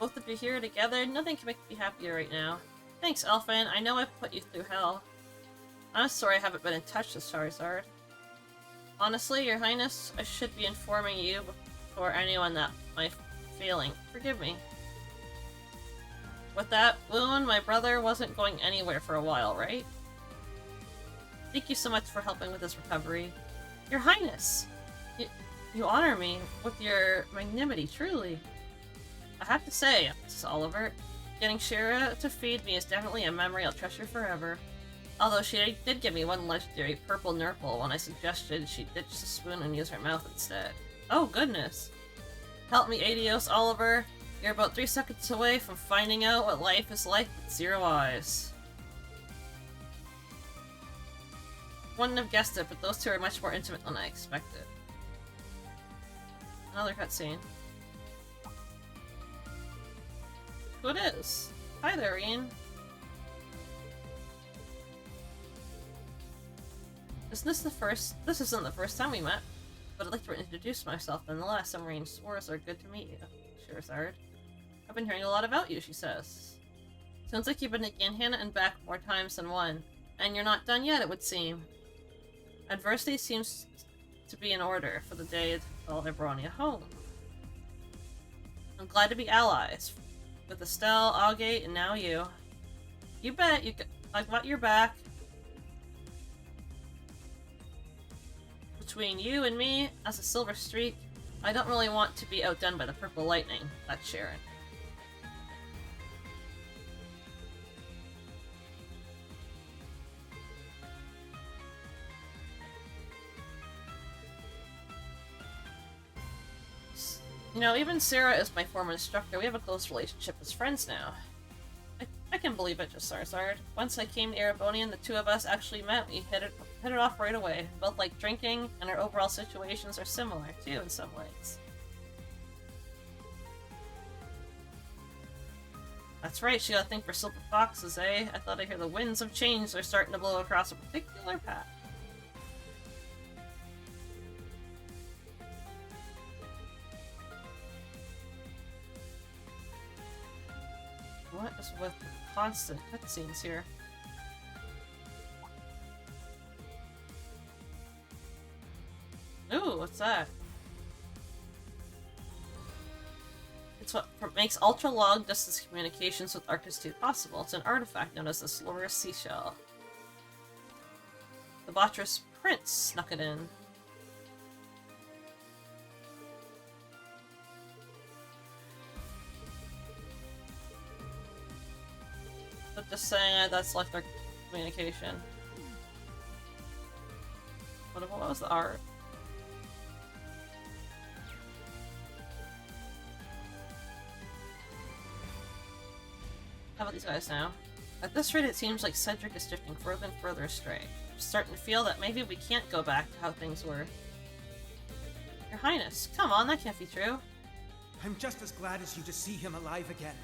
Both of you here together, nothing can make me happier right now. Thanks, Alphen, I know I've put you through hell. I'm sorry I haven't been in touch with Charizard. Honestly, Your Highness, I should be informing you before anyone that my failing. Forgive me. With that wound, my brother wasn't going anywhere for a while, right? Thank you so much for helping with his recovery. Your Highness! You honor me with your magnanimity, truly. I have to say, Mrs. Oliver, getting Shira to feed me is definitely a memory I'll treasure forever. Although she did give me one legendary purple Nurple when I suggested she ditch the spoon and use her mouth instead. Oh goodness! Help me, Adios, Oliver. You're about 3 seconds away from finding out what life is like with 0 eyes. Wouldn't have guessed it, but those two are much more intimate than I expected. Another cutscene. Who it is? Hi there, Ian. This isn't the first time we met, but I'd like to introduce myself nonetheless. Some Marine Swords are good to meet you. Charizard. I've been hearing a lot about you, she says. Sounds like you've been to Ganhana and back more times than one, and you're not done yet, it would seem. Adversity seems to be in order for the day to call Ebrania home. I'm glad to be allies. With Estelle, Augate, and now you. You bet, I've got your back. Between you and me, as a silver streak, I don't really want to be outdone by the purple lightning. That's Sharon. You know, even Sarah is my former instructor. We have a close relationship as friends now. I can believe it, just Charizard. Once I came to Erebonian, the two of us actually met. We hit it off right away. Both like drinking, and our overall situations are similar, too, in some ways. That's right, she got a thing for silver foxes, eh? I thought I hear the winds of change are starting to blow across a particular path. What is with the constant cutscenes here? Ooh, what's that? It's what makes ultra-long distance communications with Arcus 2 possible. It's an artifact known as the Slorus Seashell. The Botris Prince snuck it in. But just saying that's like their communication. What was the art? How about these guys now? At this rate, it seems like Cedric is drifting further and further astray. I'm starting to feel that maybe we can't go back to how things were. Your Highness, come on, that can't be true. I'm just as glad as you to see him alive again.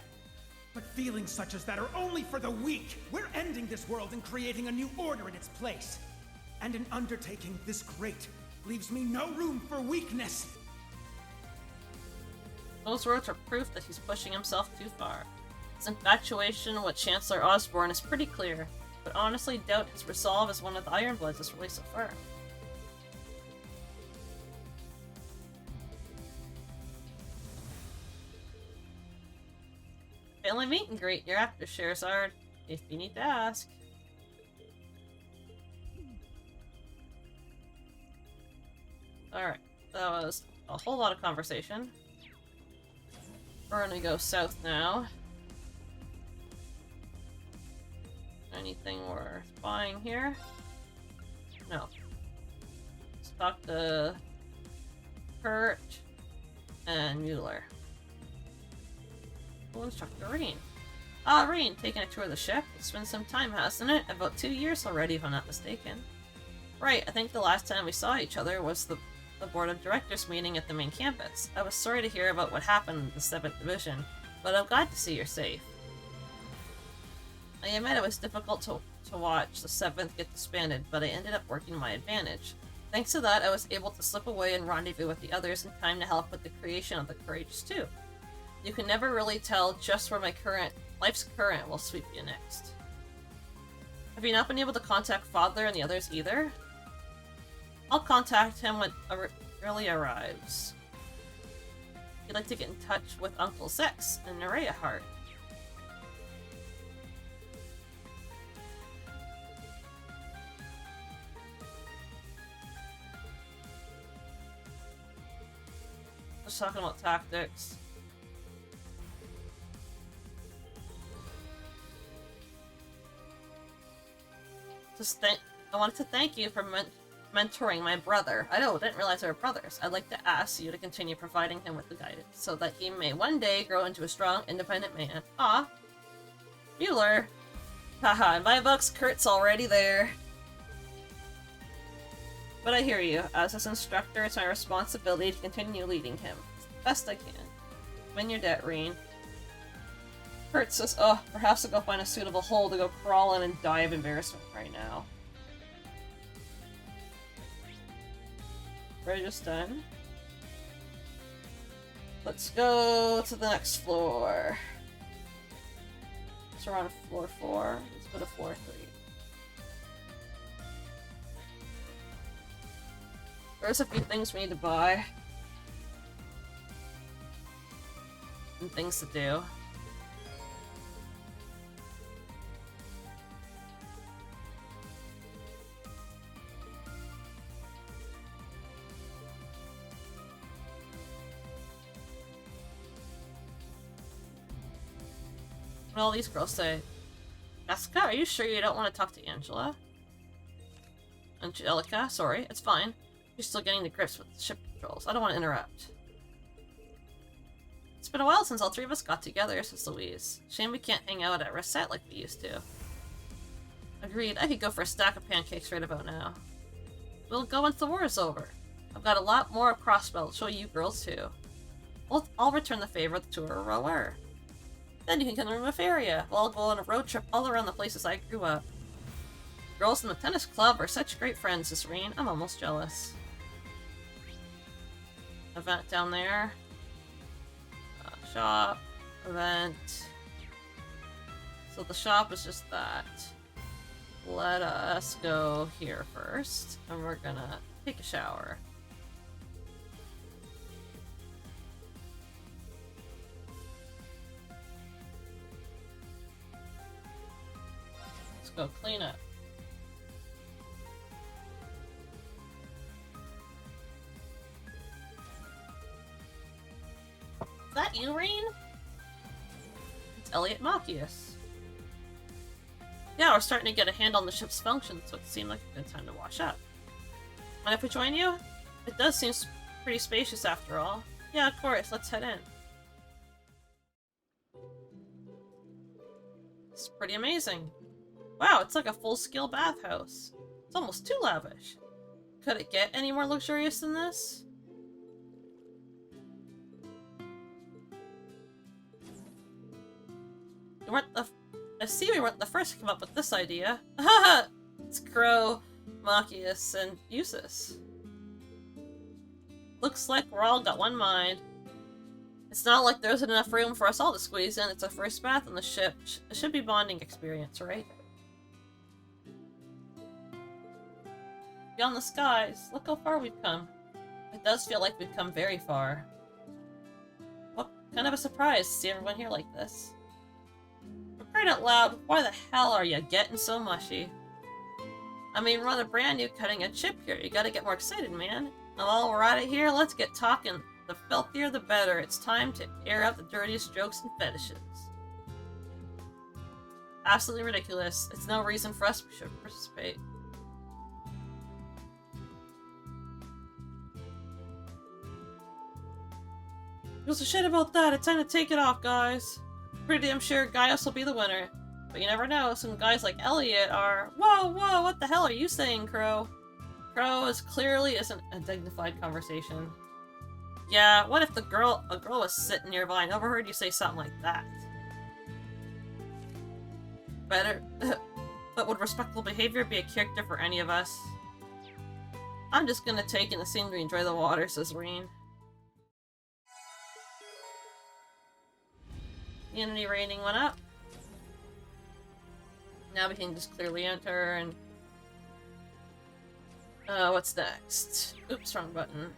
But feelings such as that are only for the weak. We're ending this world and creating a new order in its place. And an undertaking this great leaves me no room for weakness. Those words are proof that he's pushing himself too far. His infatuation with Chancellor Osborne is pretty clear, but honestly doubt his resolve as one of the Ironbloods is really so far. Family meet and greet, you're after Scheherazade, if you need to ask. Alright, that was a whole lot of conversation. We're gonna go south now. Anything worth buying here? No. Let's talk to Kurt and Mueller. Well, let's talk to Rean. Ah, Rean, taking a tour of the ship. It's been some time, hasn't it? About 2 years already, if I'm not mistaken. Right, I think the last time we saw each other was the board of directors meeting at the main campus. I was sorry to hear about what happened in the 7th Division, but I'm glad to see you're safe. I admit it was difficult to watch the 7th get disbanded, but I ended up working to my advantage. Thanks to that, I was able to slip away and rendezvous with the others in time to help with the creation of the Courageous 2. You can never really tell just where my life's current will sweep you next. Have you not been able to contact Father and the others either? I'll contact him when it really arrives. You'd like to get in touch with Uncle Zex and Nerea Hart. Just talking about tactics. I wanted to thank you for mentoring my brother. I didn't realize they were brothers. I'd like to ask you to continue providing him with the guidance, so that he may one day grow into a strong, independent man. Ah, Mueller. Haha, in my books, Kurt's already there. But I hear you. As his instructor, it's my responsibility to continue leading him. Best I can. I'm in your debt, Rean. Kurt says, oh, perhaps I'll go find a suitable hole to go crawl in and die of embarrassment right now. We're just done. Let's go to the next floor. So we're on floor 4. Let's go to floor 3. There's a few things we need to buy. And things to do. All these girls say, Jessica, are you sure you don't want to talk to Angela? Angelica, sorry, it's fine. You're still getting to grips with the ship controls. I don't want to interrupt. It's been a while since all 3 of us got together, says Louise. Shame we can't hang out at Reset like we used to. Agreed, I could go for a stack of pancakes right about now. We'll go once the war is over. I've got a lot more Crossbell to show you girls too. I'll return the favor to a rower. Then you can come to Mafaria. We'll all go on a road trip all around the places I grew up. The girls in the tennis club are such great friends, Isreen. I'm almost jealous. Event down there. Shop. Event. So the shop is just that. Let us go here first, and we're gonna take a shower. Let's go clean up. Is that you, Rain? It's Elliot Machias. Yeah, we're starting to get a handle on the ship's function, so it seemed like a good time to wash up. Mind if we join you? It does seem pretty spacious after all. Yeah, of course, let's head in. It's pretty amazing. Wow, it's like a full-scale bathhouse. It's almost too lavish. Could it get any more luxurious than this? I see we weren't the first to come up with this idea. Haha! It's Crow, Machias, and Eustace. Looks like we're all got one mind. It's not like there isn't enough room for us all to squeeze in. It's our first bath on the ship. It should be a bonding experience, right? Beyond the skies, look how far we've come. It does feel like we've come very far. What kind of a surprise to see everyone here like this. For crying out loud, why the hell are you getting so mushy? I mean, we're on a brand new cutting-edge ship here. You gotta get more excited, man. And while we're at it here, let's get talking. The filthier the better. It's time to air out the dirtiest jokes and fetishes. Absolutely ridiculous. It's no reason for us to participate. Who's a shit about that? It's time to take it off, guys. Pretty damn sure Gaius will be the winner. But you never know, some guys like Elliot are— Whoa, whoa, what the hell are you saying, Crow? Crow clearly isn't a dignified conversation. Yeah, what if a girl was sitting nearby and overheard you say something like that? Better— but would respectful behavior be a character for any of us? I'm just gonna take in the scenery and enjoy the water, says Reen. Unity rating went up. Now we can just clearly enter and... what's next? Oops, wrong button.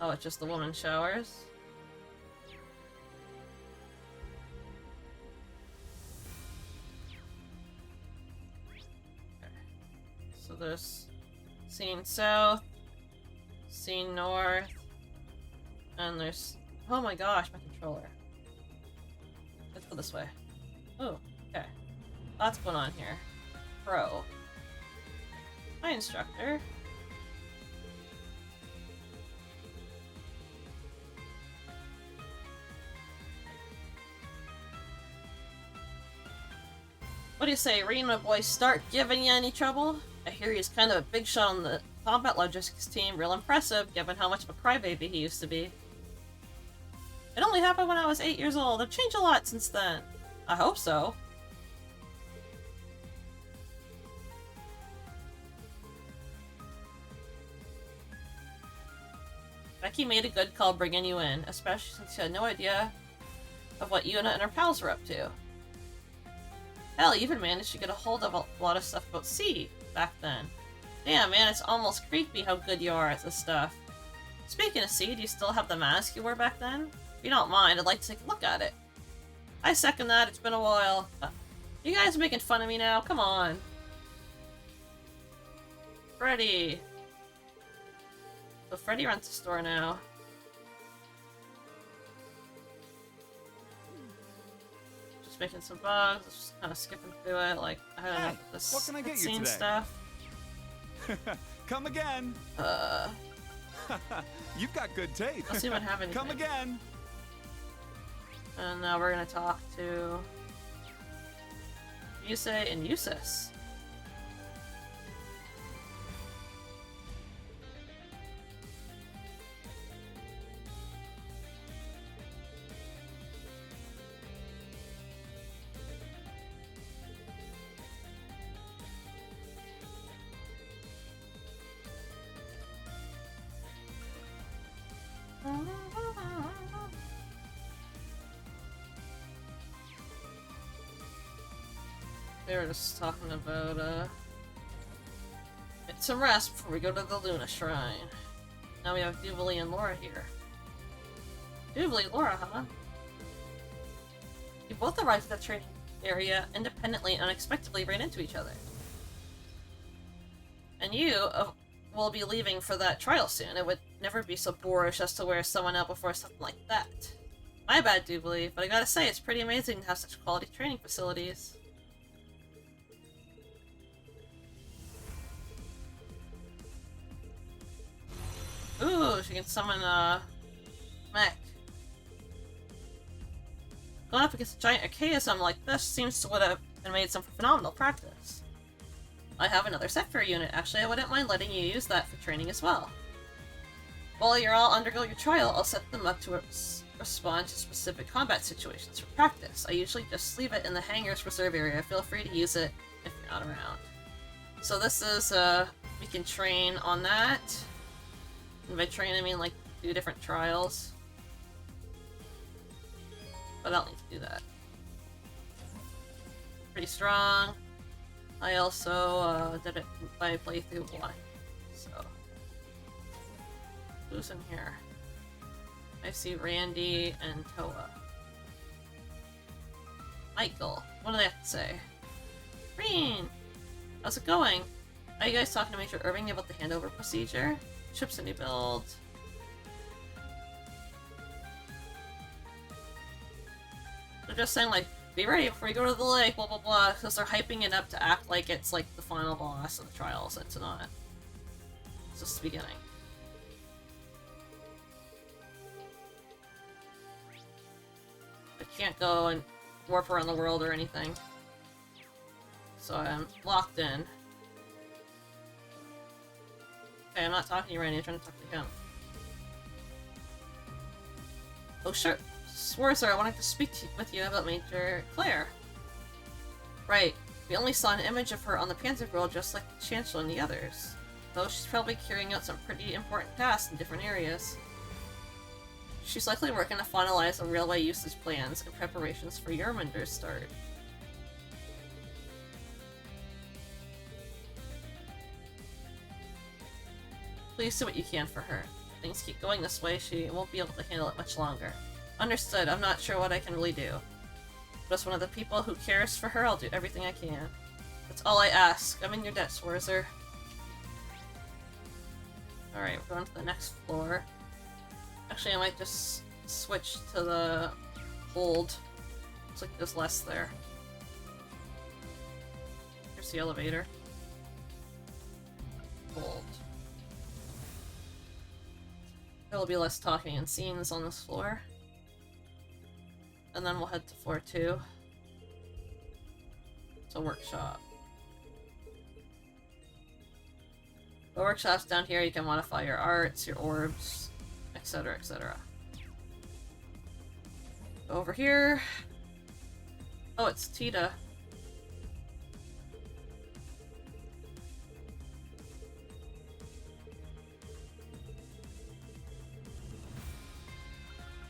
Oh, it's just the woman showers. Okay. So there's scene south, scene north, and there's— oh my gosh, my controller. Let's go this way. Oh, okay. Lots going on here. Pro. Hi, instructor. What do you say, Reen, my boy, start giving you any trouble? I hear he's kind of a big shot on the combat logistics team. Real impressive, given how much of a crybaby he used to be. It only happened when I was 8 years old. I've changed a lot since then. I hope so. Becky made a good call bringing you in, especially since she had no idea of what Yuna and her pals were up to. Hell, you even managed to get a hold of a lot of stuff about C back then. Damn, man, it's almost creepy how good you are at this stuff. Speaking of C, do you still have the mask you wore back then? If you don't mind, I'd like to take a look at it. I second that, it's been a while. You guys are making fun of me now? Come on. Freddy. So Freddy runs the store now. Just making some bugs, just kind of skipping through it, like, I don't know, this what can I get you scene today? stuff. Come again. You've got good taste. Let's see what happens. Come again. And now we're gonna talk to Yusei and Eustace. They were just talking about, get some rest before we go to the Luna Shrine. Now we have Jubilee and Laura here. Jubilee, Laura, huh? You both arrived at the training area independently and unexpectedly ran into each other. And you will be leaving for that trial soon. It would never be so boorish as to wear someone out before something like that. My bad, Jubilee, but I gotta say, it's pretty amazing to have such quality training facilities. Ooh, she can summon, mech. Going up against a giant archaism like this seems to would have been made some phenomenal practice. I have another Zephyr unit. Actually, I wouldn't mind letting you use that for training as well. While you're all undergo your trial, I'll set them up to respond to specific combat situations for practice. I usually just leave it in the hangar's reserve area. Feel free to use it if you're not around. So this is, we can train on that. And by train, I mean, like, do different trials. But I don't need to do that. Pretty strong. I also, did it by playthrough 1. So. Who's in here? I see Randy and Toa. Michael. What do they have to say? Green! How's it going? Are you guys talking to Major Irving about the handover procedure? Ship's a new build. They're just saying, like, be ready before you go to the lake, blah blah blah, because they're hyping it up to act like it's, like, the final boss of the trials. It's not. It's just the beginning. I can't go and warp around the world or anything. So I'm locked in. Okay, I'm not talking to you, Randy. I'm trying to talk to him. Oh, sure. Sworzer, I wanted to speak with you about Major Claire. Right. We only saw an image of her on the Panzer World just like the Chancellor and the others. Though she's probably carrying out some pretty important tasks in different areas. She's likely working to finalize the railway usage plans and preparations for Jormungandr's start. Please do what you can for her. If things keep going this way, she won't be able to handle it much longer. Understood. I'm not sure what I can really do. But as one of the people who cares for her, I'll do everything I can. That's all I ask. I'm in your debt, Sworzer. Alright, we're going to the next floor. Actually, I might just switch to the hold. Looks like there's less there. Here's the elevator. Hold. There will be less talking and scenes on this floor. And then we'll head to floor 2. It's a workshop. The workshop's down here. You can modify your arts, your orbs, etc., etc. Over here. Oh, it's Tita.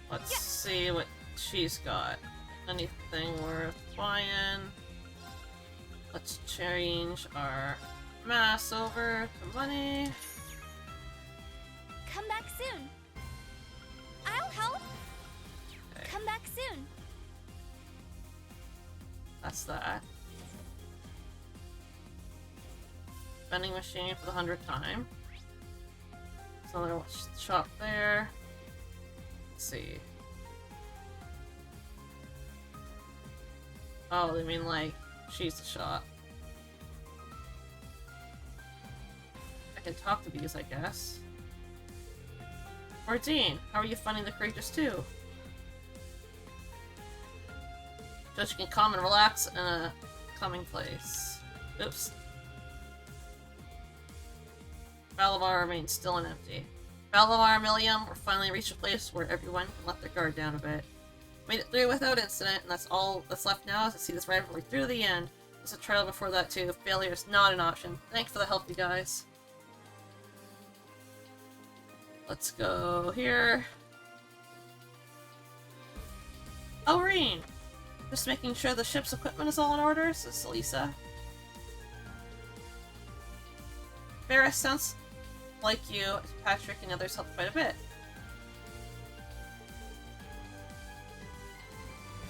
Let's see what she's got. Anything worth buying? Let's change our mass over to money. Come back soon. I'll help. Okay. Come back soon. That's that. Vending machine for the 100th time. There's another shop there. Let's see. Oh, they mean like she's the shop. I can talk to these, I guess. Martine, how are you finding the Courageous 2? Just you can calm and relax in a calming place. Oops. Balavar remains still and empty. Balavar, Millium, we're finally reached a place where everyone can let their guard down a bit. Made it through without incident, and that's all that's left now is to see this rivalry through to the end. There's a trial before that too. Failure is not an option. Thanks for the help, you guys. Let's go here. Elrine! Just making sure the ship's equipment is all in order, says Lisa. Varys, sounds like you, Patrick, and others helped quite a bit.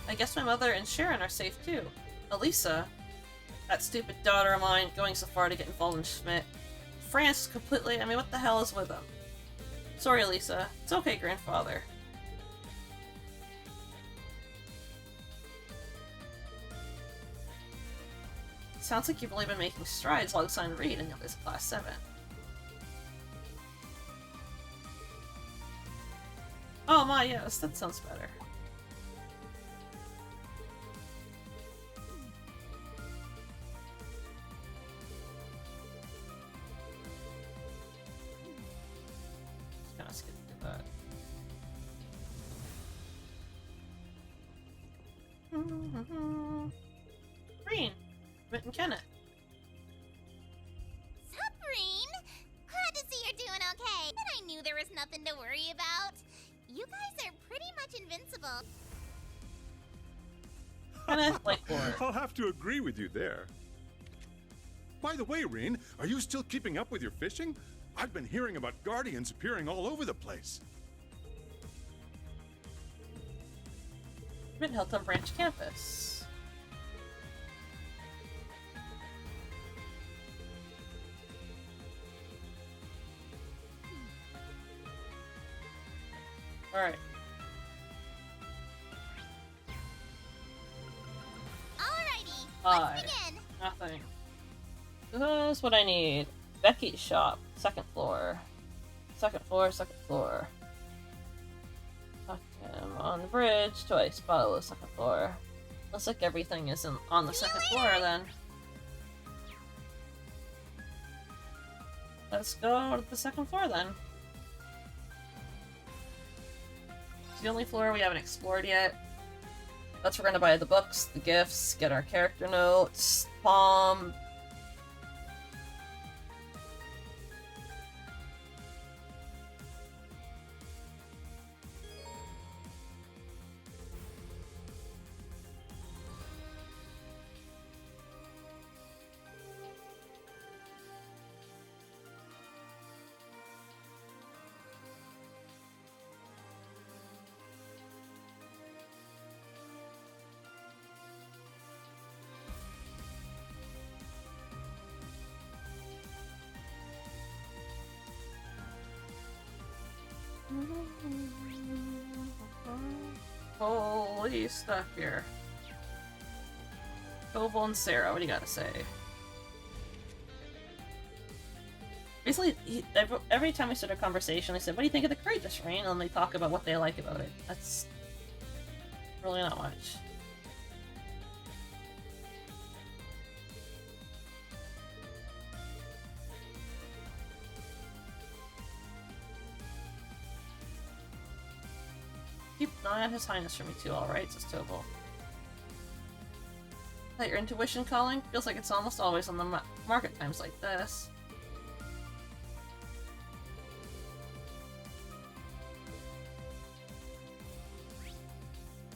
I guess my mother and Sharon are safe too. Elisa, that stupid daughter of mine, going so far to get involved in Schmidt. France is completely, I mean, what the hell is with them? Sorry, Elisa. It's okay, grandfather. Sounds like you've only been making strides alongside Reed in this Class 7. Oh my, yes, that sounds better. Just gonna skip through that. Green! Britt and Kenneth. Sabrine! Glad to see you're doing okay. And I knew there was nothing to worry about. You guys are pretty much invincible. Kenneth, like I'll have to agree with you there. By the way, Reen, are you still keeping up with your fishing? I've been hearing about guardians appearing all over the place. Britt Hilton Branch Campus. Alright. Alrighty, let's begin. Nothing. That's what I need. Becky's shop. Second floor. Second floor, second floor. Talk to him on the bridge. Twice. Follow second floor. Looks like everything is on the second floor then. Let's go to the second floor then. It's the only floor we haven't explored yet. That's where we're gonna buy the books, the gifts, get our character notes, palm. Holy stuff here. Koval and Sarah, what do you gotta say? Basically, every time we start a conversation, I said, what do you think of the Courageous Reign? And they talk about what they like about it. That's really not much. Keep an eye on His Highness for me too, alright, says Tobal. That your intuition calling? Feels like it's almost always on the market times like this.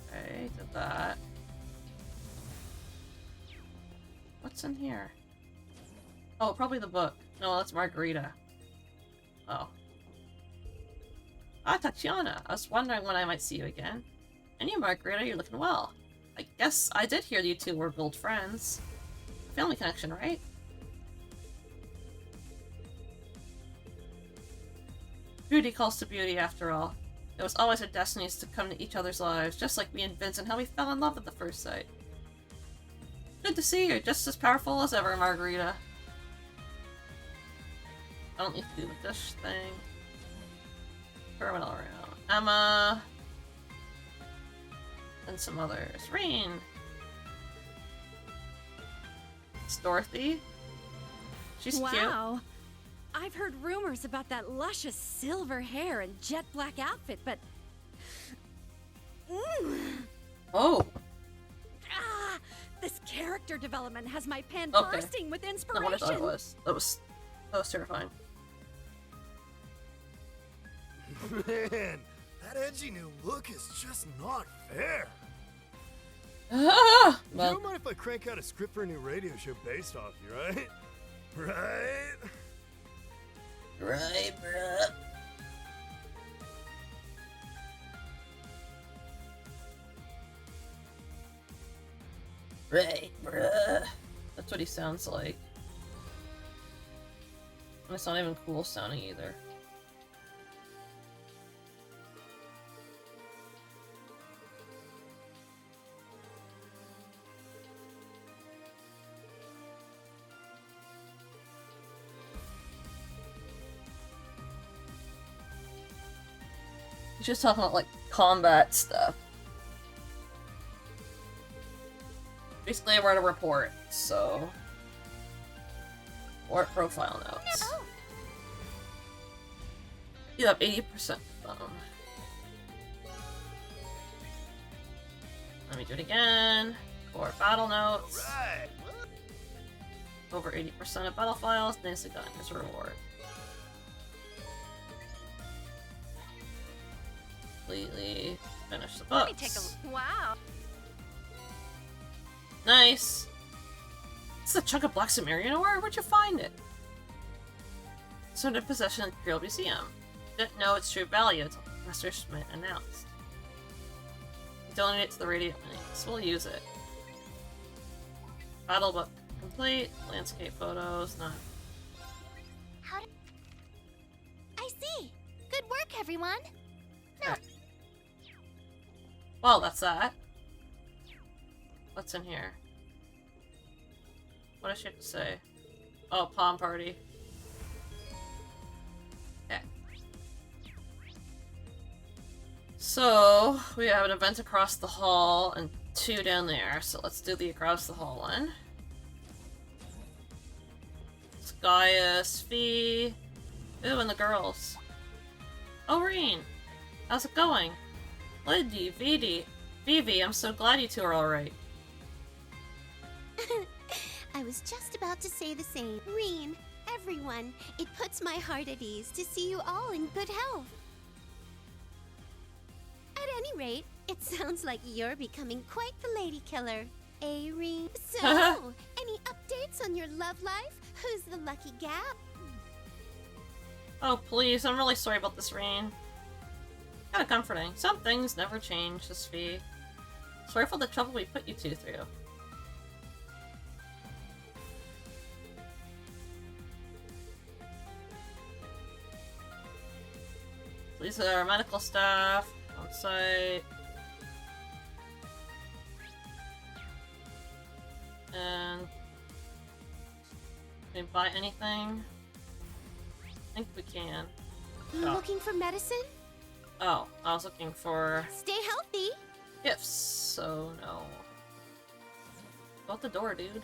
Okay, did that. What's in here? Oh, probably the book. No, that's Margarita. Oh. Ah, Tatiana. I was wondering when I might see you again. And you, Margarita, you're looking well. I guess I did hear you two were old friends. Family connection, right? Beauty calls to beauty, after all. It was always our destinies to come to each other's lives, just like me and Vince and how we fell in love at the first sight. Good to see you, just as powerful as ever, Margarita. I don't need to do the dish thing. Terminal around. Emma. And some others. Rean. It's Dorothy. She's cute. Wow. I've heard rumors about that luscious silver hair and jet black outfit, but... Oh. Ah, this character development has my pen Okay. bursting with Not inspiration. what I thought it was. That was terrifying. Man, that edgy new look is just not fair. Well, You don't mind if I crank out a script for a new radio show based off you, right? Right? Right, bruh. Right, bruh. That's what he sounds like. And it's not even cool sounding either. He's just talking about, like, combat stuff. Basically, I wrote a report, so... Or profile notes. Oh. You have 80% of them. Let me do it again. Core battle notes. Right. Over 80% of battle files. Nicely done. Here's a reward. Completely finish the books. Let me take a wow. Nice. It's a chunk of Black Sumerian ore. Where'd you find it? It's under possession at the Imperial Museum. Didn't know its true value until Master Schmidt announced. Donate it to the Radiant Links. We'll use it. Battle book complete. Landscape photos. Not. I see. Good work, everyone. No. Well, that's that. What's in here? What does she have to say? Oh, palm party. Okay. So, we have an event across the hall and 2 down there, so let's do the across the hall one. Gaius, Fee. Ooh, and the girls. Oh, Reen. How's it going? Liddy, Vivi, I'm so glad you two are alright. I was just about to say the same. Reen, everyone, it puts my heart at ease to see you all in good health. At any rate, it sounds like you're becoming quite the lady killer. Eh, Reen? So, any updates on your love life? Who's the lucky gal? Oh, please, I'm really sorry about this, Reen. Kinda comforting. Some things never change, this Fee. Sorry for the trouble we put you two through. These are our medical staff on site. And can we buy anything? I think we can. You Oh. looking for medicine? Oh, I was looking for Stay healthy. gifts, so no. Go out the door, dude.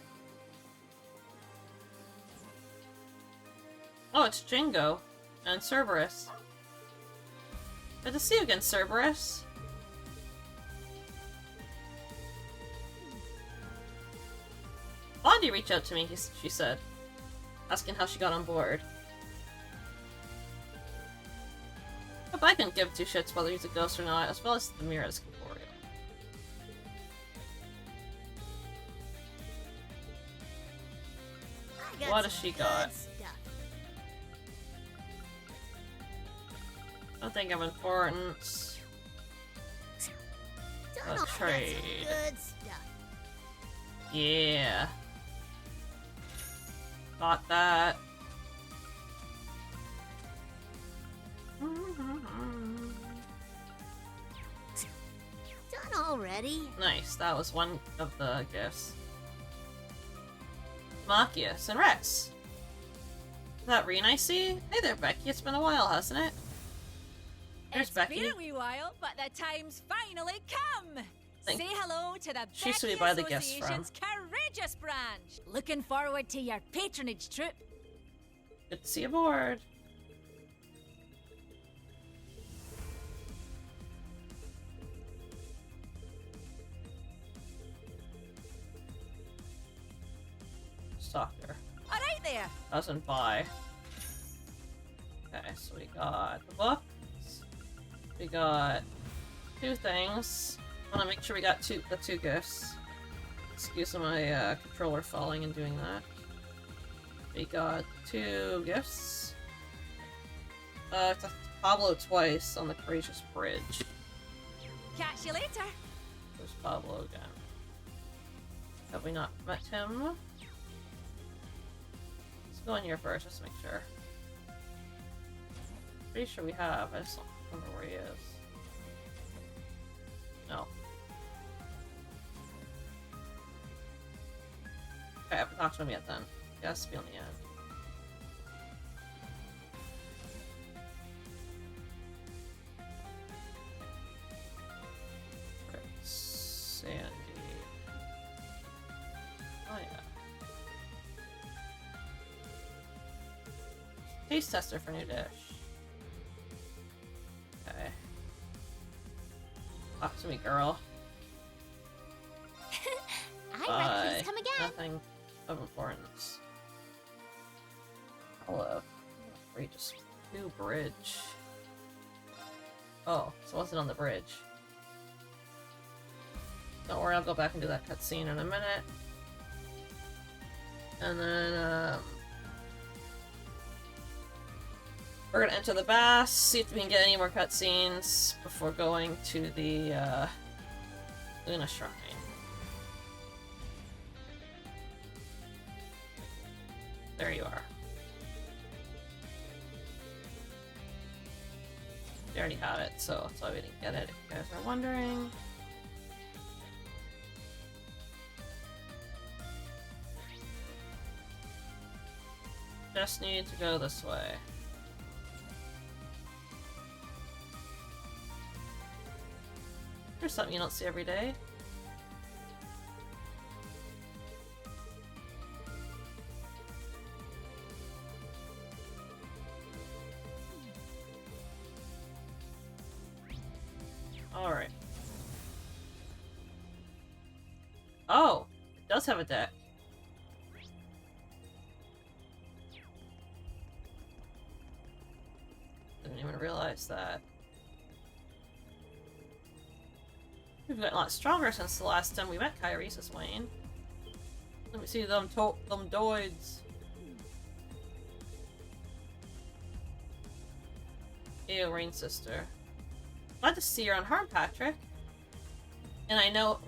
Oh, it's Jingo and Cerberus. Good to see you again, Cerberus. Blondie reached out to me, she said, asking how she got on board. But I can give 2 shits whether he's a ghost or not, as well as the Mira's Corporeal. What has she got? Nothing of importance. A trade. Good stuff. Yeah. Got that. Done already. Nice, that was one of the gifts. Machias and Rex. Is that Reen I see? Hey there, Becky. It's been a while, hasn't it? There's It's Becky. been a wee while, but the time's finally come. Thank- Say hello to the She's who we Becky buy the gifts from. Association's Courageous branch. Looking forward to your patronage trip. Good to see you aboard. Stalker. All right there. Doesn't buy. Okay, so we got the books. We got 2 things. I want to make sure we got the two gifts. Excuse my controller falling and doing that. We got 2 gifts. It's Pablo twice on the Courageous Bridge. Catch you later. There's Pablo again. Have we not met him? Let's go in here first, just to make sure. Pretty sure we have. I just don't remember where he is. No. Okay, I haven't talked to him yet then. He has to be on the end. Sandy. Oh yeah. Taste tester for new dish. Okay. Talk to me, girl. I'm ready. Please come again. Nothing of importance. Hello. Courageous new bridge. Oh, so what's it on the bridge? Don't worry, I'll go back and do that cutscene in a minute. And then, we're gonna enter the Bass, see if we can get any more cutscenes before going to the, Luna Shrine. There you are. We already had it, so that's why we didn't get it, if you guys are wondering. Just need to go this way. There's something you don't see every day. Alright. Oh! It does have a deck. Didn't even realize that. We've gotten a lot stronger since the last time we met Kairesis, Wayne. Let me see them doids. Ew, Rain sister. Glad to see you're unharmed, Patrick. And I know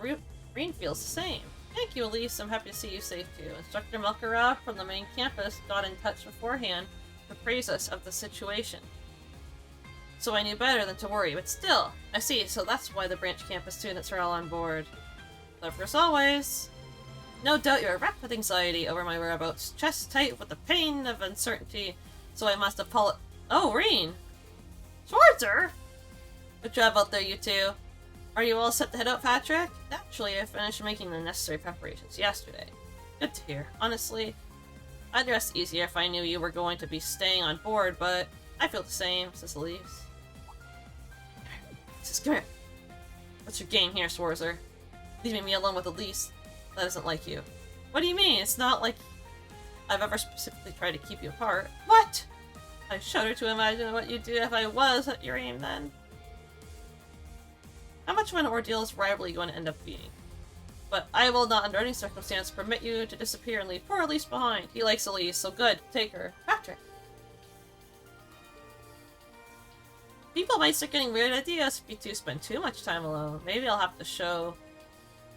Rain feels the same. Thank you, Elise. I'm happy to see you safe too. Instructor Melkara from the main campus got in touch beforehand to praise us of the situation. So I knew better than to worry, but still. I see, so that's why the branch campus students are all on board. Love as always. No doubt you're wrecked with anxiety over my whereabouts, chest tight with the pain of uncertainty, so I must apologize. Oh, Reen! Schwarzer! Good job out there, you two. Are you all set to head out, Patrick? Actually, I finished making the necessary preparations yesterday. Good to hear. Honestly, I'd rest easier if I knew you were going to be staying on board, but I feel the same, says Elise. Come here. What's your game here, Schwarzer? Leaving me alone with Elise. That isn't like you. What do you mean? It's not like I've ever specifically tried to keep you apart. What? I shudder to imagine what you'd do if I was at your aim then. How much of an ordeal is rivalry going to end up being? But I will not under any circumstance permit you to disappear and leave poor Elise behind. He likes Elise, so good. Take her. Patrick. People might start getting weird ideas if you two spend too much time alone. Maybe I'll have to show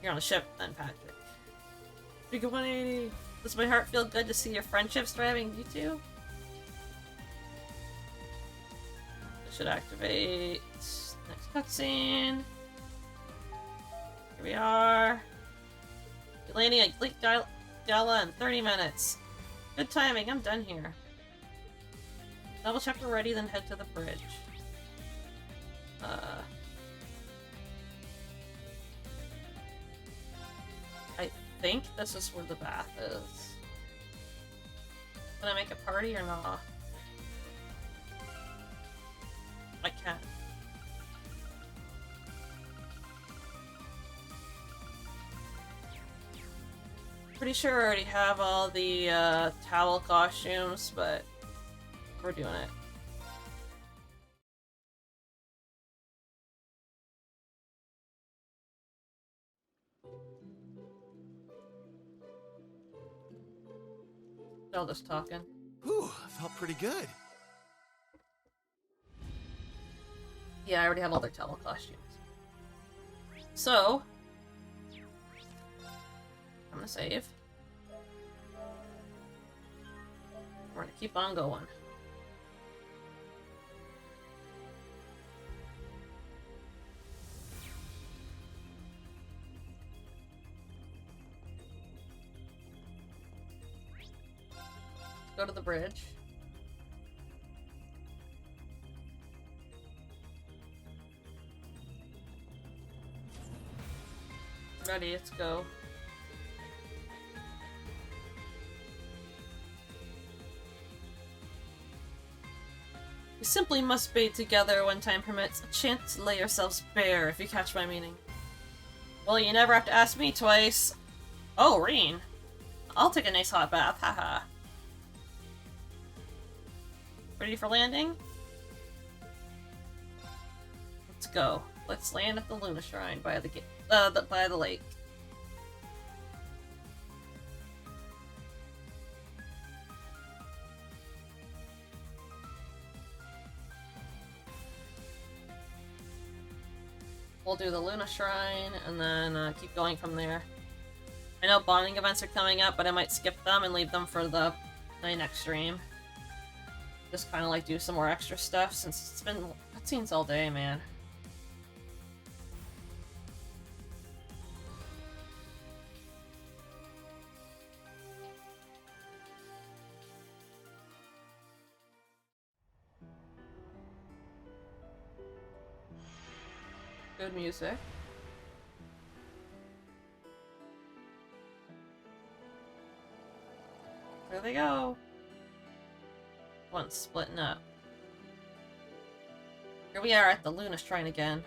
you're on the ship then, Patrick. Big 180. Does my heart feel good to see your friendships thriving, you two? I should activate next cutscene. Here we are. You're landing at Lake Gala in 30 minutes. Good timing, I'm done here. Double check we're ready, then head to the bridge. I think this is where the bath is. Can I make a party or not? I can. Pretty sure I already have all the towel costumes, but we're doing it. All this talking. Whew, felt pretty good. Yeah, I already have all their towel costumes. So, I'm gonna save. We're gonna keep on going. Go to the bridge. Ready, let's go. We simply must be together when time permits. A chance to lay yourselves bare, if you catch my meaning. Well, you never have to ask me twice. Oh, Rean. I'll take a nice hot bath, haha. Ready for landing? Let's go. Let's land at the Luna Shrine by the by the lake. We'll do the Luna Shrine and then keep going from there. I know bonding events are coming up, but I might skip them and leave them for the my next stream. Just kind of like do some more extra stuff since it's been cutscenes all day, man. Good music. There they go. One's splitting up. Here we are at the Luna Shrine again.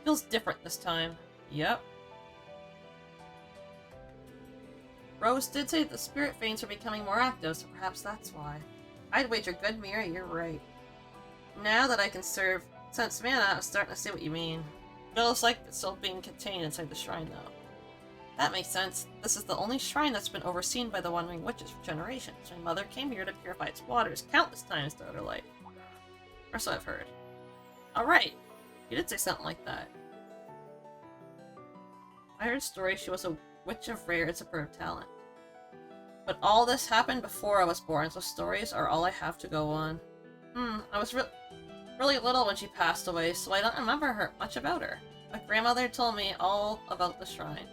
Feels different this time. Yep. Rose did say the spirit veins are becoming more active, so perhaps that's why. I'd wager good Mira, you're right. Now that I can sense mana, I'm starting to see what you mean. Feels like it's still being contained inside the shrine, though. That makes sense. This is the only shrine that's been overseen by the Wandering Witches for generations. My mother came here to purify its waters countless times throughout her life. Or so I've heard. Alright! You did say something like that. I heard stories she was a witch of rare and superb talent. But all this happened before I was born, so stories are all I have to go on. I was really little when she passed away, so I don't remember much about her. My grandmother told me all about the shrine.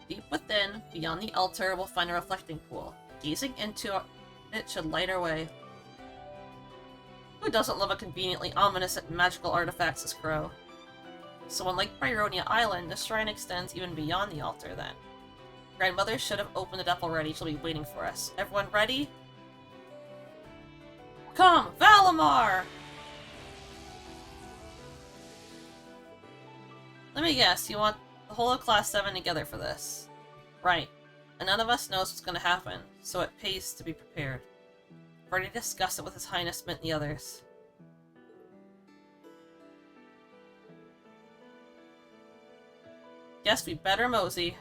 Deep within, beyond the altar, we'll find a reflecting pool. Gazing into it should light our way. Who doesn't love a conveniently ominous and magical artifact as Crow? So on Lake Byronia Island, the shrine extends even beyond the altar then. Grandmother should have opened it up already, she'll be waiting for us. Everyone ready? Come, Valimar! Let me guess, you want the whole of Class 7 together for this. Right. And none of us knows what's going to happen, so it pays to be prepared. I've already discussed it with His Highness Mint and the others. Guess we better mosey.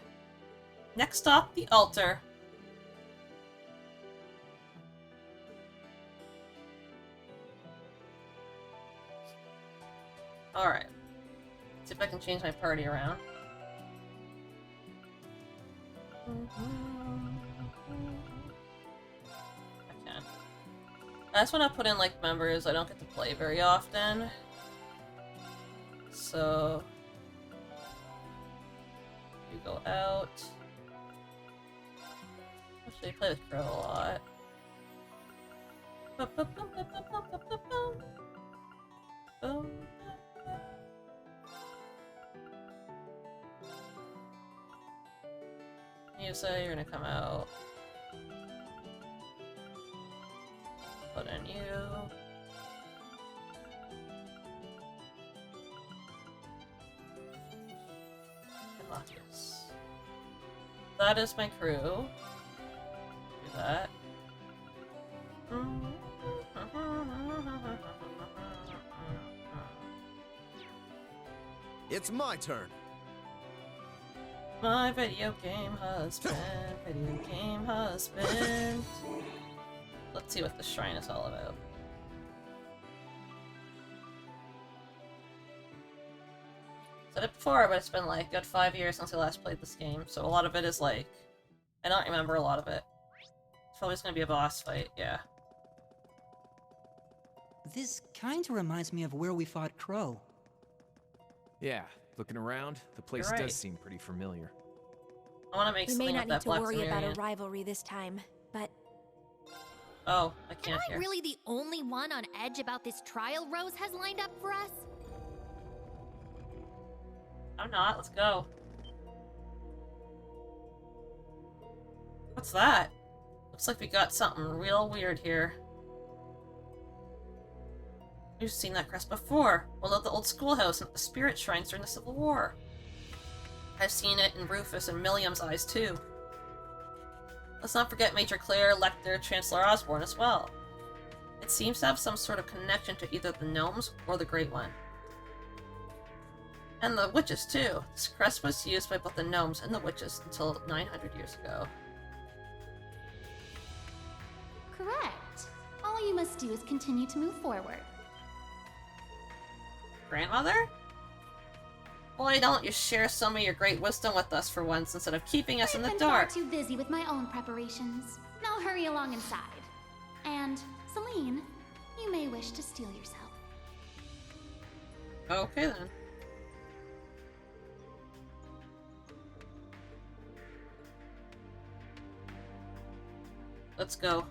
Next stop, the altar. Alright. See if I can change my party around. I can. I just want to put in like members I don't get to play very often. So you go out. Actually, I play with Crow a lot. Boom. You say you're gonna come out. Put in you. And Latias. That is my crew. Do that. It's my turn. My video game husband, video game husband. Let's see what the shrine is all about. Said it before, but it's been like a good 5 years since I last played this game, so a lot of it is like, I don't remember a lot of it. It's probably just gonna be a boss fight, yeah. This kinda reminds me of where we fought Crow. Yeah, looking around, the place You're right. does seem pretty familiar. I want to make We something may not with need that to Black worry about a Sumerian. rivalry this time, but Oh, I Am can't I hear. really the only one on edge about this trial Rose has lined up for us? I'm not, let's go. What's that? Looks like we got something real weird here. We've seen that crest before. Well, at the old schoolhouse and at the spirit shrines during the Civil War. I've seen it in Rufus and Milliam's eyes too. Let's not forget Major Claire, Lecter, Chancellor Osborne as well. It seems to have some sort of connection to either the gnomes or the Great One. And the witches too. This crest was used by both the gnomes and the witches until 900 years ago. Correct. All you must do is continue to move forward. Grandmother? Why don't you share some of your great wisdom with us for once instead of keeping us in the I've been far dark? too busy with my own preparations. Now hurry along inside. And, Celine, you may wish to steel yourself. Okay then. Let's go.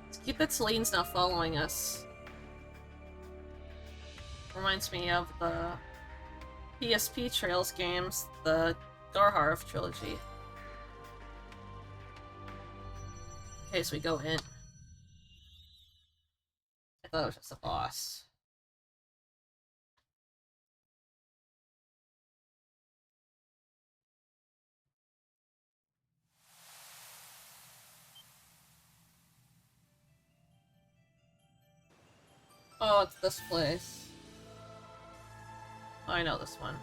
Let's keep it Celine's not following us. Reminds me of the PSP Trails games, the Garharv trilogy. In case we go in. I thought it was just a boss. Oh, it's this place. Oh, I know this one.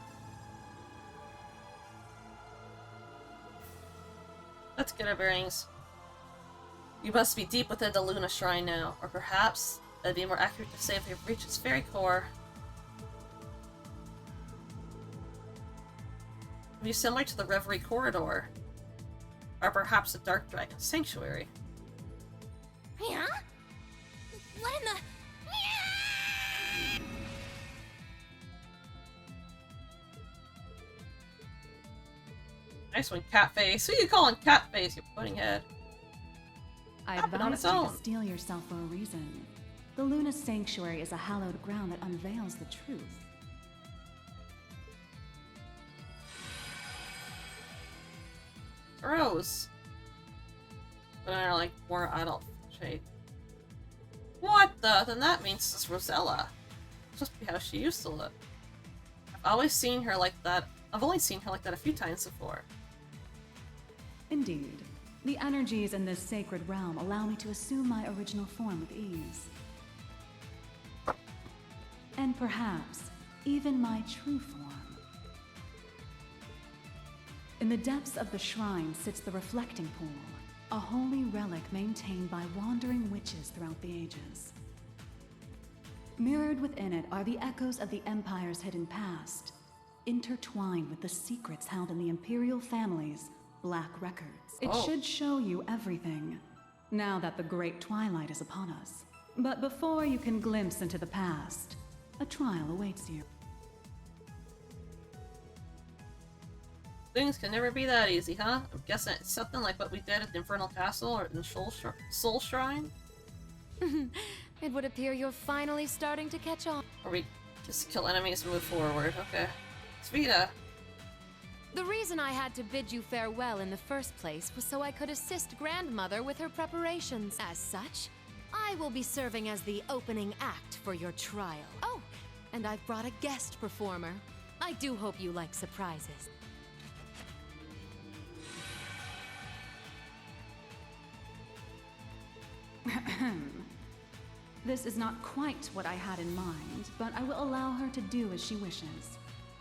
Let's get our bearings. You must be deep within the Luna Shrine now, or perhaps it'd be more accurate to say if you've reached its very core. It'd be similar to the Reverie Corridor, or perhaps the Dark Dragon Sanctuary. Yeah? What in the... Nice one, Catface. Who are you calling Catface, you pudding head? I Happened on advise its you own. to steel yourself for a reason. The Luna Sanctuary is a hallowed ground that unveils the truth. Rose. But in her, like, more adult shape. What the? Then that means it's Rosella. It's supposed to be how she used to look. I've always seen her like that. I've only seen her like that a few times before. Indeed. The energies in this sacred realm allow me to assume my original form with ease. And perhaps, even my true form. In the depths of the shrine sits the Reflecting Pool, a holy relic maintained by wandering witches throughout the ages. Mirrored within it are the echoes of the Empire's hidden past, intertwined with the secrets held in the Imperial family's black records. It should show you everything, now that the Great Twilight is upon us. But before you can glimpse into the past, a trial awaits you. Things can never be that easy, huh? I'm guessing it's something like what we did at the Infernal Castle or in Soul Shrine? It would appear you're finally starting to catch on. Or we just kill enemies and move forward. Okay. Svita. The reason I had to bid you farewell in the first place was so I could assist Grandmother with her preparations. As such, I will be serving as the opening act for your trial. Oh, and I've brought a guest performer. I do hope you like surprises. This is not quite what I had in mind, but I will allow her to do as she wishes,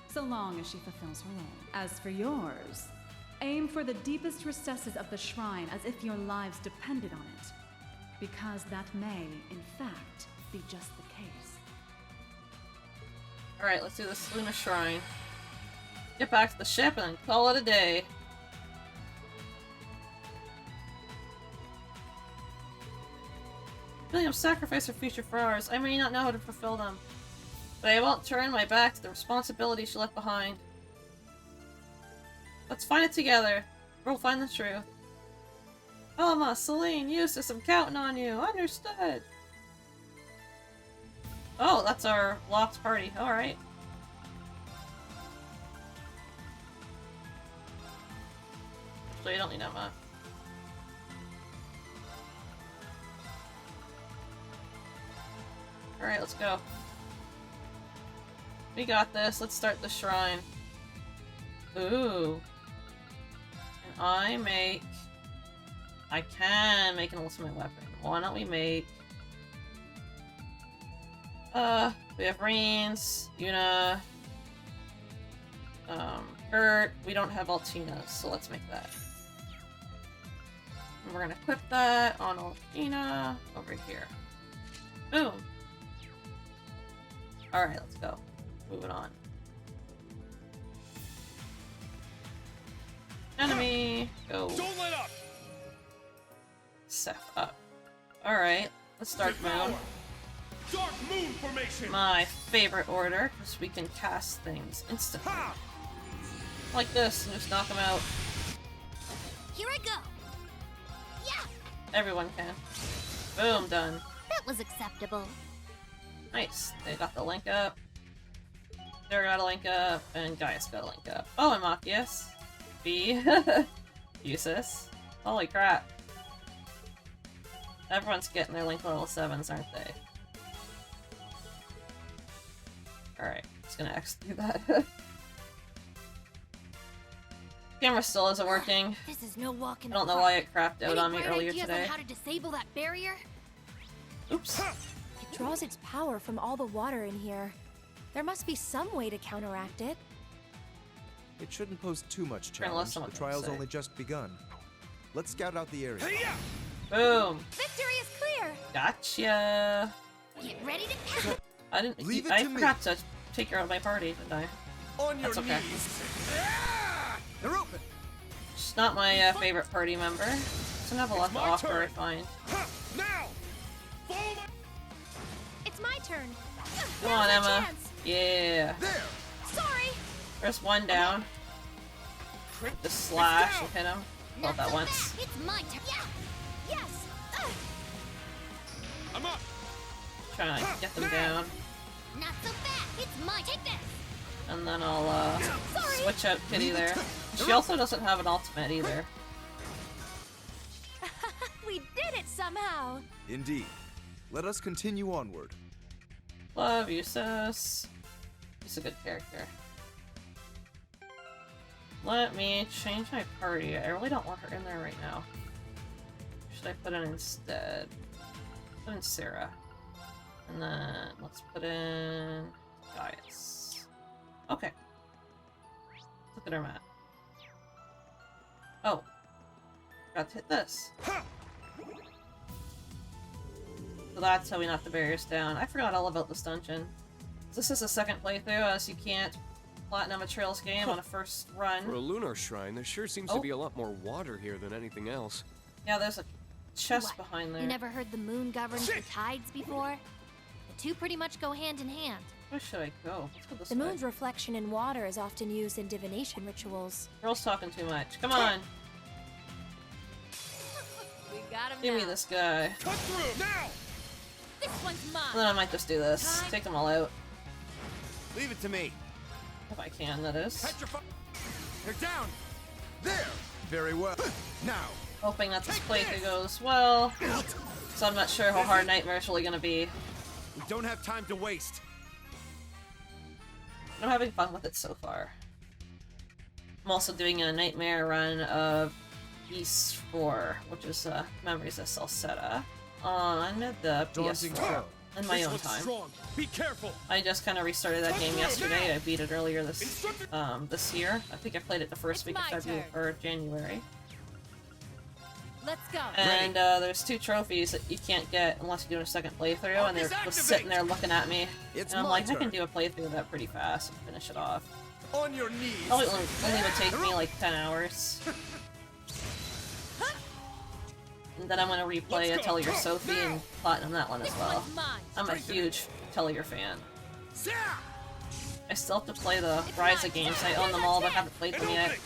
so long as she fulfills her role. As for yours, aim for the deepest recesses of the shrine as if your lives depended on it, because that may, in fact, be just the case. Alright, let's do this Luna Shrine. Get back to the ship and then call it a day. William sacrificed her future for ours. I may not know how to fulfill them, but I won't turn my back to the responsibility she left behind. Let's find it together. We'll find the truth. Elma, Celine, Eustace, I'm counting on you. Understood. Oh, that's our locked party. Alright. Actually, I don't need Emma. Alright, let's go. We got this. Let's start the shrine. Ooh. And I can make an ultimate weapon. Why don't we make... we have Reins, Yuna, Kurt. We don't have Altina, so let's make that. And we're gonna equip that on Altina over here. Boom. Alright, let's go. Moving on. Enemy! Go. Don't let up! Seth up. Alright, let's start Moon. Dark Moon formation! My favorite order, because we can cast things instantly. Ha! Like this, and just knock them out. Here I go! Yeah! Everyone can. Boom, done. That was acceptable. Nice. They got the link up. Sarah got a link up, and Gaius got a link up. Oh, and Machias. B. Usus. Holy crap. Everyone's getting their link level 7s, aren't they? Alright, just gonna X through that. Camera still isn't working. This is no walk in I don't know why it crapped out on me earlier today. On how to disable that barrier? Oops. It draws its power from all the water in here. There must be some way to counteract it. It shouldn't pose too much Unless challenge. The trial's only just begun. Let's scout out the area. Boom. Victory is clear. Gotcha. Get ready to I didn't. Leave it I to me. forgot to take her out of my party, didn't I? On That's your okay. knees. They're open. She's not my favorite party member. Doesn't have a lot to offer, I find. Now! It's my turn. Come on, Emma. Yeah. There! Sorry. There's one down. Just slash and hit him. Felt that once. It's my turn. Yeah! Yes! I'm up! Trying to get them down. Not so fast! It's my take this! And then I'll switch out Kitty there. She also doesn't have an ultimate either. We did it somehow. Indeed. Let us continue onward. Love you, sis. She's a good character. Let me change my party. I really don't want her in there right now. Should I put in instead? Put in Sarah. And then let's put in Gaius. Okay. Look at our map. Oh. Got to hit this. So that's how we knock the barriers down. I forgot all about this dungeon. This is a second playthrough, as you can't platinum a Trails game on a first run. For a lunar shrine, there sure seems to be a lot more water here than anything else. Yeah, there's a chest behind there. You never heard the moon governs the tides before? The two pretty much go hand in hand. Where should I go? Let's go this The way. moon's reflection in water is often used in divination rituals. Girl's talking too much. Come on. We got him Give me this guy. Cut through! Now! This one's mine. And then I might just do this. Take them all out. Leave it to me. If I can, that is. Petrify! They're down. There. Very well. Now. Hoping that this playthrough goes well. So I'm not sure how hard Nightmare's really gonna be. We don't have time to waste. I'm having fun with it so far. I'm also doing a Nightmare run of East 4, which is Memories of Salsetta. on the PS4 in my own time. Be careful. I just kind of restarted that game yesterday. I beat it earlier this year. I think I played it the first week of February or January. Let's go. And there's 2 trophies that you can't get unless you're doing a second playthrough, and they're just sitting there looking at me. And I'm like, I can do a playthrough of that pretty fast and finish it off. On your knees. Probably only would take me like 10 hours. And then I'm gonna replay Atelier Sophie and platinum that one as well. I'm a huge Atelier fan. I still have to play the Ryza games. I own them all, but haven't played them yet.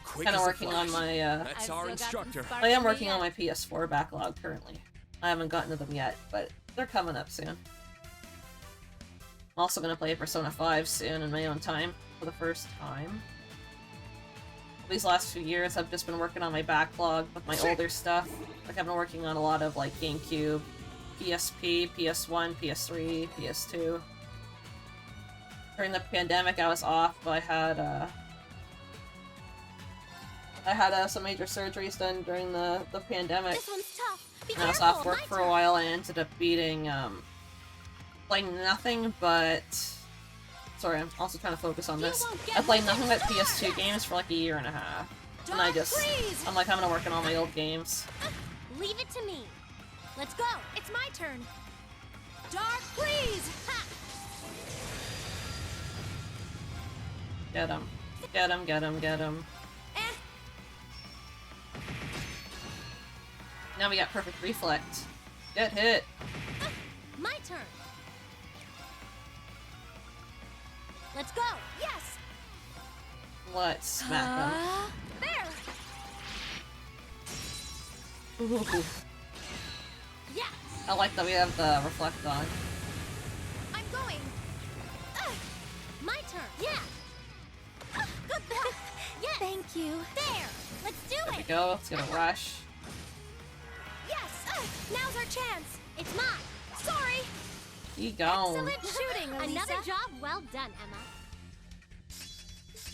Kind of working on my. That's our instructor. I am working on my PS4 backlog currently. I haven't gotten to them yet, but they're coming up soon. I'm also gonna play Persona 5 soon in my own time for the first time. These last few years, I've just been working on my backlog with my older stuff. Like, I've been working on a lot of, like, GameCube, PSP, PS1, PS3, PS2. During the pandemic, I was off, but I had some major surgeries done during the pandemic. This one's tough. Be And I was careful, off work my for a turn. while. I ended up beating, playing nothing but... Sorry, I'm also trying to focus on this. I played nothing but PS2 games for like a year and a half. And I'm like, I'm gonna work on all my old games. Leave it to me. Let's go. It's my turn. Dark, please. Ha! Get him. Get him, get him, get him. Now we got perfect reflect. Get hit. My turn. Let's go. Yes. Let's smack him. There. Ooh. Yeah. I like that we have the reflect on. I'm going. My turn. Yeah. Good. Yes. Thank you. There. Let's do There we it. go. Let's get a rush. Yes. Now's our chance. It's mine. Sorry. Keep going. Excellent shooting, Elisa. Another job well done, Emma.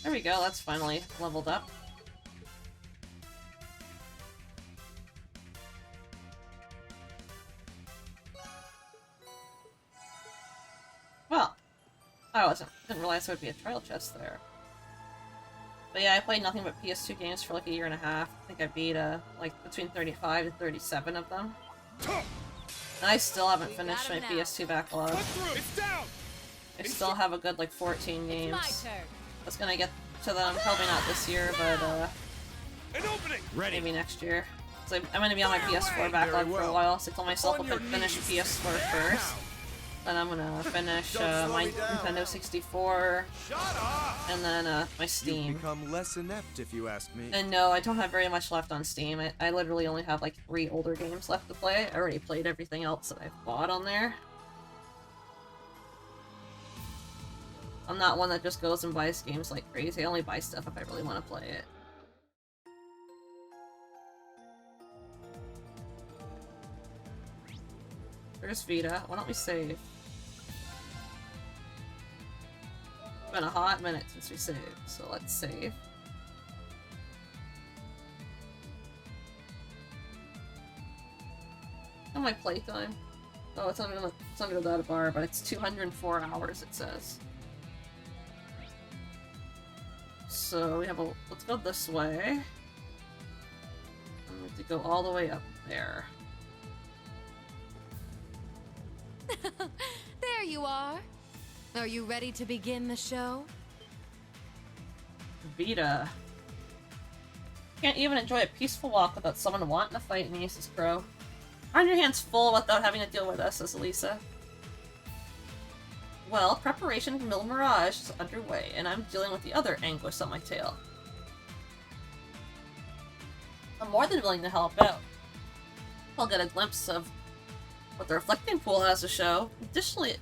There we go. That's finally leveled up. Well, didn't realize there would be a trial chest there. But yeah, I played nothing but PS2 games for like a year and a half. I think I beat like between 35 and 37 of them. And I still haven't finished my PS2 backlog. I still have a good like 14 games. I was gonna get to them, probably not this year, but maybe next year. So I'm gonna be on my PS4 backlog for a while, so I told myself if I finish PS4 first, then I'm gonna finish my Nintendo 64, and then my Steam. You've become less inept, if you ask me. And no, I don't have very much left on Steam. I literally only have like 3 older games left to play. I already played everything else that I've bought on there. I'm not one that just goes and buys games like crazy. I only buy stuff if I really want to play it. There's Vita. Why don't we save? It's been a hot minute since we saved, so let's save. And my playtime. Oh, it's under that bar, but it's 204 hours, it says. So we have a... Let's go this way. I'm going to go all the way up there. There you are. Are you ready to begin the show? Vita. Can't even enjoy a peaceful walk without someone wanting to fight me, says Crow. Aren't your hands full without having to deal with us, says Elisa. Well, preparation for Middle Mirage is underway, and I'm dealing with the other anguish on my tail. I'm more than willing to help out. I'll get a glimpse of what the reflecting pool has to show. Additionally,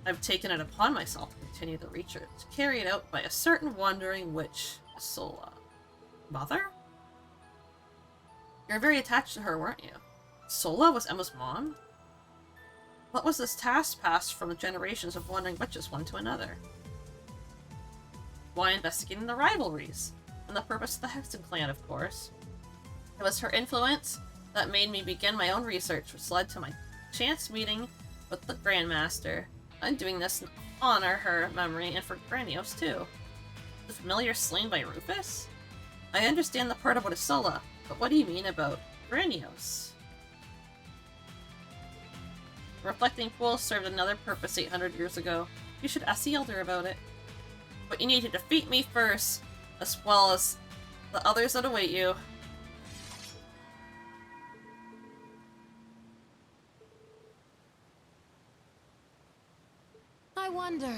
I've taken it upon myself to continue the research, carried out by a certain wandering witch, Sola. Mother? You're very attached to her, weren't you? Sola was Emma's mom? What was this task passed from the generations of wandering witches one to another? Why investigating the rivalries? And the purpose of the Hexen clan, of course. It was her influence That made me begin my own research, which led to my chance meeting with the Grandmaster. I'm doing this to honor her memory and for Granios too. The familiar slain by Rufus? I understand the part about Isola, but what do you mean about Granios? The reflecting pool served another purpose 800 years ago. You should ask the Elder about it. But you need to defeat me first, as well as the others that await you. I wonder,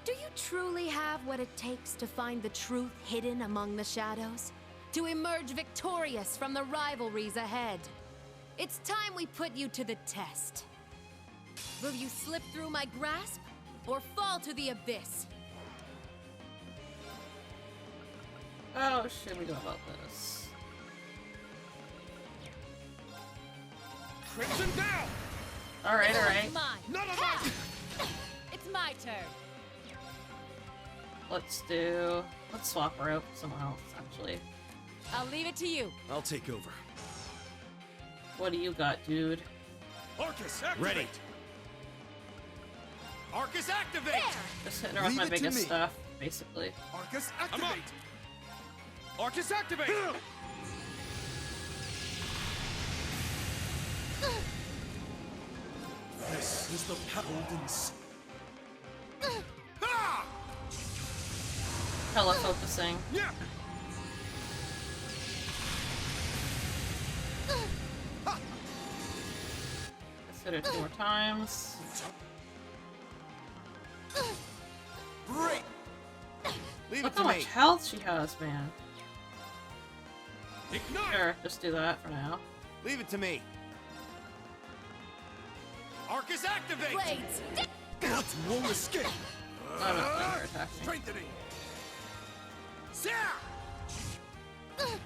do you truly have what it takes to find the truth hidden among the shadows? To emerge victorious from the rivalries ahead? It's time we put you to the test. Will you slip through my grasp, or fall to the abyss? How should we go about this? Crimson down! Alright, alright. None of us! It's my turn. Let's swap her out with someone else, actually. I'll leave it to you. I'll take over. What do you got, dude? Arcus, activate! Ready. Arcus, activate! Just hitting her with my biggest stuff, basically. Arcus, activate! Arcus, activate! This is the Paladins. Hella focusing. Yeah. Let's hit her 2 more times. Great. Leave Look it how to much me. health she has, man. Ignite. Sure, just do that for now. Leave it to me. Arcus, activate! Blades! That won't escape. I'm not letting her attack me. Strengthening!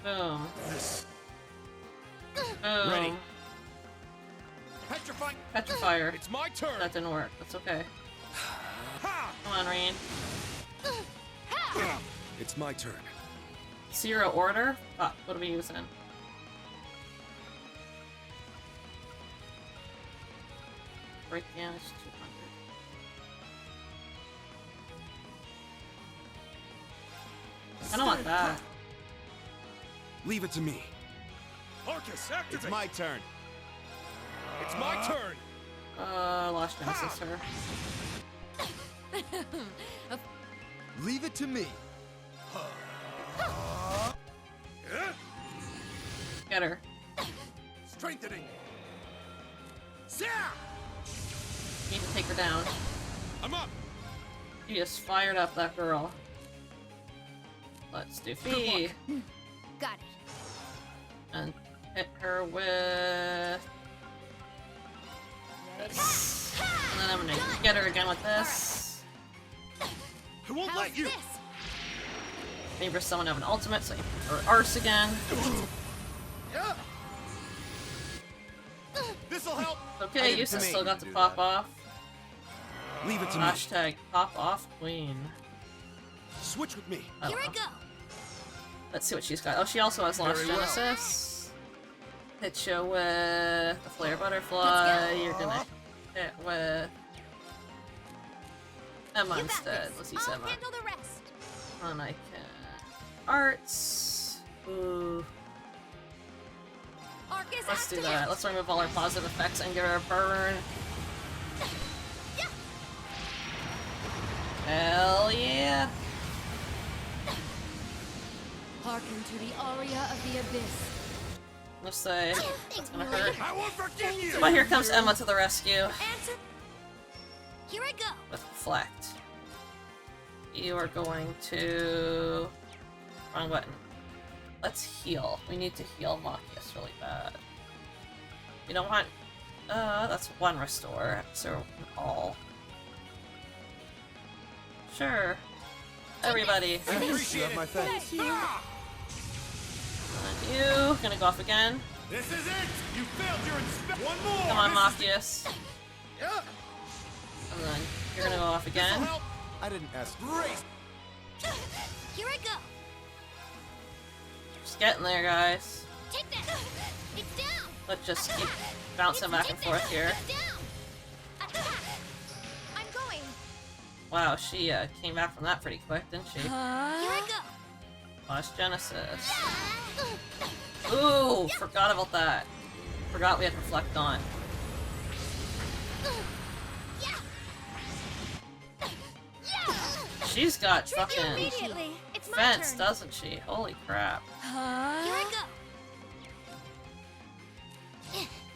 Boom. This. Boom. Ready. Petrify! Petrifier. It's my turn! That didn't work. That's okay. Come on, Rain. It's my turn. Zero order? What are we using? Break damage 200. I don't want that. Leave it to me. Arcus, activate! It's my turn. It's my turn! Lost Genesis her. Leave it to me. Get her. Strengthening! Need to take her down. I'm up! You just fired up that girl. Let's do Fee. Got it. And hit her with this. And then I'm gonna get her again with this. I won't let you! Maybe someone have an ultimate so you can her arse again. This'll help! Okay, Yusa still got to pop off. Leave it to me. Hashtag pop off queen. Switch with me. Here I go. Let's see what she's got. Oh, she also has Lost Very well. Genesis. Hit you with the Flare Butterfly. You're gonna hit with Emma instead. Let's use Emma. Handle the rest. And I can arts. Ooh. Arcus, Let's do activate. that. Let's remove all our positive effects and give her a burn. Hell yeah! Hearken to the aria of the abyss. Let's say that's gonna hurt. I won't forget you! But here comes Emma to the rescue Answer. Here I go. with Reflect. You are going to... Wrong button. Let's heal. We need to heal Machias really bad. You don't want... that's one restore, so all. Sure. Everybody. You have my thanks. And you gonna go off again. This is it! You failed your inspection! One more! Come on, Machias. And then you're gonna go off again. I didn't ask. Great! Here I go. Just getting there, guys. Take that. It's down. Let's just keep bouncing back and forth here. I'm going. Wow, she came back from that pretty quick, didn't she? Here I go. Lost Genesis. Ooh, forgot about that. Forgot we had Reflect on. She's got fucking fence, doesn't she? Holy crap. Here I go.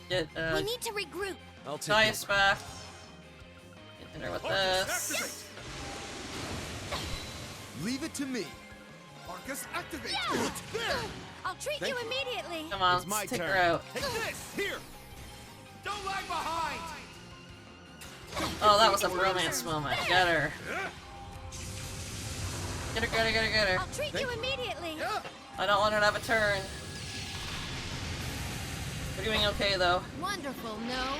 Get, we need to regroup. I'll take Gaius back. Hit her with this. Leave it to me. Arcus, activate! I'll treat you immediately. Come on, It's my let's take turn. her out. Take this! Here! Don't lag behind! Oh, that was a romance moment. Get her. Get her, get her, get her, get her. I'll treat you immediately. I don't want her to have a turn. We're doing okay, though. Wonderful, no?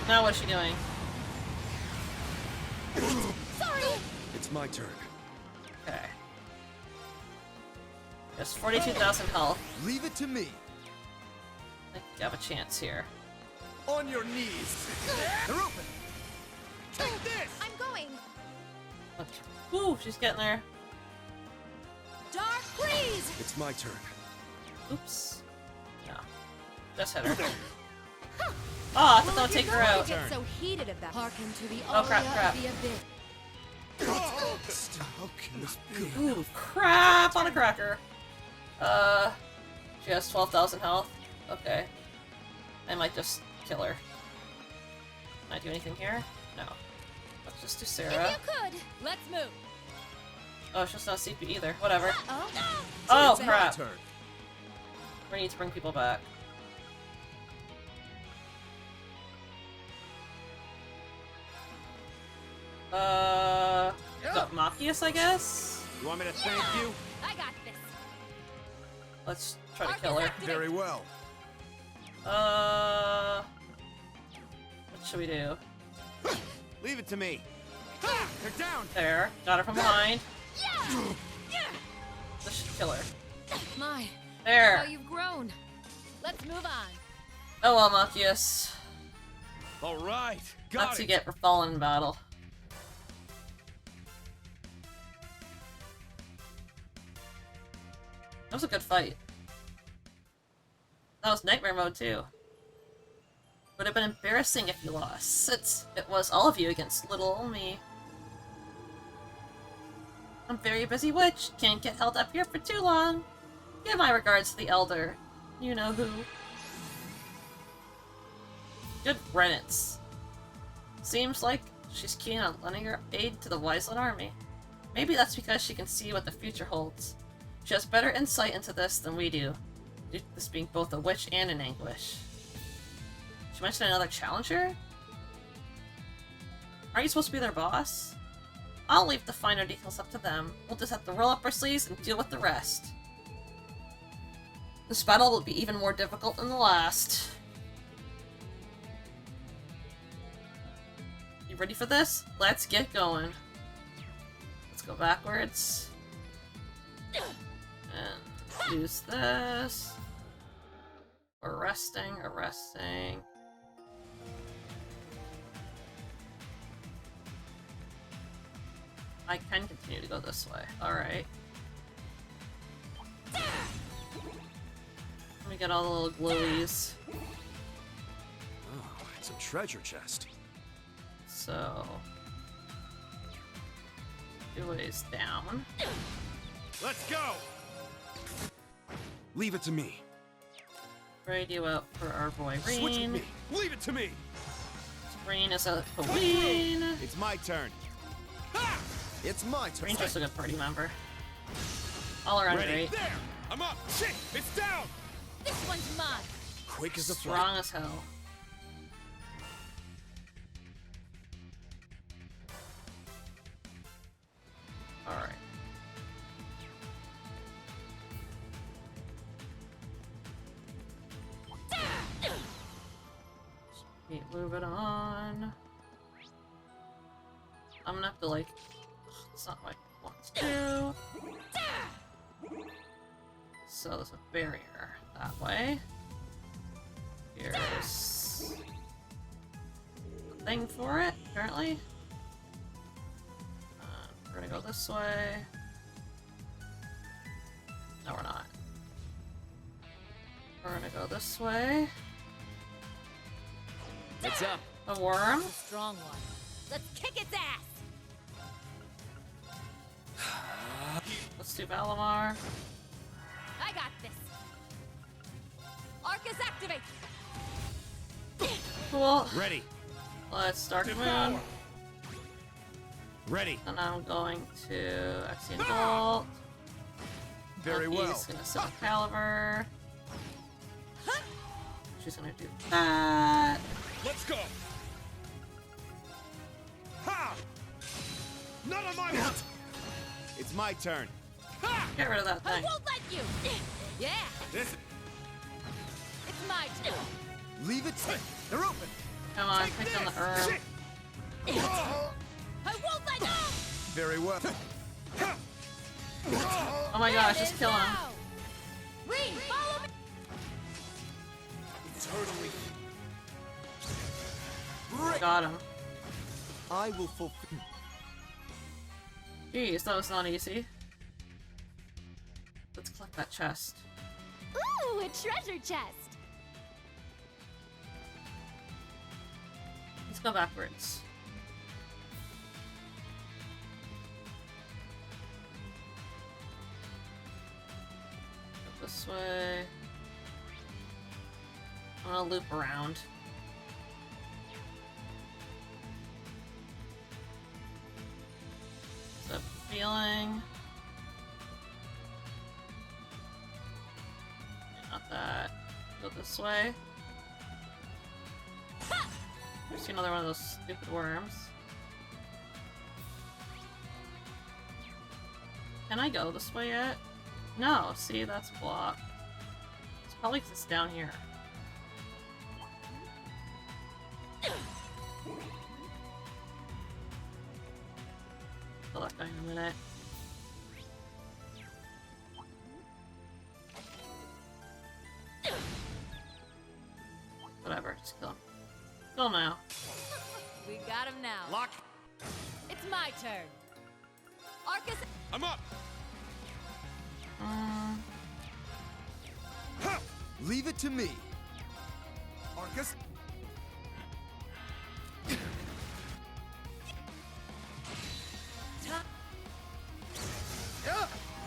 Now what's she doing? Sorry. It's my turn. Okay. Just 42,000 health. Leave it to me. I think you have a chance here. On your knees! They're open! Take this! I'm going. Woo, she's getting there. Dark, please. It's my turn. Oops. No. Just hit her. Oh, I thought that would take her out. Get so heated about. Hearken to the Oh, crap, aria crap. of the abyss. How can this be? Ooh, crap on a cracker. She has 12,000 health. Okay. I might just kill her. Can I do anything here? No. Let's just do Sarah. If you could, let's move. Oh, she's not CP either. Whatever. Oh, Oh, It's my crap. turn. We need to bring people back. Got Machias, I guess? You want me to thank you? I got this. Let's try to kill her. Very well. What should we do? Leave it to me. They're down. There. Got her from behind. This should kill her. My. There. How you've grown. Let's move on. Oh well, Machias. All right, That's what you get for falling in battle. That was a good fight. That was nightmare mode too. Would have been embarrassing if you lost, since it was all of you against little old me. I'm very busy witch, can't get held up here for too long. Give my regards to the elder. You know who. Good riddance. Seems like she's keen on lending her aid to the Wiseland army. Maybe that's because she can see what the future holds. She has better insight into this than we do, due to this being both a witch and an anguish. She mentioned another challenger? Aren't you supposed to be their boss? I'll leave the finer details up to them. We'll just have to roll up our sleeves and deal with the rest. This battle will be even more difficult than the last. You ready for this? Let's get going. Let's go backwards. And use this. Arresting, arresting. I can continue to go this way. Alright. Let me get all the little glowies. Oh, it's a treasure chest. So... 2 ways down. Let's go! Leave it to me. Radio out for our boy Reen. Switch with me. Leave it to me! Reen is a queen. It's my turn. It's my turn. Reen's just a good party member. All around Ready? great. There! I'm up! Shit! It's down! This one's mine. Quick as a Strong as hell. Alright. Keep moving on. I'm gonna have to like... It's not what I want to do. So there's a barrier that way. Here's a thing for it, apparently. We're gonna go this way. No, we're not. We're gonna go this way. It's up. A worm. A strong one. Let's kick its ass. Let's do Valimar. I got this. Arcus activate. Cool. Ready. Let's Dark Moon. Ready. And I'm going to Axiom Bolt. Very Loki's well. gonna send Caliber. She's gonna do that. Let's go. Ha! None of my luck. It's my turn. Get rid of that I thing. won't let you. Yeah. This. It's my turn. Leave it. They're open. Come on, pick on the herb. I won't let go. Very well. Oh my gosh, just kill him. Reed, follow me. Totally. Got him. I will fulfill. Jeez, that was not easy. Let's collect that chest. Ooh, a treasure chest. Let's go backwards. Go this way. I'm gonna loop around. What's up, feeling? Not that. Go this way. There's another one of those stupid worms. Can I go this way yet? No, see, that's blocked. It's probably 'cause it's down here. Kill that guy in a minute. Whatever, just kill him. Kill him now. We got him now. Lock. It's my turn. Arcus. I'm up. Leave it to me. Arcus.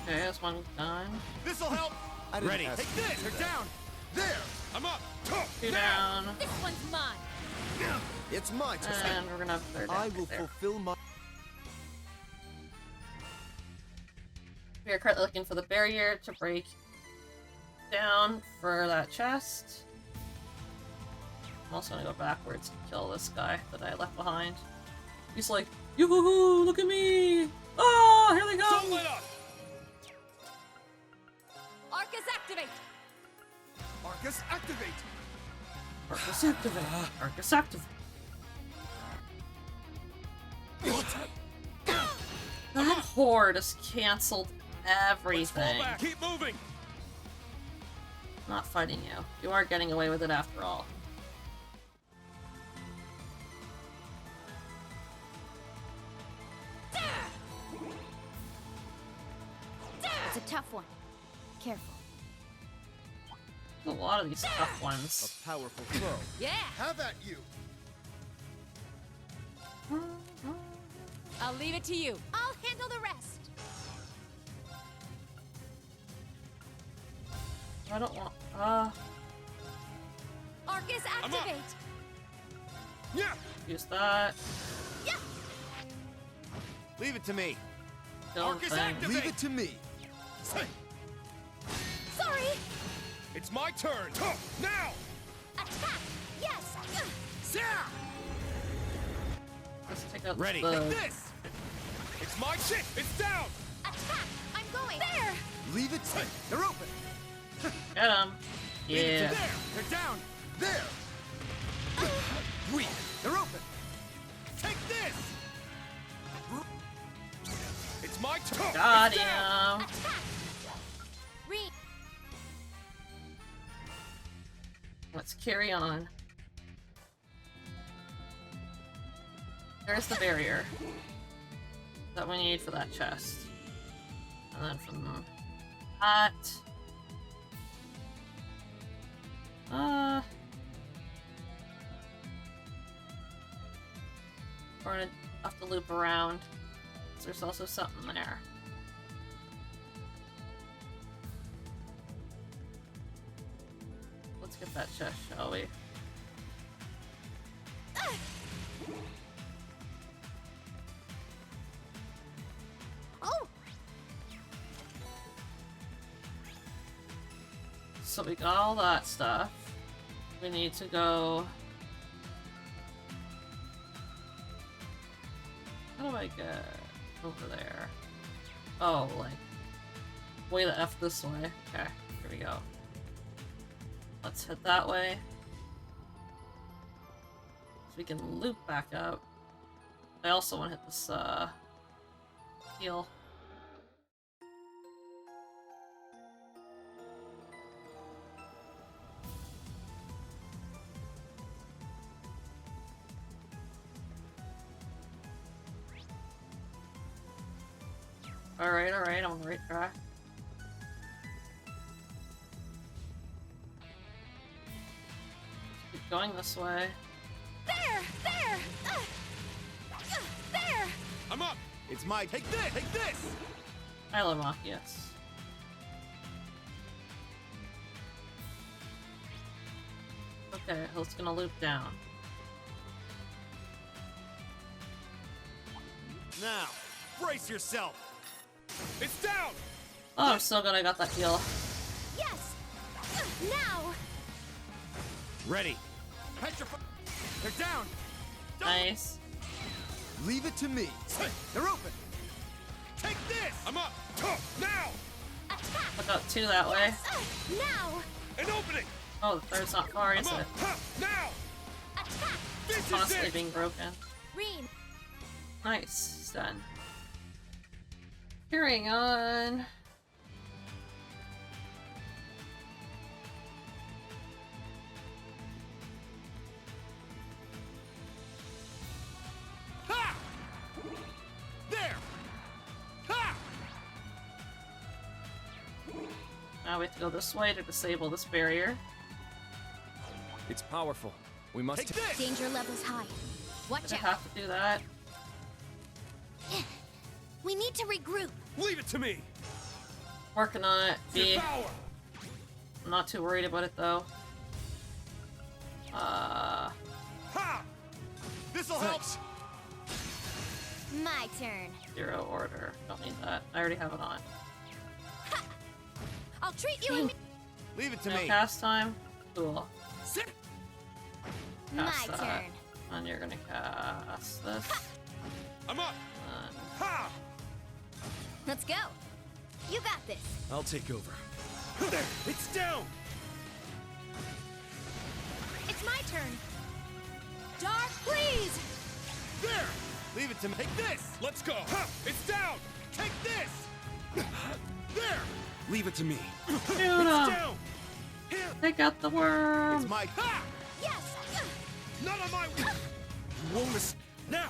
Okay, that's one done. This'll help. Ready. Take this. They're down. There. I'm up. Two down. This one's mine. It's my turn. And we're gonna have third I down will right there. fulfill my. We are currently looking for the barrier to break down for that chest. I'm also gonna go backwards and kill this guy that I left behind. He's like, yoo-hoo-hoo, look at me! Oh, here they go! Don't let up. Arcus activate. Arcus activate. Arcus activate. Arcus activate. That horde has canceled everything. Fall back. Keep moving. I'm not fighting you. You are getting away with it after all. It's a tough one. Careful. A lot of these tough ones. A powerful foe. Yeah. Have at you. I'll leave it to you. I'll handle the rest. I don't want. Arcus activate. Yeah. Use that. Yeah. Leave it to me. Kill Arcus thing. activate. Leave it to me. Sorry. It's my turn. Now. Attack. Yes. Let's take out Ready. the. Take this. It's my shit. It's down. Attack. I'm going. There. Leave it. They're open. Get him. Yeah. There. They're down. There. Weak. They're open. Take this. It's my turn. Got It's down. him. Attack. Read. Let's carry on. There's the barrier that we need for that chest. And then from that... we're gonna have to loop around. There's also something there. Let's get that chest, shall we? Oh! So we got all that stuff. We need to go... How do I get over there? Oh, like... way the F this way. Okay, here we go. Let's head that way. So we can loop back up. I also want to hit this, heal. Alright, I'm on the right track. Keep going this way. There! There! I'm up! It's my... Take this! Take this! I love Machias. Okay, it's gonna loop down. Now, brace yourself! It's down! Oh, I'm so glad I got that heal. Yes! Now! Ready. Petrify. They're down! Nice. Leave it to me. They're open. Take this! I'm up! Now! Look out two that way. Now! An opening! Oh, the third's not far, is it? Now! It's constantly being broken. Rean! Nice. It's done. Carrying on. Ha! There! Ha! Now we have to go this way to disable this barrier. It's powerful. We must... Danger levels high. Watch I out. have to do that. We need to regroup. Leave it to me! Working on it. B. Devour! I'm not too worried about it though. Ha! This'll help! My turn. Zero order. Don't need that. I already have it on. I'll treat you in... Leave it to No me. cast time. Cool. My Cast that. turn. And you're gonna cast this. I'm up! And Ha! Let's go. You got this. I'll take over. There! It's down! It's my turn. Dark, please! There! Leave it to me. Take this! Let's go! Ha! It's down! Take this! There! Leave it to me. shoot It's 'em! down! Take out the worm! It's my... Ha! Yes! Not on my... You won't es- Now!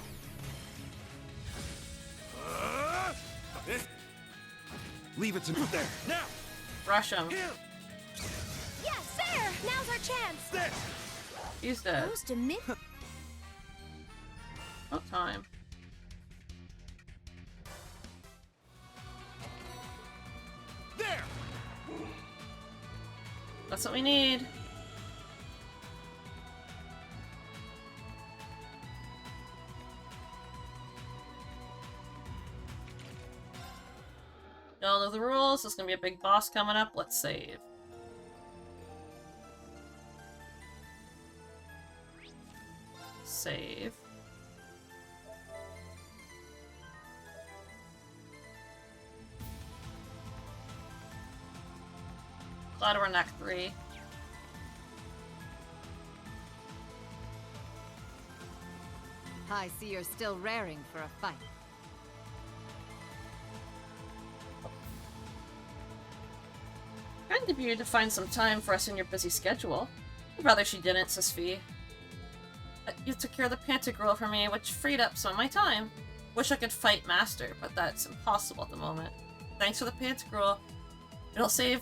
Leave it to me. There! Now! Rush him. Here! Yes, there! Now's our chance! There! He's dead. Close to mid... No time. There! That's what we need. Y'all know the rules. There's gonna be a big boss coming up. Let's save. Save. Glad we're in Act 3. I see you're still raring for a fight. Kind of you to find some time for us in your busy schedule. I'd rather she didn't, says Fee. You took care of the Pantagruel for me, which freed up some of my time. Wish I could fight Master, but that's impossible at the moment. Thanks for the Pantagruel. It'll save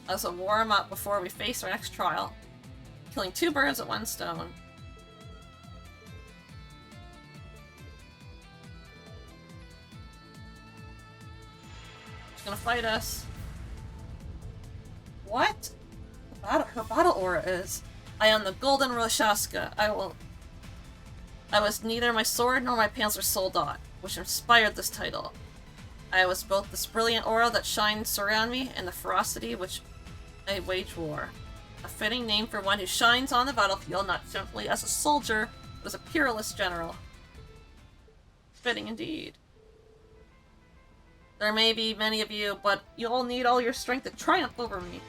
us a warm up before we face our next trial. Killing 2 birds with 1 stone. She's gonna fight us. What? Her battle aura is. I am the Golden Roshaska. I was neither my sword nor my Panzer Soldat, which inspired this title. I was both this brilliant aura that shines around me and the ferocity which I wage war. A fitting name for one who shines on the battlefield not simply as a soldier, but as a peerless general. Fitting indeed. There may be many of you, but you'll need all your strength to triumph over me.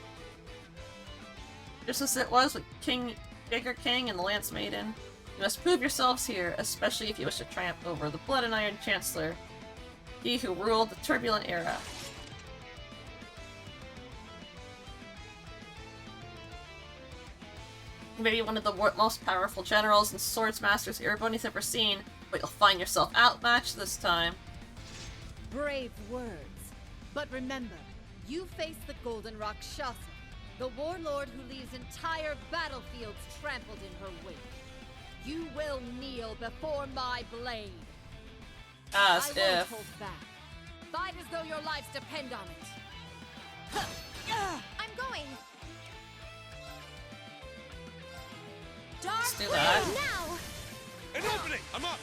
Just as it was with King Jaeger King and the Lance Maiden, you must prove yourselves here, especially if you wish to triumph over the Blood and Iron Chancellor, he who ruled the turbulent era. Maybe one of the most powerful generals and swords masters Ereboni's ever seen, but you'll find yourself outmatched this time. Brave words. But remember, you face the Golden Rakshasa, the warlord who leaves entire battlefields trampled in her wake. You will kneel before my blade. As I won't if. hold back. Fight as though your lives depend on it. I'm going. Let's do that. Now. An opening! I'm up!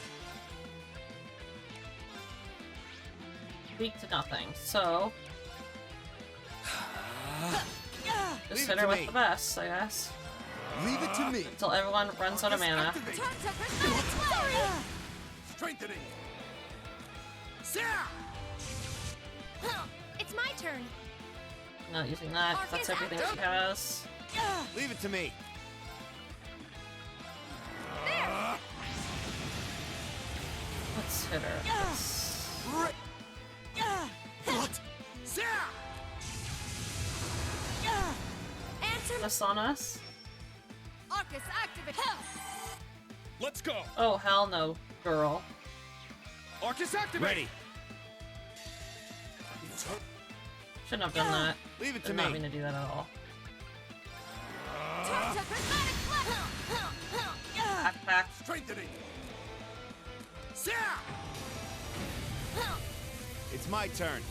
Weak to nothing, so... just hit her with the best, I guess. Leave it to me. Until everyone runs out of mana. Strengthening. It's my turn. Not using that, 'cause that's everything she has. Leave it to me. Let's hit her. What? Answer This on us? Arcus, activate. Let's go. Oh, hell no, girl. Arcus activate. Ready. Shouldn't have done that. Leave it to Did me. not mean to do that at all. Back. Strengthening. It's my turn.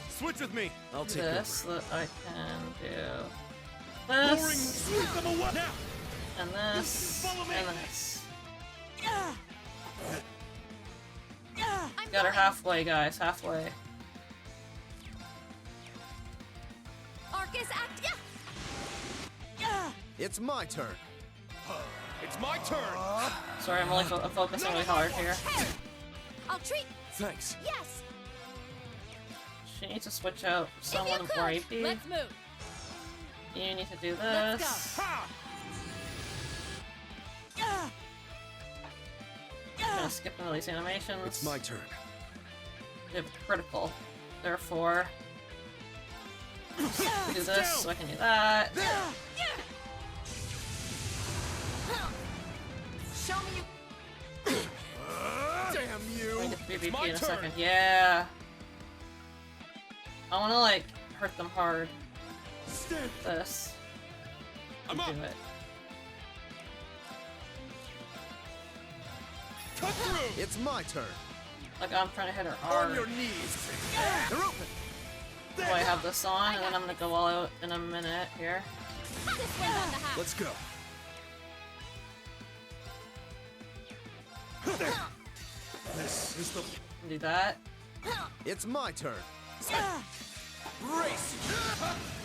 Switch with me. I'll take This over. that I can do. This. And this. And this. Got her halfway, guys. Halfway. Arcus act. It's my turn. It's my turn. Sorry, I'm focusing really hard here. I'll treat. Thanks. Yes. She needs to switch out someone If you could, rapey. let's move. You need to do Let's this. go. I'm gonna skip all these animations. It's my turn. We have a critical. Therefore, do this so I can do that. Show me you. Damn I'm you. gonna get PvP my in a turn. second. Yeah. I wanna, like, hurt them hard. This. I'm do up. it. Cut through. It's my turn. Like, I'm trying to hit her On hard. your knees. They're open. So I have this on, and then I'm gonna go all out in a minute here. Let's go. This is the Do that. It's my turn. Brace.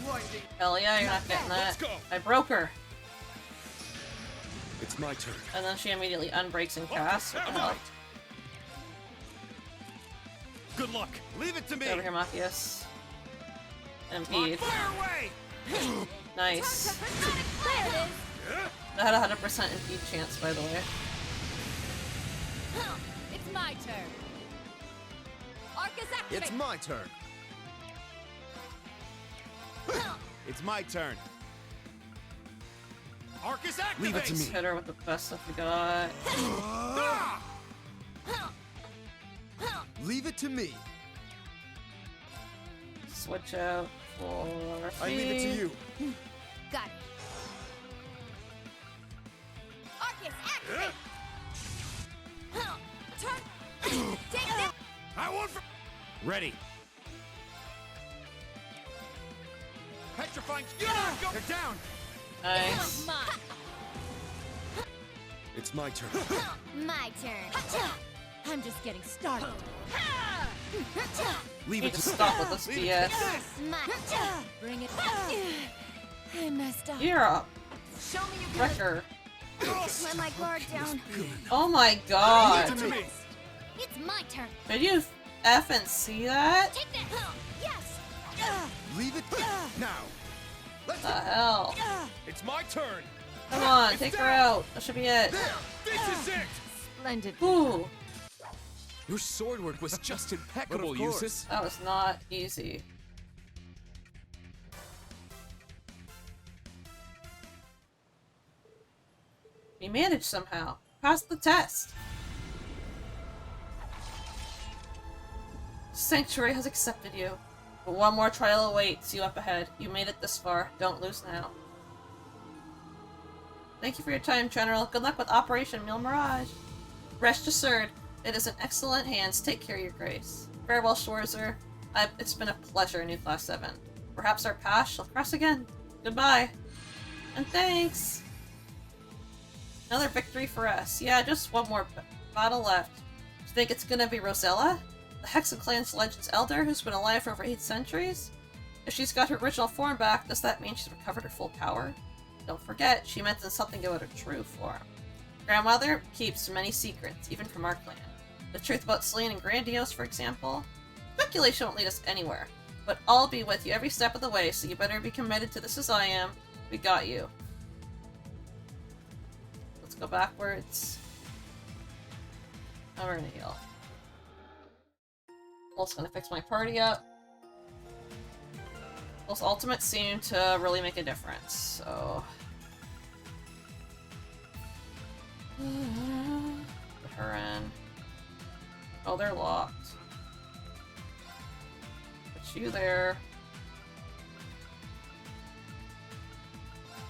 blinding. Hell yeah, you're not getting that. Let's go. I broke her. It's my turn. And then she immediately unbreaks and casts. What the I'm hell? out. Good luck. Leave it to me. Get over here, Matthias. Impede. Fire away. Nice. There it is. That had a 100% impede chance, by the way. It's my turn. Arcus activate. It's my turn. It's my turn. Arcus, activate! Leave it to me. Hit her with the best stuff we got. Leave it to me. Switch out for I leave it to you. Got it. Arcus, activate! Turn! Take this! I want for... Ready. Petrifying... Go! They're down! Nice. It's my turn. My turn. I'm just getting started. Leave Need it to to stop with this BS. My turn. Bring it. I messed up. You're up. Show me your good. Wrecker. Let my guard down. Oh my god. It's my turn. Did you effing see that? Take that. Yes. Leave it now. What the hell? It's my turn. Come on, take her out. That should be it. This is it. Splendid. Ooh, Your sword work was just But impeccable, of course. Eustace. that was not easy. We managed somehow. Passed the test. Sanctuary has accepted you. But one more trial awaits you up ahead. You made it this far. Don't lose now. Thank you for your time, General. Good luck with Operation Mille Mirage. Rest assured, it is in excellent hands. Take care, Your Grace. Farewell, Schwarzer. It's been a pleasure, New Class 7. Perhaps our paths shall cross again. Goodbye. And thanks! Another victory for us. Yeah, just one more battle left. Do you think it's gonna be Rosella? The Hexen Clan's Legends Elder, who's been alive for over 8 centuries? If she's got her original form back, does that mean she's recovered her full power? Don't forget, she mentioned something about her true form. Grandmother keeps many secrets, even from our clan. The truth about Selene and Grandiose, for example. Speculation won't lead us anywhere, but I'll be with you every step of the way, so you better be committed to this as I am. We got you. Let's go backwards. Now we're gonna heal. Also gonna fix my party up. Those ultimates seem to really make a difference, so... Put her in. Oh, they're locked. Put you there.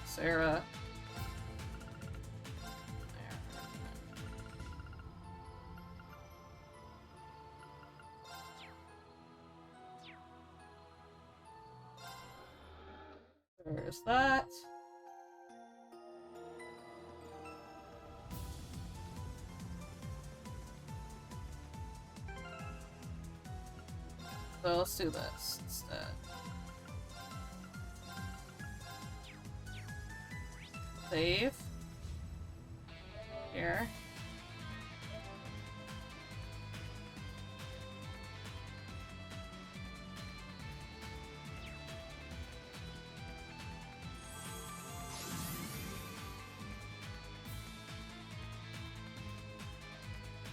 Sarah. There's that. So let's do this instead. Save. Here.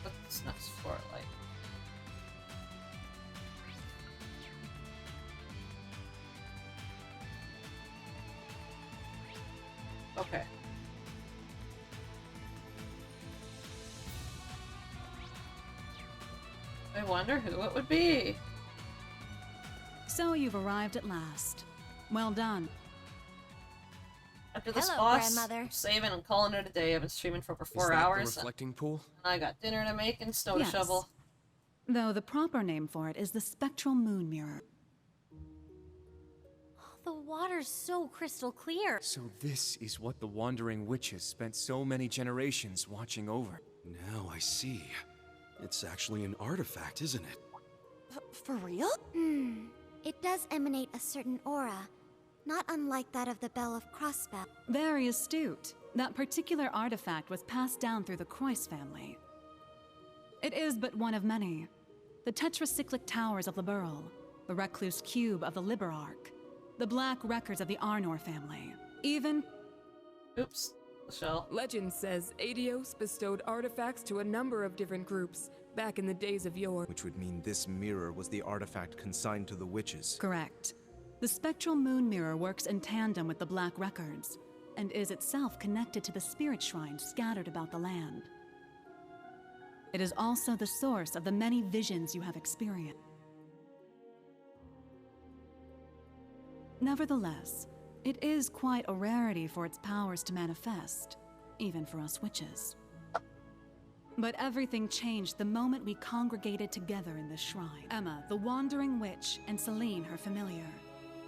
What's this next floor like? Okay. I wonder who it would be. So you've arrived at last. Well done. After this Hello, boss, Grandmother. I'm saving and calling it a day. I've been streaming for over 4 Is that hours. the reflecting pool? And I got dinner to make and snow Yes. to shovel. Though the proper name for it is the Spectral Moon Mirror. The water's so crystal clear. So this is what the Wandering Witches spent so many generations watching over. Now I see. It's actually an artifact, isn't it? For real? It does emanate a certain aura, not unlike that of the Bell of Crossbell. Very astute. That particular artifact was passed down through the Croyce family. It is but one of many. The tetracyclic towers of Liberl, the recluse cube of the Liberarch, the black records of the Arnor family, even... Oops. The shell. Legend says Adios bestowed artifacts to a number of different groups back in the days of yore. Which would mean this mirror was the artifact consigned to the witches. Correct. The spectral moon mirror works in tandem with the Black Records, and is itself connected to the spirit shrines scattered about the land. It is also the source of the many visions you have experienced. Nevertheless, it is quite a rarity for its powers to manifest, even for us witches. But everything changed the moment we congregated together in this shrine. Emma, the wandering witch, and Celine, her familiar.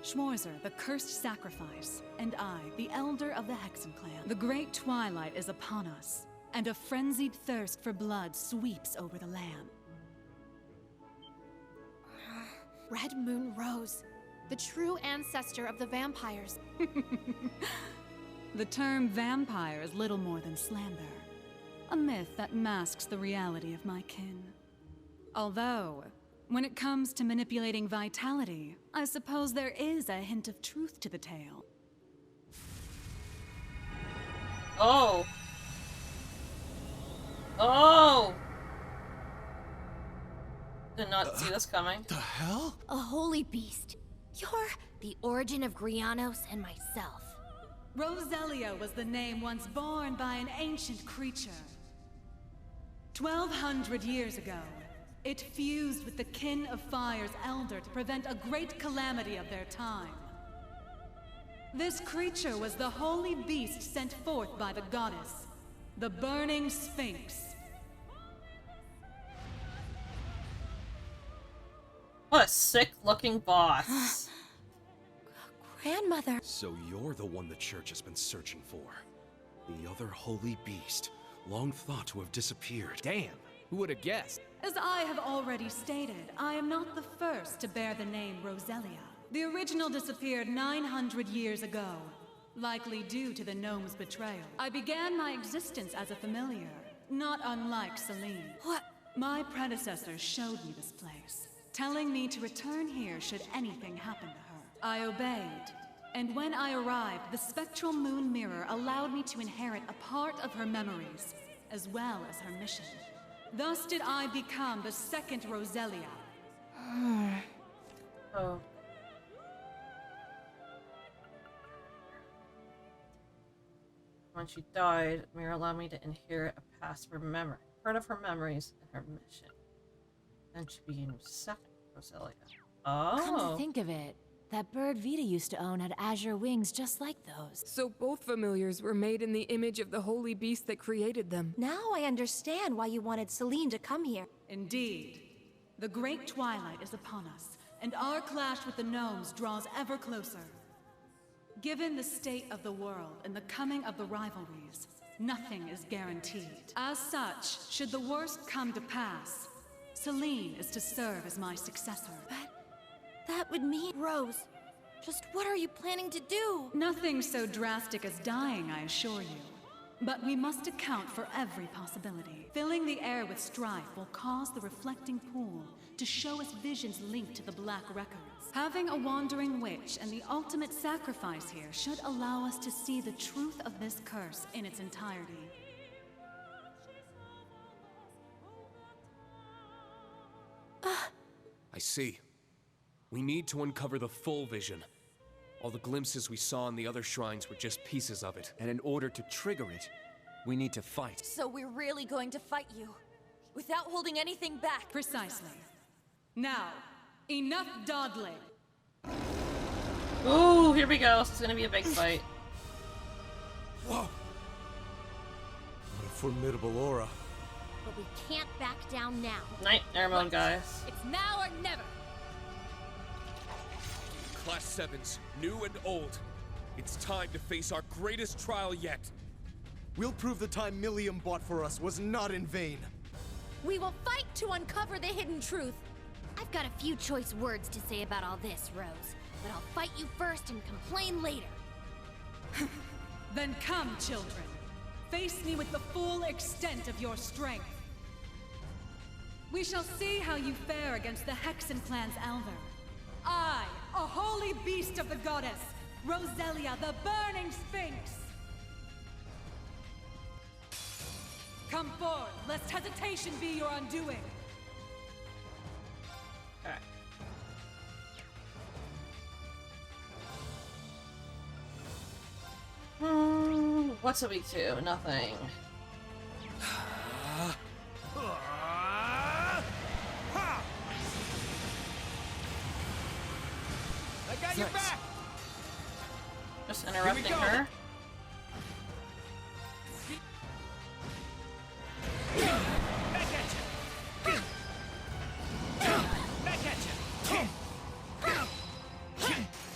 Schwarzer, the cursed sacrifice, and I, the elder of the Hexen clan. The great twilight is upon us, and a frenzied thirst for blood sweeps over the land. Red Moon Rose, the true ancestor of the vampires. The term vampire is little more than slander. A myth that masks the reality of my kin. Although, when it comes to manipulating vitality, I suppose there is a hint of truth to the tale. Oh! Oh! Did not see this coming. The hell? A holy beast. You're the origin of Grianos and myself. Roselia was the name once borne by an ancient creature. 1,200 years ago, it fused with the kin of Fire's elder to prevent a great calamity of their time. This creature was the holy beast sent forth by the goddess, the Burning Sphinx. What a sick-looking boss. Grandmother. So you're the one the church has been searching for. The other holy beast, long thought to have disappeared. Damn, who would have guessed? As I have already stated, I am not the first to bear the name Roselia. The original disappeared 900 years ago, likely due to the gnome's betrayal. I began my existence as a familiar, not unlike Celine. What? My predecessor showed me this place, telling me to return here should anything happen to her. I obeyed, and when I arrived, the spectral moon mirror allowed me to inherit a part of her memories, as well as her mission. Thus did I become the second Roselia. Oh. When she died, Mirror allowed me to inherit a part of her memories and her mission. Then she became second Roselia. Oh. Come to think of it, that bird Vita used to own had azure wings just like those. So both familiars were made in the image of the holy beast that created them. Now I understand why you wanted Celine to come here. Indeed. The great twilight is upon us, and our clash with the gnomes draws ever closer. Given the state of the world and the coming of the rivalries, nothing is guaranteed. As such, should the worst come to pass, Celine is to serve as my successor. That would mean... Rose, just what are you planning to do? Nothing so drastic as dying, I assure you. But we must account for every possibility. Filling the air with strife will cause the reflecting pool to show us visions linked to the Black Records. Having a wandering witch and the ultimate sacrifice here should allow us to see the truth of this curse in its entirety. I see. We need to uncover the full vision. All the glimpses we saw in the other shrines were just pieces of it. And in order to trigger it, we need to fight. So we're really going to fight you, without holding anything back. Precisely. Now, enough dawdling. Ooh, here we go. It's gonna be a big fight. Whoa! What a formidable aura. But we can't back down now. Nightmare mode, guys. It's now or never. Class 7s, new and old. It's time to face our greatest trial yet. We'll prove the time Millium bought for us was not in vain. We will fight to uncover the hidden truth. I've got a few choice words to say about all this, Rose. But I'll fight you first and complain later. Then come, children. Face me with the full extent of your strength. We shall see how you fare against the Hexen clan's elder. I, a holy beast of the goddess, Roselia, the Burning Sphinx. Come forth, lest hesitation be your undoing. What's a week 2? Nothing. I got your back. Just interrupting her. Back at you. Back at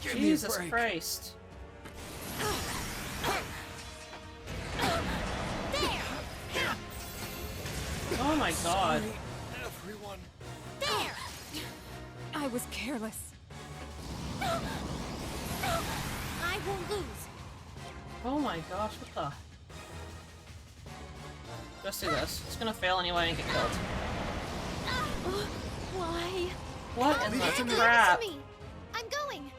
you. Jesus Christ. Oh my god. Everyone. There! I was careless. I won't lose. Oh my gosh, what the? Just do this. It's gonna fail anyway and get killed. Why? What in the Listen crap? to me. I'm going.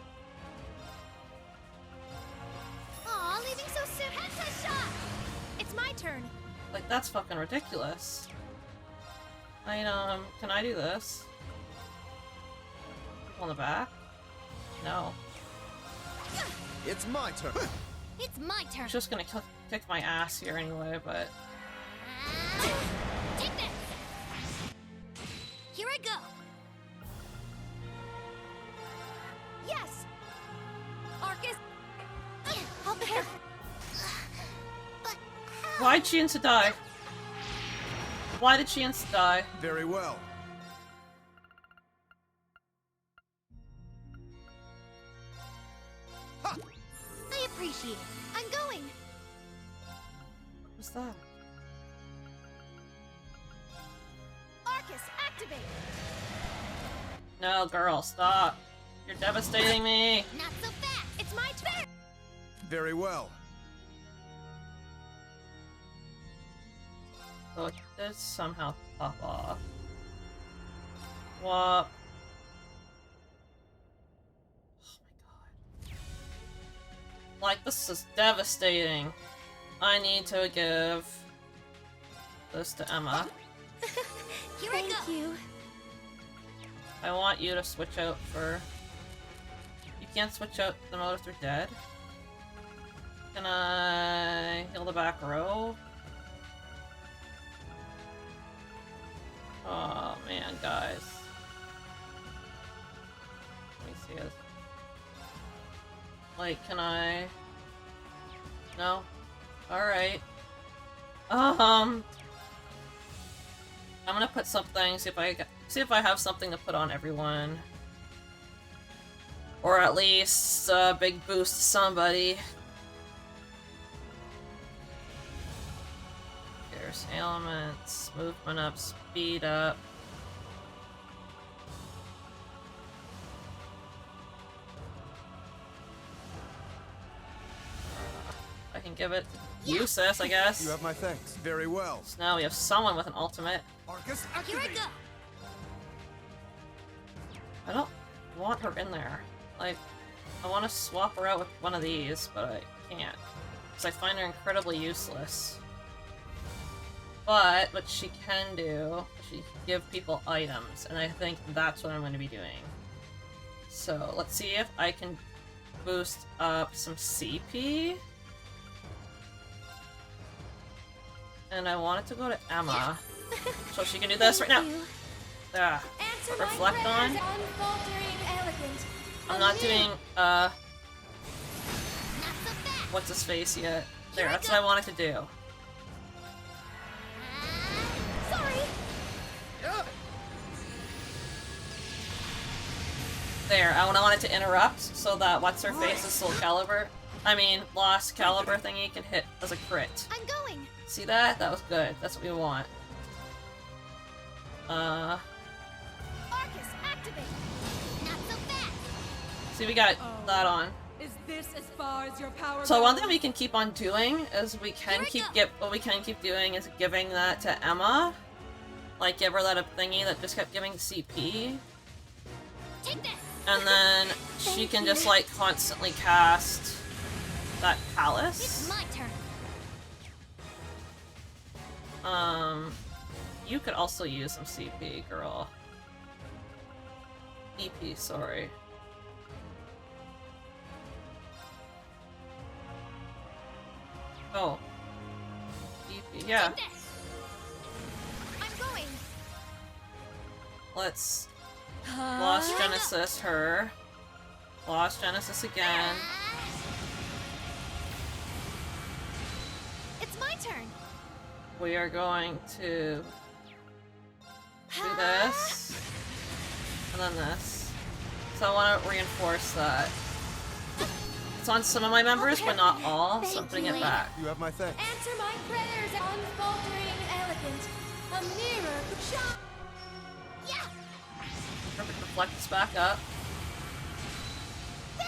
Aw, leaving so soon. Headset shot! It's my turn. Like, that's fucking ridiculous. Can I do this? On the back? No. It's my turn. It's my turn. She's just gonna kick my ass here anyway, but... Take this. Here I go. Yes. Arcus. I'll bear. Why'd she insta die? Why did she insta die? Very well. I appreciate it. I'm going. What's that? Arcus, activate. No, girl, stop. You're devastating me. Not so fast. It's my turn. Very well. So it does somehow pop off. What? Like, this is devastating. I need to give this to Emma. Here I go. Thank you. I want you to switch out for... You can't switch out the mode if they're dead. Can I heal the back row? Oh man, guys. Let me see this. Like, can I... No? Alright. I'm gonna put something, see if I have something to put on everyone. Or at least a big boost to somebody. There's ailments, movement up, speed up. I can give it to you, sis, I guess. You have my thanks. Very well. So now we have someone with an ultimate. Arcus, Here I go. I don't want her in there. Like, I want to swap her out with one of these, but I can't. Because I find her incredibly useless. But what she can do, she can give people items, and I think that's what I'm going to be doing. So, let's see if I can boost up some CP. And I want it to go to Emma. So she can do this right now. Ah, reflect on. I'm not doing, what's his face yet. There, that's what I wanted to do. Sorry. There, I wanted to interrupt so that what's-her-face's Soul Calibur, Lost Calibur thingy can hit as a crit. I'm going. See that? That was good. That's what we want. Arcus, activate. Not so fast. See, we got that on. Is this as far as your power So one goes? thing we can keep on doing is what we can keep doing is giving that to Emma. Like, give her that thingy that just kept giving CP. Take this. And then she can just, like, constantly cast that Palace. It's my turn. You could also use some CP, girl. EP, sorry. Oh. Yeah. I'm going. Let's Lost Genesis her. Lost Genesis again. It's my turn. We are going to do this. And then this. So I want to reinforce that. It's on some of my members, but not all, so I'm putting it back. You have my thanks. Answer my prayers, unfaltering, elegant. A mirror could shine. Yeah. Perfect. Reflect this back up. There.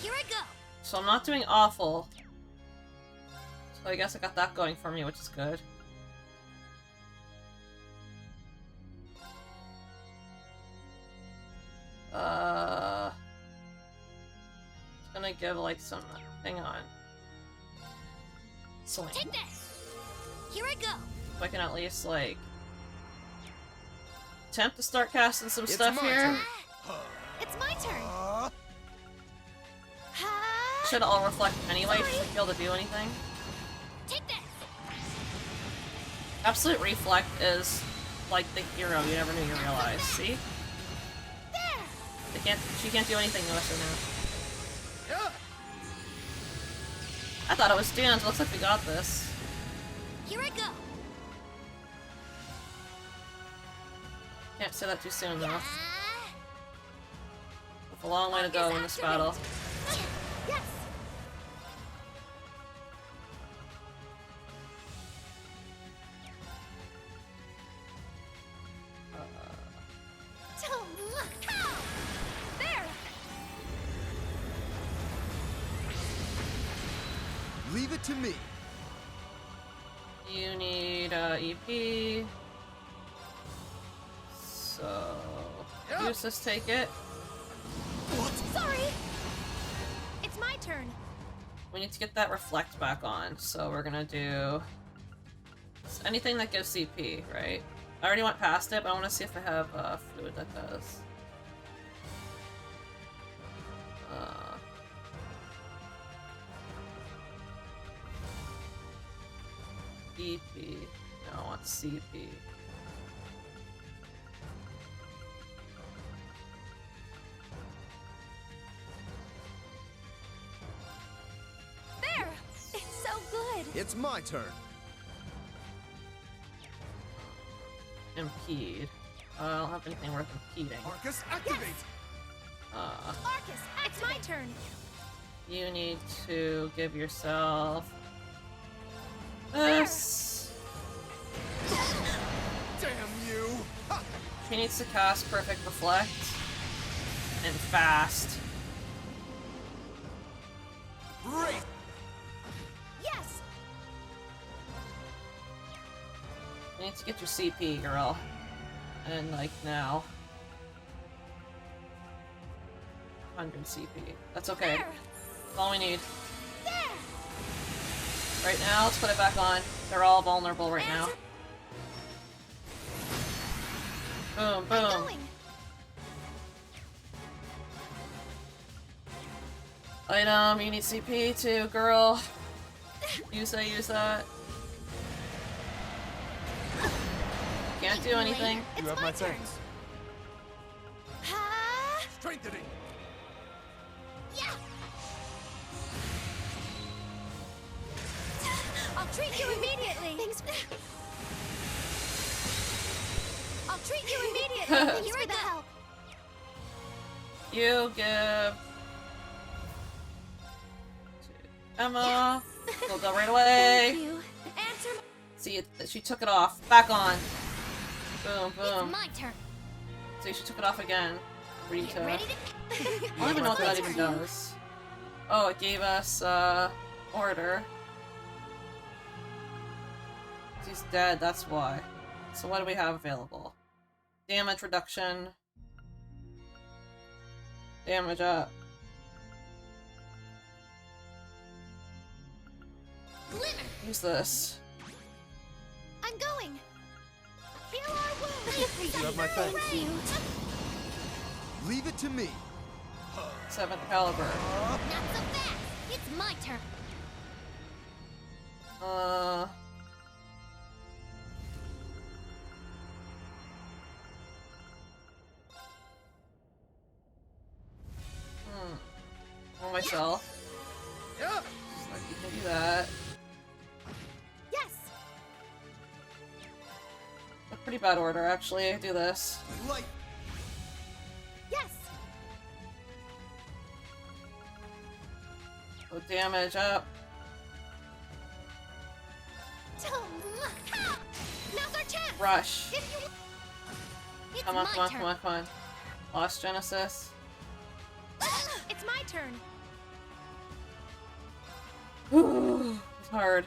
Here I go. So I'm not doing awful. So I guess I got that going for me, which is good. It's gonna give like some. Hang on. Swing. Take this. Here I go. If I can at least like attempt to start casting some It's stuff my here. turn. It's my turn. Should all reflect anyway, just to be able to do anything. Take this. Absolute Reflect is like the hero you never knew you realized. See? She can't do anything to us right now. I thought it was Dan's. Looks like we got this. Here I go. Can't say that too soon though. With a long way to go in this battle. Yes. Don't look. There. Leave it to me. You need EP. So Eustace, take it. Sorry. It's my turn. We need to get that reflect back on, so we're gonna do anything that gives CP, right? I already went past it, but I want to see if I have fluid that does. EP. No, I want CP. There. It's so good. It's my turn. Impede. I don't have anything worth impeding. Arcus, activate. Arcus, it's my turn. You need to give yourself this. Damn you! She needs to cast Perfect Reflect and fast. Great. Yes. You need to get your CP, girl. And like now. 100 CP. That's okay. That's all we need. Right now, let's put it back on. They're all vulnerable right now. Boom, boom. Item, you need CP too, girl. Use that. Can't do anything. You have my thanks. Strengthening. Yeah. I'll treat you immediately. Thanks for I'll treat you immediately. Thanks for the help. You give to Emma. We'll go right away. Thank you. Answer. See, she took it off. Back on. Boom, boom. It's my turn. See, she took it off again. Read to. Ready to? I don't even know what that even does. Oh, it gave us order. He's dead, that's why. So what do we have available? Damage reduction. Damage up. Glimmer. Use this. I'm going. Heal our wounds. You have my thanks. Leave it to me. 7th caliber. Not so fast. It's my turn. On myself. Yeah. Like you can do that. Yes. A pretty bad order, actually. Do this. Light. Yes. Oh, damage up. Now's our chance. Rush. It's Come on, my come on, turn. come on, come on. Lost Genesis. It's my turn. It's hard.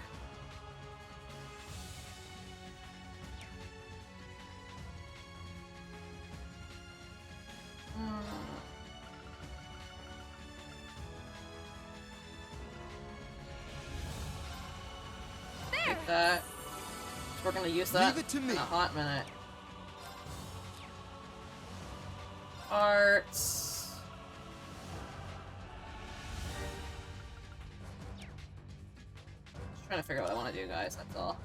Take that. We're gonna use that in a hot minute. Arts. Just trying to figure out what I want to do, guys. That's all.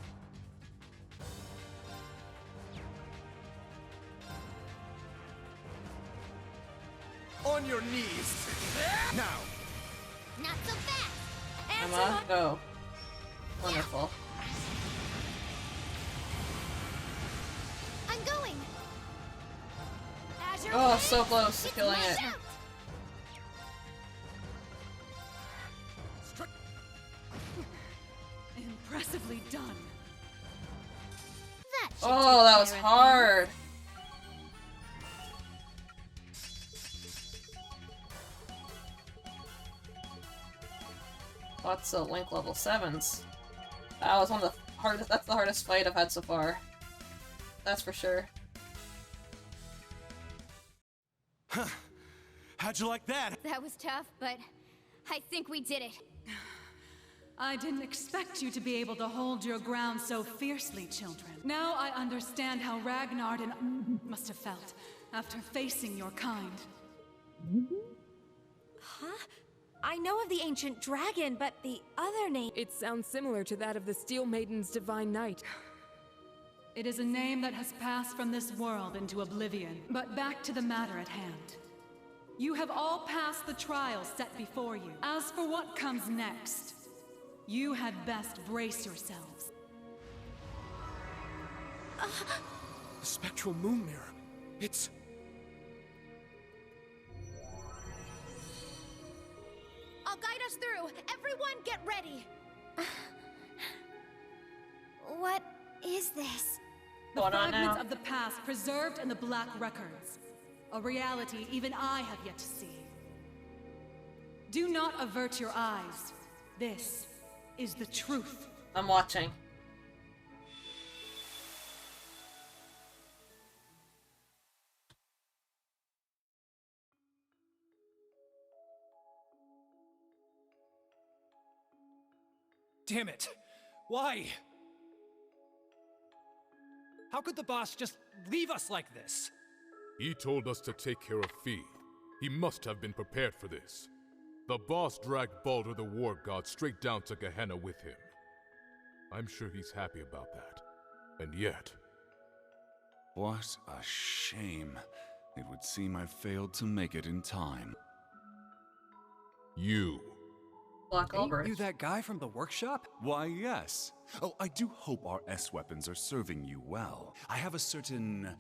On your knees. Now. Not so fast. Emma, go. Wonderful. I'm going. Azure Oh, Wave. so close to It's killing my it. shout. Impressively done. That should Oh, take that was care of hard. Lots of Link level 7s. That was one of the hardest. That's the hardest fight I've had so far. That's for sure. How'd you like that? That was tough, but I think we did it. I didn't expect you to be able to hold your ground so fiercely, children. Now I understand how Ragnar and must have felt after facing your kind. Huh? I know of the ancient dragon, but the other name... It sounds similar to that of the Steel Maiden's divine knight. It is a name that has passed from this world into oblivion. But back to the matter at hand. You have all passed the trials set before you. As for what comes next, you had best brace yourselves. The spectral moon mirror. It's... I'll guide us through. Everyone get ready. What is this? The Going on fragments now. of the past preserved in the Black Records. A reality even I have yet to see. Do not avert your eyes. This is the truth. I'm watching. Damn it! Why? How could the boss just leave us like this? He told us to take care of Fee. He must have been prepared for this. The boss dragged Baldur the War God straight down to Gehenna with him. I'm sure he's happy about that. And yet... What a shame. It would seem I failed to make it in time. You. Black Albert. You that guy from the workshop? Why, yes. Oh, I do hope our S-weapons are serving you well. I have a certain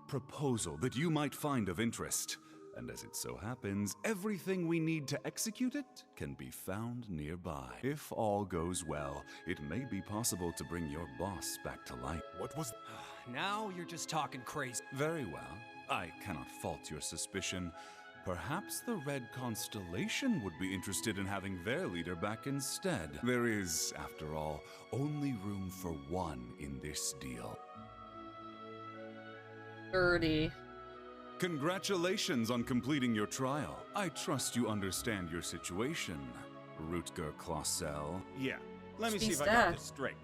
proposal that you might find of interest. And as it so happens, everything we need to execute it can be found nearby. If all goes well, it may be possible to bring your boss back to life. What was... Now you're just talking crazy. Very well. I cannot fault your suspicion. Perhaps the Red Constellation would be interested in having their leader back instead. There is, after all, only room for one in this deal. Dirty. Congratulations on completing your trial. I trust you understand your situation, Rutger Clausel. Yeah, let me see if I got this straight.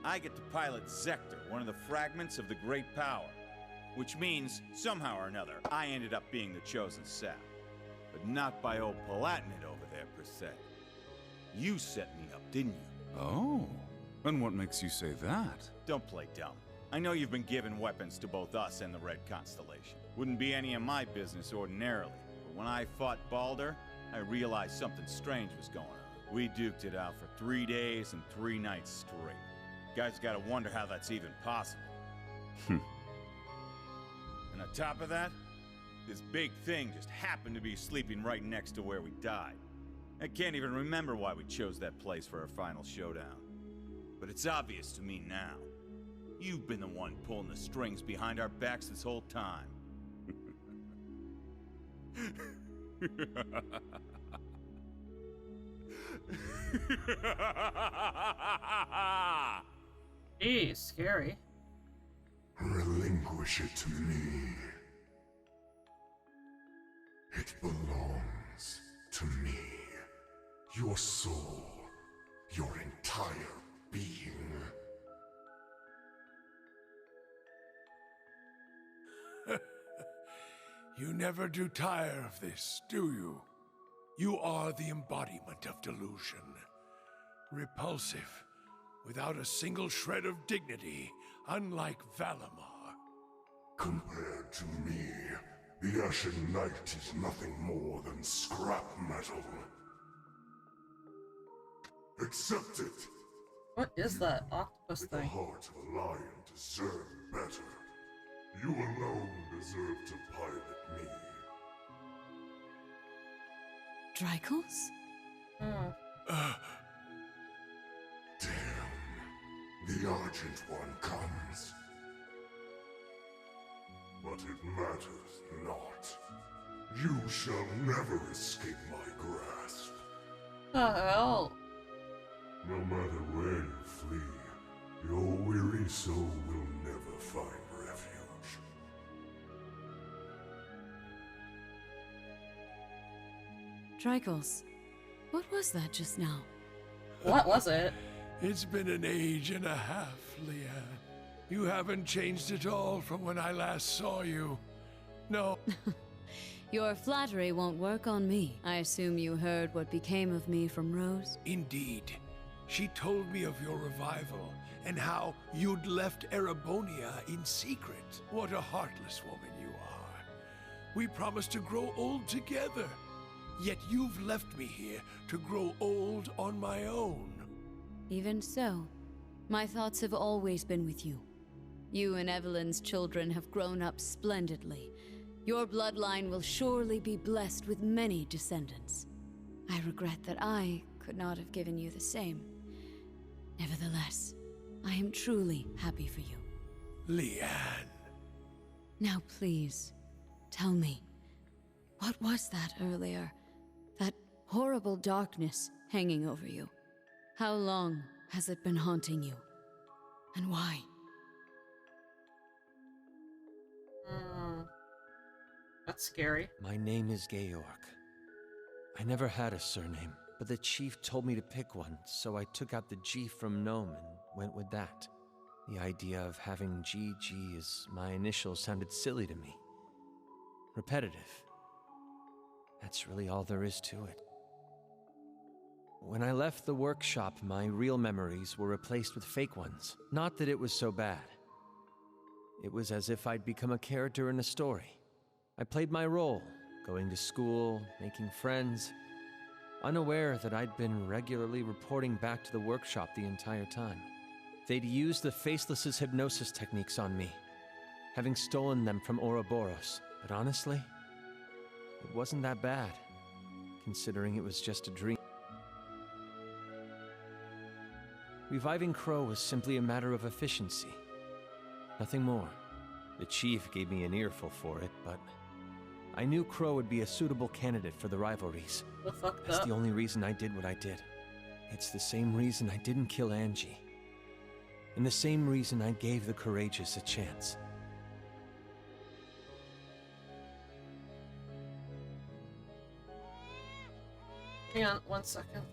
I get to pilot Zector, one of the fragments of the Great Power. Which means, somehow or another, I ended up being the chosen sap. But not by old Palatinate over there, per se. You set me up, didn't you? Oh, and what makes you say that? Don't play dumb. I know you've been giving weapons to both us and the Red Constellation. Wouldn't be any of my business ordinarily, but when I fought Baldur, I realized something strange was going on. We duked it out for 3 days and 3 nights straight. Guys gotta wonder how that's even possible. And on top of that, this big thing just happened to be sleeping right next to where we died. I can't even remember why we chose that place for our final showdown. But it's obvious to me now. You've been the one pulling the strings behind our backs this whole time. Eee, scary. Relinquish it to me. It belongs to me. Your soul, your entire being. You never do tire of this, do you? You are the embodiment of delusion. Repulsive, without a single shred of dignity, unlike Valimar. Compared to me, the Ashen Knight is nothing more than scrap metal. Accept it. What is that octopus With the thing? heart of a lion deserve better. You alone deserve to pilot me. Drykos? Damn. The Argent One comes. But it matters not. You shall never escape my grasp. The hell? No matter where you flee, your weary soul will never find refuge. Drykos, what was that just now? What was it? It's been an age and a half, Leanne. You haven't changed at all from when I last saw you. No. Your flattery won't work on me. I assume you heard what became of me from Rose? Indeed. She told me of your revival and how you'd left Erebonia in secret. What a heartless woman you are. We promised to grow old together. Yet you've left me here to grow old on my own. Even so, my thoughts have always been with you. You and Evelyn's children have grown up splendidly. Your bloodline will surely be blessed with many descendants. I regret that I could not have given you the same. Nevertheless, I am truly happy for you. Leanne. Now please, tell me, what was that earlier? That horrible darkness hanging over you? How long has it been haunting you? And why? That's scary. My name is Georg. I never had a surname, but the chief told me to pick one, so I took out the G from Gnome and went with that. The idea of having GG as my initials sounded silly to me. Repetitive. That's really all there is to it. When I left the workshop, my real memories were replaced with fake ones. Not that it was so bad. It was as if I'd become a character in a story. I played my role, going to school, making friends, unaware that I'd been regularly reporting back to the workshop the entire time. They'd used the Faceless's hypnosis techniques on me, having stolen them from Ouroboros. But honestly, it wasn't that bad, considering it was just a dream. Reviving Crow was simply a matter of efficiency. Nothing more. The chief gave me an earful for it, but I knew Crow would be a suitable candidate for the rivalries. That's the only reason I did what I did. It's the same reason I didn't kill Angie. And the same reason I gave the courageous a chance. Hang on 1 second.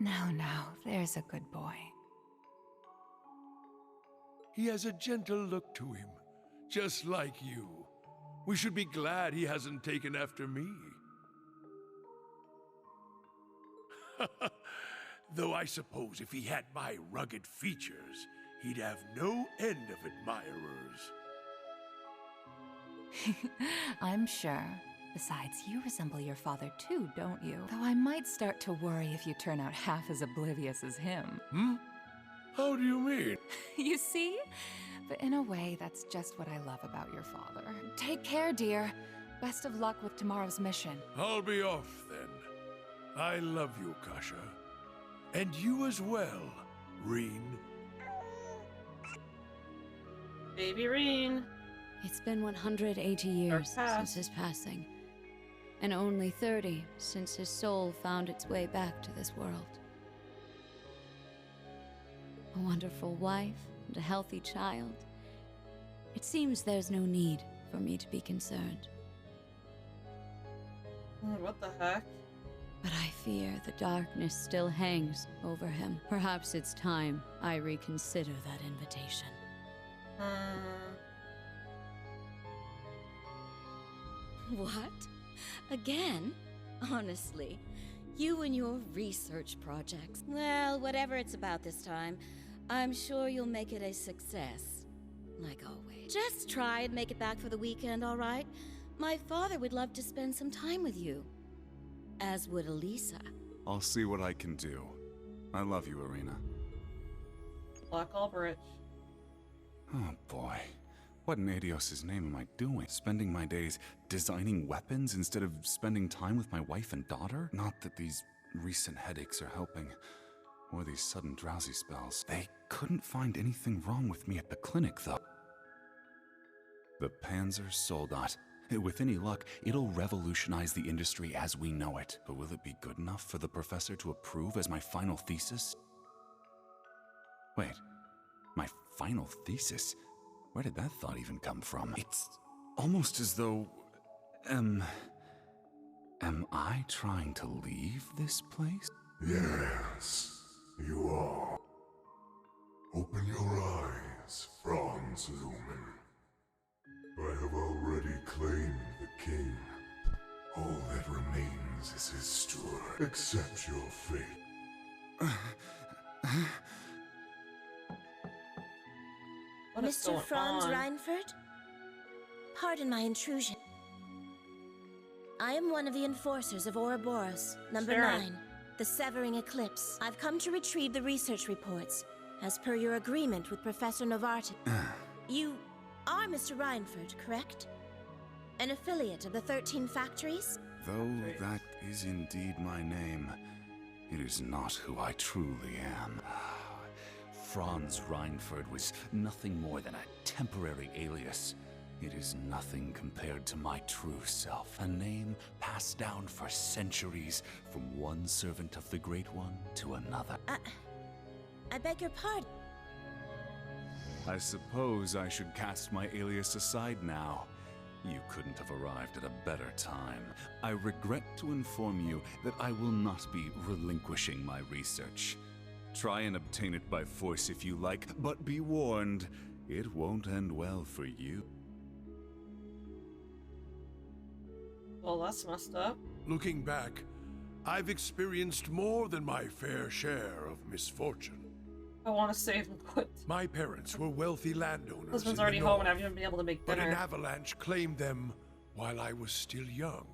No, there's a good boy. He has a gentle look to him, just like you. We should be glad he hasn't taken after me. Though I suppose if he had my rugged features, he'd have no end of admirers. I'm sure. Besides, you resemble your father too, don't you? Though I might start to worry if you turn out half as oblivious as him. How do you mean? You see? But in a way, that's just what I love about your father. Take care, dear. Best of luck with tomorrow's mission. I'll be off then. I love you, Kasha. And you as well, Rean. Baby Rean. It's been 180 years since his passing, and only 30 since his soul found its way back to this world. A wonderful wife and a healthy child. It seems there's no need for me to be concerned. What the heck? But I fear the darkness still hangs over him. Perhaps it's time I reconsider that invitation. What? Again? Honestly, you and your research projects. Well, whatever it's about this time, I'm sure you'll make it a success. Like always. Just try and make it back for the weekend, all right? My father would love to spend some time with you. As would Elisa. I'll see what I can do. I love you, Irina. Black Albrecht. Oh boy. What in Adios' name am I doing? Spending my days designing weapons instead of spending time with my wife and daughter? Not that these recent headaches are helping, or these sudden drowsy spells. They couldn't find anything wrong with me at the clinic, though. The Panzer Soldat. With any luck, it'll revolutionize the industry as we know it. But will it be good enough for the professor to approve as my final thesis? Wait, my final thesis? Where did that thought even come from? It's almost as though... Am I trying to leave this place? Yes, you are. Open your eyes, Franz Lumen. I have already claimed the king. All that remains is his steward. Accept your fate. Mr. Franz Reinfurt? Pardon my intrusion. I am one of the enforcers of Ouroboros, number 9, the Severing Eclipse. I've come to retrieve the research reports, as per your agreement with Professor Novartis. You are Mr. Reinfurt, correct? An affiliate of the 13 factories? Though that is indeed my name, it is not who I truly am. Franz Reinfurt was nothing more than a temporary alias. It is nothing compared to my true self. A name passed down for centuries from one servant of the Great One to another. I beg your pardon. I suppose I should cast my alias aside now. You couldn't have arrived at a better time. I regret to inform you that I will not be relinquishing my research. Try and obtain it by force if you like, but be warned, it won't end well for you. Well, that's messed up. Looking back, I've experienced more than my fair share of misfortune. I want to save him, quit. My parents were wealthy landowners. Husband's in already the home and north, I haven't even been able to make dinner. But an avalanche claimed them while I was still young.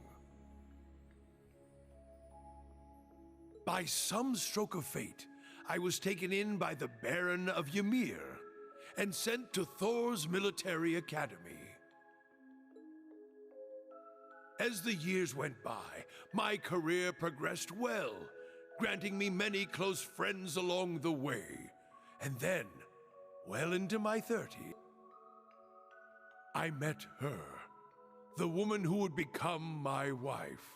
By some stroke of fate, I was taken in by the Baron of Ymir and sent to Thor's military academy. As the years went by, my career progressed well, granting me many close friends along the way. And then, well into my 30s, I met her, the woman who would become my wife.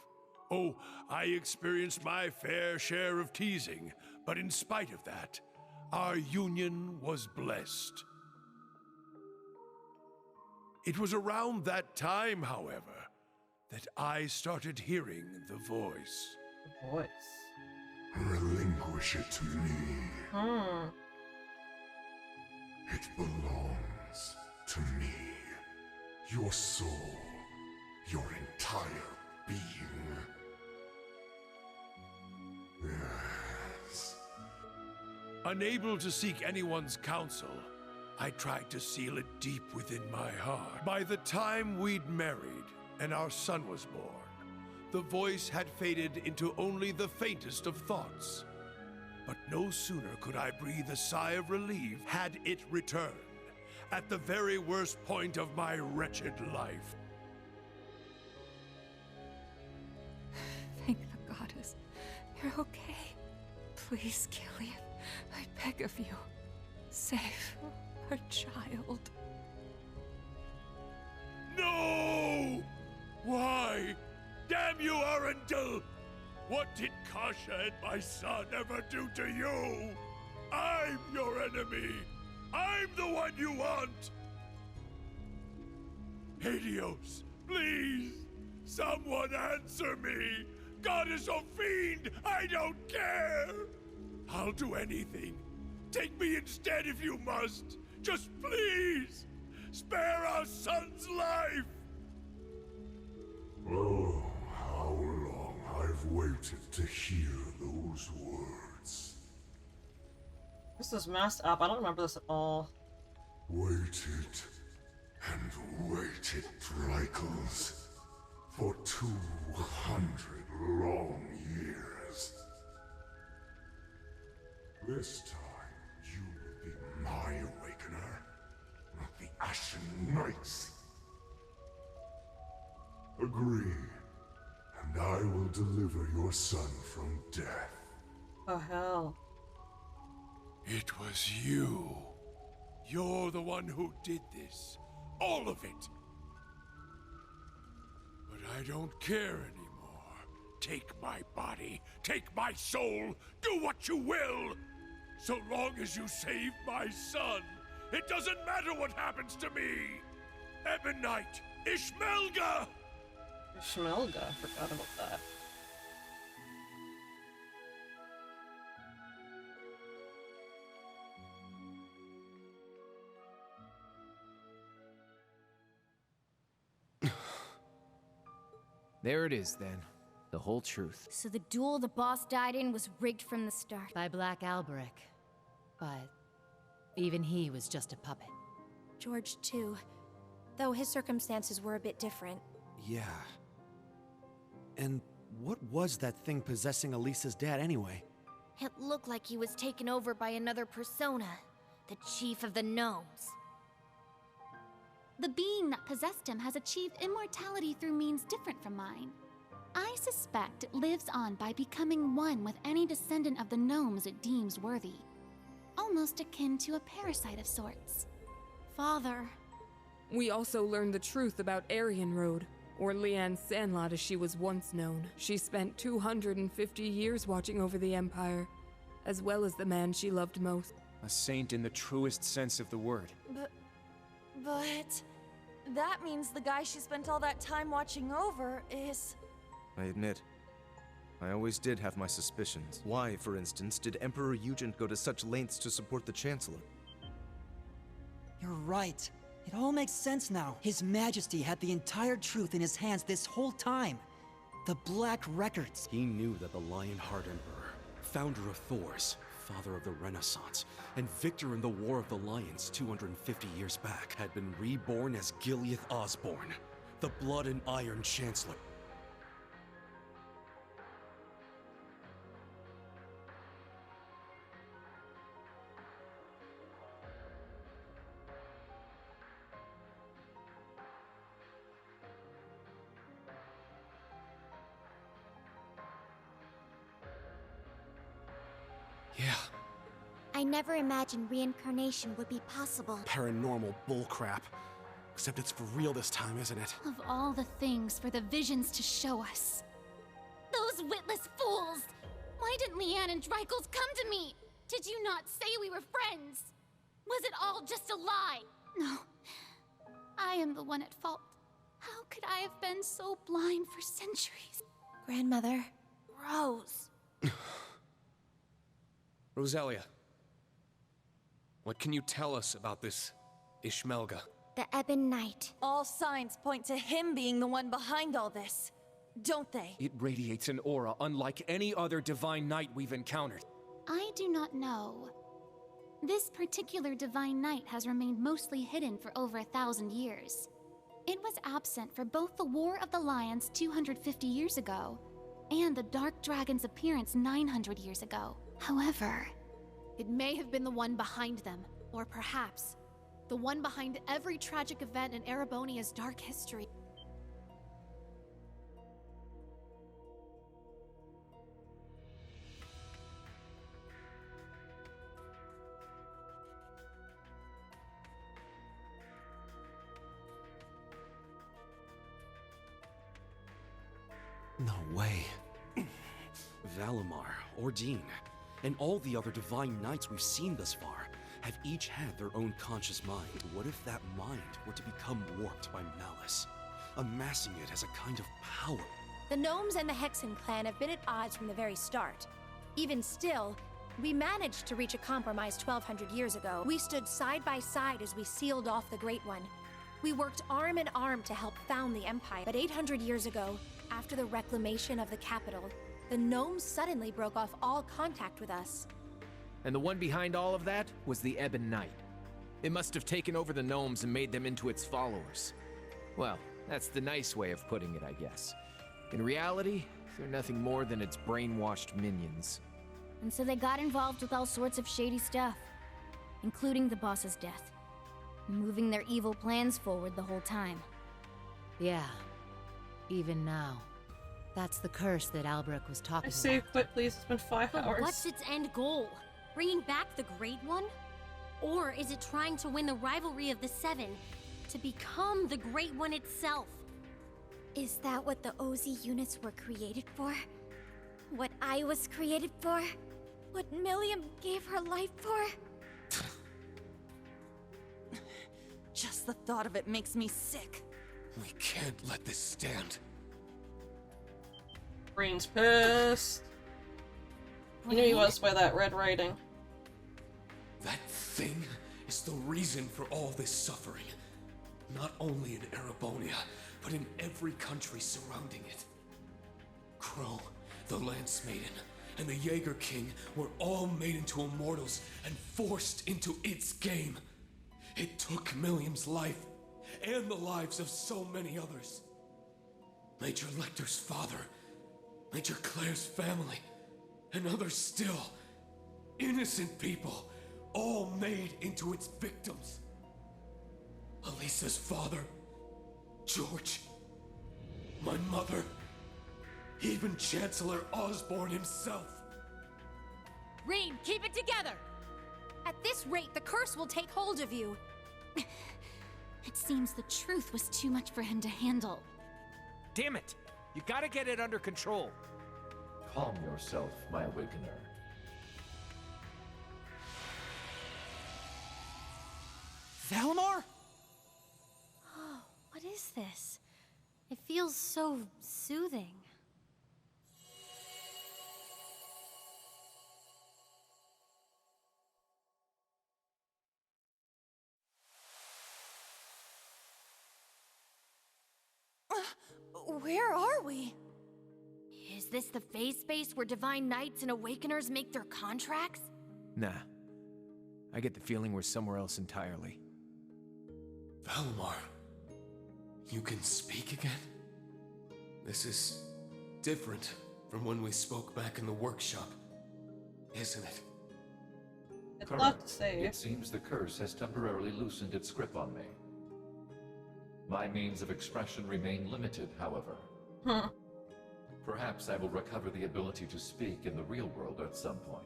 Oh, I experienced my fair share of teasing, but in spite of that, our union was blessed. It was around that time, however, that I started hearing the voice. The voice? Relinquish it to me. It belongs to me. Your soul, your entire being. Yes. Unable to seek anyone's counsel, I tried to seal it deep within my heart. By the time we'd married and our son was born, the voice had faded into only the faintest of thoughts. But no sooner could I breathe a sigh of relief had it returned, at the very worst point of my wretched life. Thank the goddess. You're okay. Please, Gilead, I beg of you. Save our child. No! Why? Damn you, Arundel! What did Kasha and my son ever do to you? I'm your enemy! I'm the one you want! Helios, please! Someone answer me! Goddess or fiend, I don't care! I'll do anything. Take me instead if you must. Just please! Spare our son's life! Oh, how long I've waited to hear those words. This is messed up. I don't remember this at all. Waited and waited, Drycles, for 200 long years. This time, you will be my awakener, not the Ashen Knights. Agree, and I will deliver your son from death. Oh, hell. It was you. You're the one who did this. All of it. But I don't care anymore. Take my body. Take my soul. Do what you will. So long as you save my son, it doesn't matter what happens to me. Ebonite, Ishmelga! Ishmelga, I forgot about that. There it is, then. The whole truth. So the duel the boss died in was rigged from the start. By Black Alberic. But even he was just a puppet. George, too. Though his circumstances were a bit different. Yeah. And what was that thing possessing Elisa's dad anyway? It looked like he was taken over by another persona. The Chief of the Gnomes. The being that possessed him has achieved immortality through means different from mine. I suspect it lives on by becoming one with any descendant of the gnomes it deems worthy. Almost akin to a parasite of sorts. Father. We also learned the truth about Aryan Road, or Leanne Sandlot as she was once known. She spent 250 years watching over the Empire, as well as the man she loved most. A saint in the truest sense of the word. But that means the guy she spent all that time watching over is... I admit, I always did have my suspicions. Why, for instance, did Emperor Eugen go to such lengths to support the Chancellor? You're right. It all makes sense now. His Majesty had the entire truth in his hands this whole time. The Black Records. He knew that the Lionheart Emperor, founder of Thors, father of the Renaissance, and victor in the War of the Lions 250 years back, had been reborn as Gilead Osborne, the Blood and Iron Chancellor. Yeah. I never imagined reincarnation would be possible. Paranormal bullcrap. Except it's for real this time, isn't it? Of all the things for the visions to show us. Those witless fools! Why didn't Leanne and Drycles come to me? Did you not say we were friends? Was it all just a lie? No. I am the one at fault. How could I have been so blind for centuries? Grandmother. Rose. Rosalia, what can you tell us about this Ishmelga? The Ebon Knight. All signs point to him being the one behind all this, don't they? It radiates an aura unlike any other Divine Knight we've encountered. I do not know. This particular Divine Knight has remained mostly hidden for over 1,000 years. It was absent for both the War of the Lions 250 years ago and the Dark Dragon's appearance 900 years ago. However, it may have been the one behind them, or perhaps the one behind every tragic event in Erebonia's dark history. No way. Valimar, Ordine, and all the other Divine Knights we've seen thus far have each had their own conscious mind. What if that mind were to become warped by malice, amassing it as a kind of power? The Gnomes and the Hexen clan have been at odds from the very start. Even still, we managed to reach a compromise 1,200 years ago. We stood side by side as we sealed off the Great One. We worked arm in arm to help found the Empire. But 800 years ago, after the reclamation of the capital, the Gnomes suddenly broke off all contact with us. And the one behind all of that was the Ebon Knight. It must have taken over the Gnomes and made them into its followers. Well, that's the nice way of putting it, I guess. In reality, they're nothing more than its brainwashed minions. And so they got involved with all sorts of shady stuff, including the boss's death, moving their evil plans forward the whole time. Yeah, even now. That's the curse that Albrecht was talking about. I say quit, please. It's been 5 but hours. what's its end goal? Bringing back the Great One? Or is it trying to win the rivalry of the Seven to become the Great One itself? Is that what the OZ units were created for? What I was created for? What Milliam gave her life for? Just the thought of it makes me sick. We can't let this stand. Green's pissed. You knew he was by that red writing. That thing is the reason for all this suffering. Not only in Erebonia, but in every country surrounding it. Crow, the Lance Maiden, and the Jaeger King were all made into immortals and forced into its game. It took Milliam's life, and the lives of so many others. Major Lecter's father, Major Claire's family, and others still. Innocent people, all made into its victims. Elisa's father, George, my mother, even Chancellor Osborne himself. Rean, keep it together! At this rate, the curse will take hold of you. It seems the truth was too much for him to handle. Damn it! You gotta get it under control. Calm yourself, my Awakener. Valimar? Oh, what is this? It feels so soothing. Where are we? Is this the phase space where Divine Knights and Awakeners make their contracts? Nah. I get the feeling we're somewhere else entirely. Valimar, you can speak again? This is different from when we spoke back in the workshop, isn't it? It's a lot to say. It seems the curse has temporarily loosened its grip on me. My means of expression remain limited, however. Perhaps I will recover the ability to speak in the real world at some point.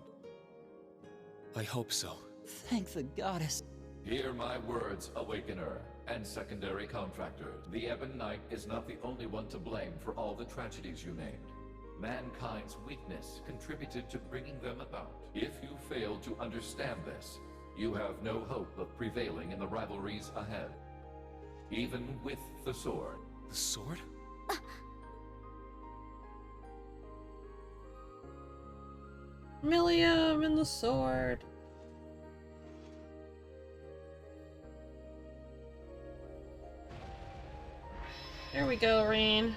I hope so. Thank the goddess. Hear my words, Awakener and secondary contractor. The Ebon Knight is not the only one to blame for all the tragedies you named. Mankind's weakness contributed to bringing them about. If you fail to understand this, you have no hope of prevailing in the rivalries ahead. Even with the sword. The sword? Millium and the sword. Here we go, Rain.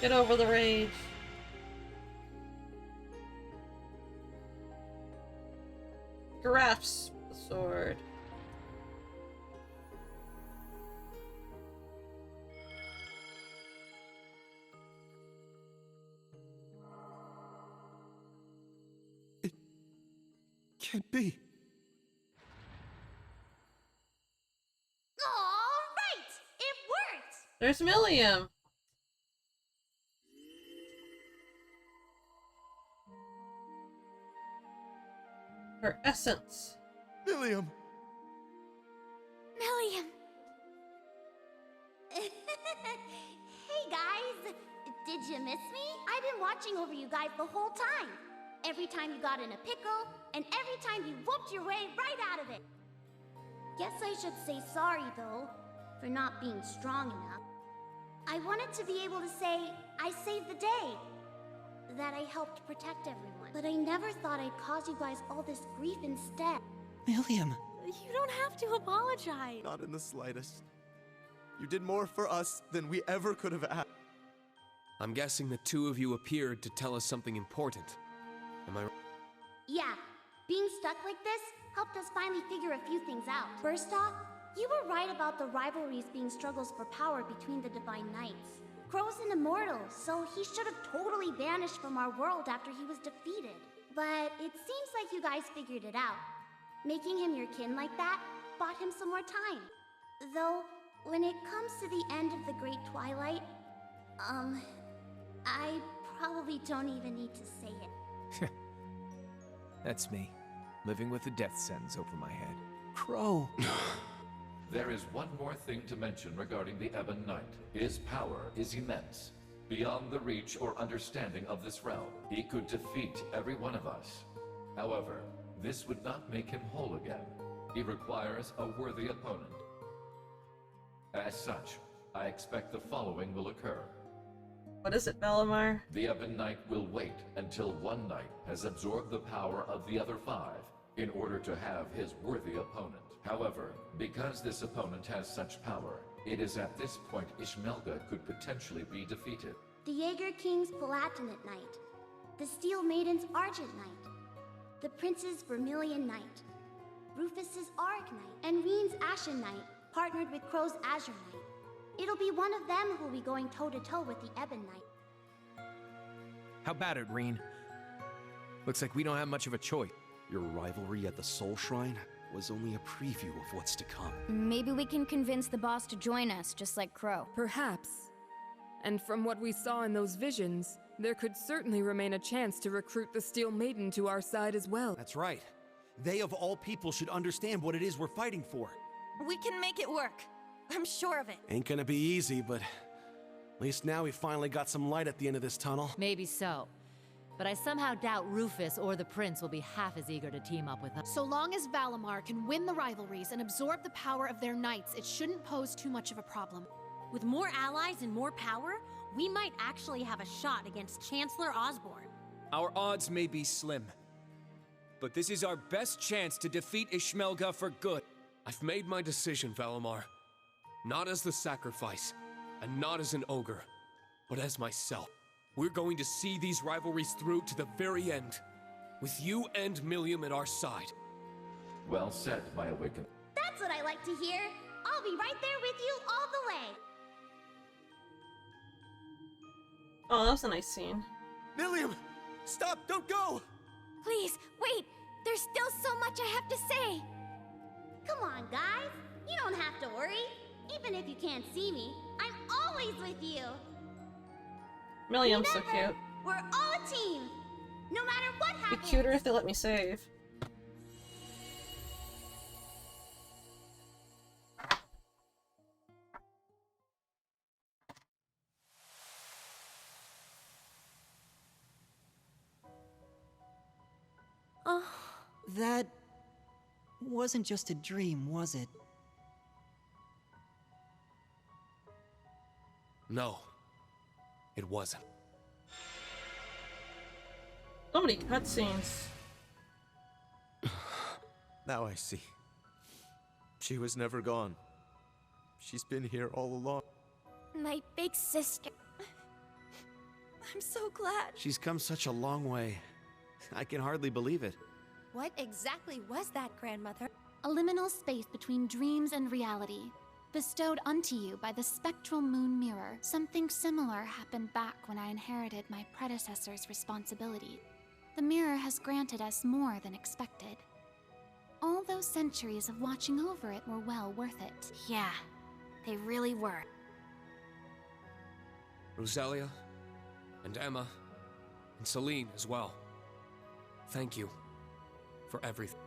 Get over the rage. Grasp the sword. Can't be. All right, it worked. There's Millium. Her essence. Millium. Millium. Hey guys! Did you miss me? I've been watching over you guys the whole time. Every time you got in a pickle, and every time you whooped your way right out of it. Guess I should say sorry, though, for not being strong enough. I wanted to be able to say, I saved the day. That I helped protect everyone. But I never thought I'd cause you guys all this grief instead. Millium. You don't have to apologize. Not in the slightest. You did more for us than we ever could have asked. I'm guessing the two of you appeared to tell us something important. Am I right? Yeah, being stuck like this helped us finally figure a few things out. First off, you were right about the rivalries being struggles for power between the Divine Knights. Crow's an immortal, so he should have totally vanished from our world after he was defeated. But it seems like you guys figured it out. Making him your kin like that bought him some more time. Though, when it comes to the end of the Great Twilight, I probably don't even need to say it. That's me, living with a death sentence over my head. Crow. There is one more thing to mention regarding the Ebon Knight. His power is immense. Beyond the reach or understanding of this realm, he could defeat every one of us. However, this would not make him whole again. He requires a worthy opponent. As such, I expect the following will occur. What is it, Valimar? The Ebon Knight will wait until one knight has absorbed the power of the other 5 in order to have his worthy opponent. However, because this opponent has such power, it is at this point Ishmelga could potentially be defeated. The Jaeger King's Palatinate Knight, the Steel Maiden's Argent Knight, the Prince's Vermilion Knight, Rufus's Arc Knight, and Reen's Ashen Knight, partnered with Crow's Azure Knight. It'll be one of them who'll be going toe-to-toe with the Ebon Knight. How about it, Reen? Looks like we don't have much of a choice. Your rivalry at the Soul Shrine was only a preview of what's to come. Maybe we can convince the boss to join us, just like Crow. Perhaps. And from what we saw in those visions, there could certainly remain a chance to recruit the Steel Maiden to our side as well. That's right. They of all people should understand what it is we're fighting for. We can make it work. I'm sure of it. Ain't gonna be easy, but at least now we finally got some light at the end of this tunnel. Maybe so. But I somehow doubt Rufus or the Prince will be half as eager to team up with us. So long as Valimar can win the rivalries and absorb the power of their knights, it shouldn't pose too much of a problem. With more allies and more power, we might actually have a shot against Chancellor Osborn. Our odds may be slim, but this is our best chance to defeat Ishmelga for good. I've made my decision, Valimar. Not as the sacrifice, and not as an ogre, but as myself. We're going to see these rivalries through to the very end, with you and Millium at our side. Well said, my Awakened. That's what I like to hear. I'll be right there with you all the way. Oh, that was a nice scene. Millium! Stop! Don't go! Please, wait! There's still so much I have to say! Come on, guys. You don't have to worry. Even if you can't see me, I'm always with you. Millium's so cute. We're all a team. No matter what Be happens. cuter if they let me save. Oh. That wasn't just a dream, was it? No, it wasn't. So many cutscenes. Now I see. She was never gone. She's been here all along. My big sister. I'm so glad. She's come such a long way. I can hardly believe it. What exactly was that, Grandmother? A liminal space between dreams and reality, bestowed unto you by the spectral moon mirror. Something similar happened back when I inherited my predecessor's responsibility. The mirror has granted us more than expected. All those centuries of watching over it were well worth it. Yeah, they really were. Roselia, and Emma, and Celine as well. Thank you for everything.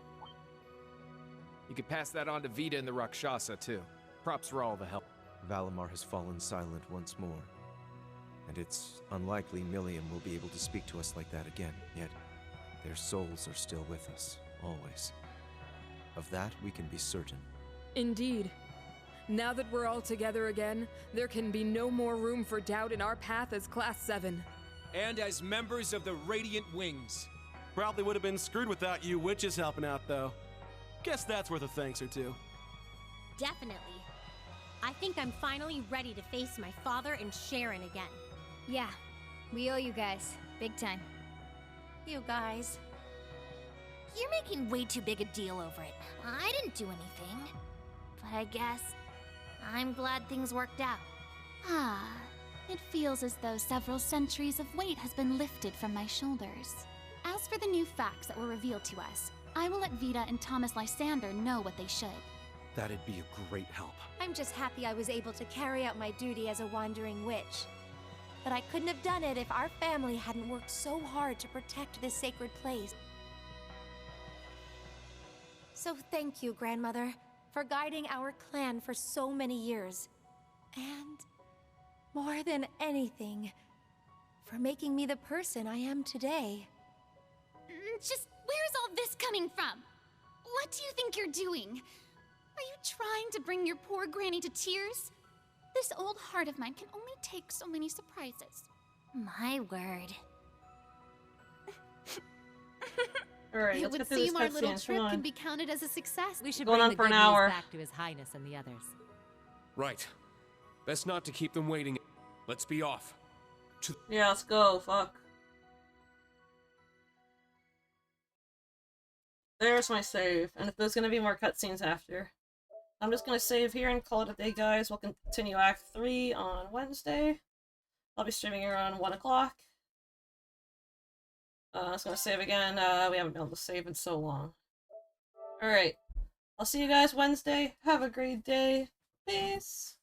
You could pass that on to Vita and the Rakshasa, too. Props for all the help. Valimar has fallen silent once more. And it's unlikely Milliam will be able to speak to us like that again, yet their souls are still with us, always. Of that, we can be certain. Indeed. Now that we're all together again, there can be no more room for doubt in our path as Class 7. And as members of the Radiant Wings. Probably would have been screwed without you witches helping out, though. Guess that's worth a thanks or two. Definitely. I think I'm finally ready to face my father and Sharon again. Yeah, we owe you guys. Big time. You guys. You're making way too big a deal over it. I didn't do anything. But I guess I'm glad things worked out. Ah, it feels as though several centuries of weight has been lifted from my shoulders. As for the new facts that were revealed to us, I will let Vita and Thomas Lysander know what they should. That'd be a great help. I'm just happy I was able to carry out my duty as a wandering witch. But I couldn't have done it if our family hadn't worked so hard to protect this sacred place. So thank you, Grandmother, for guiding our clan for so many years. And more than anything, for making me the person I am today. Just where's all this coming from? What do you think you're doing? Are you trying to bring your poor granny to tears? This old heart of mine can only take so many surprises. My word. Alright, It let's would get through this seem our little cutscene. trip Come can on. be counted as a success. We should Going bring on the for good an news hour. back to His Highness and the others. Right. Best not to keep them waiting. Let's be off. Yeah, let's go. Fuck. There's my save. And if there's gonna be more cutscenes after. I'm just gonna save here and call it a day, guys. We'll continue Act 3 on Wednesday. I'll be streaming around 1 o'clock. I was gonna save again. We haven't been able to save in so long. Alright. I'll see you guys Wednesday. Have a great day. Peace.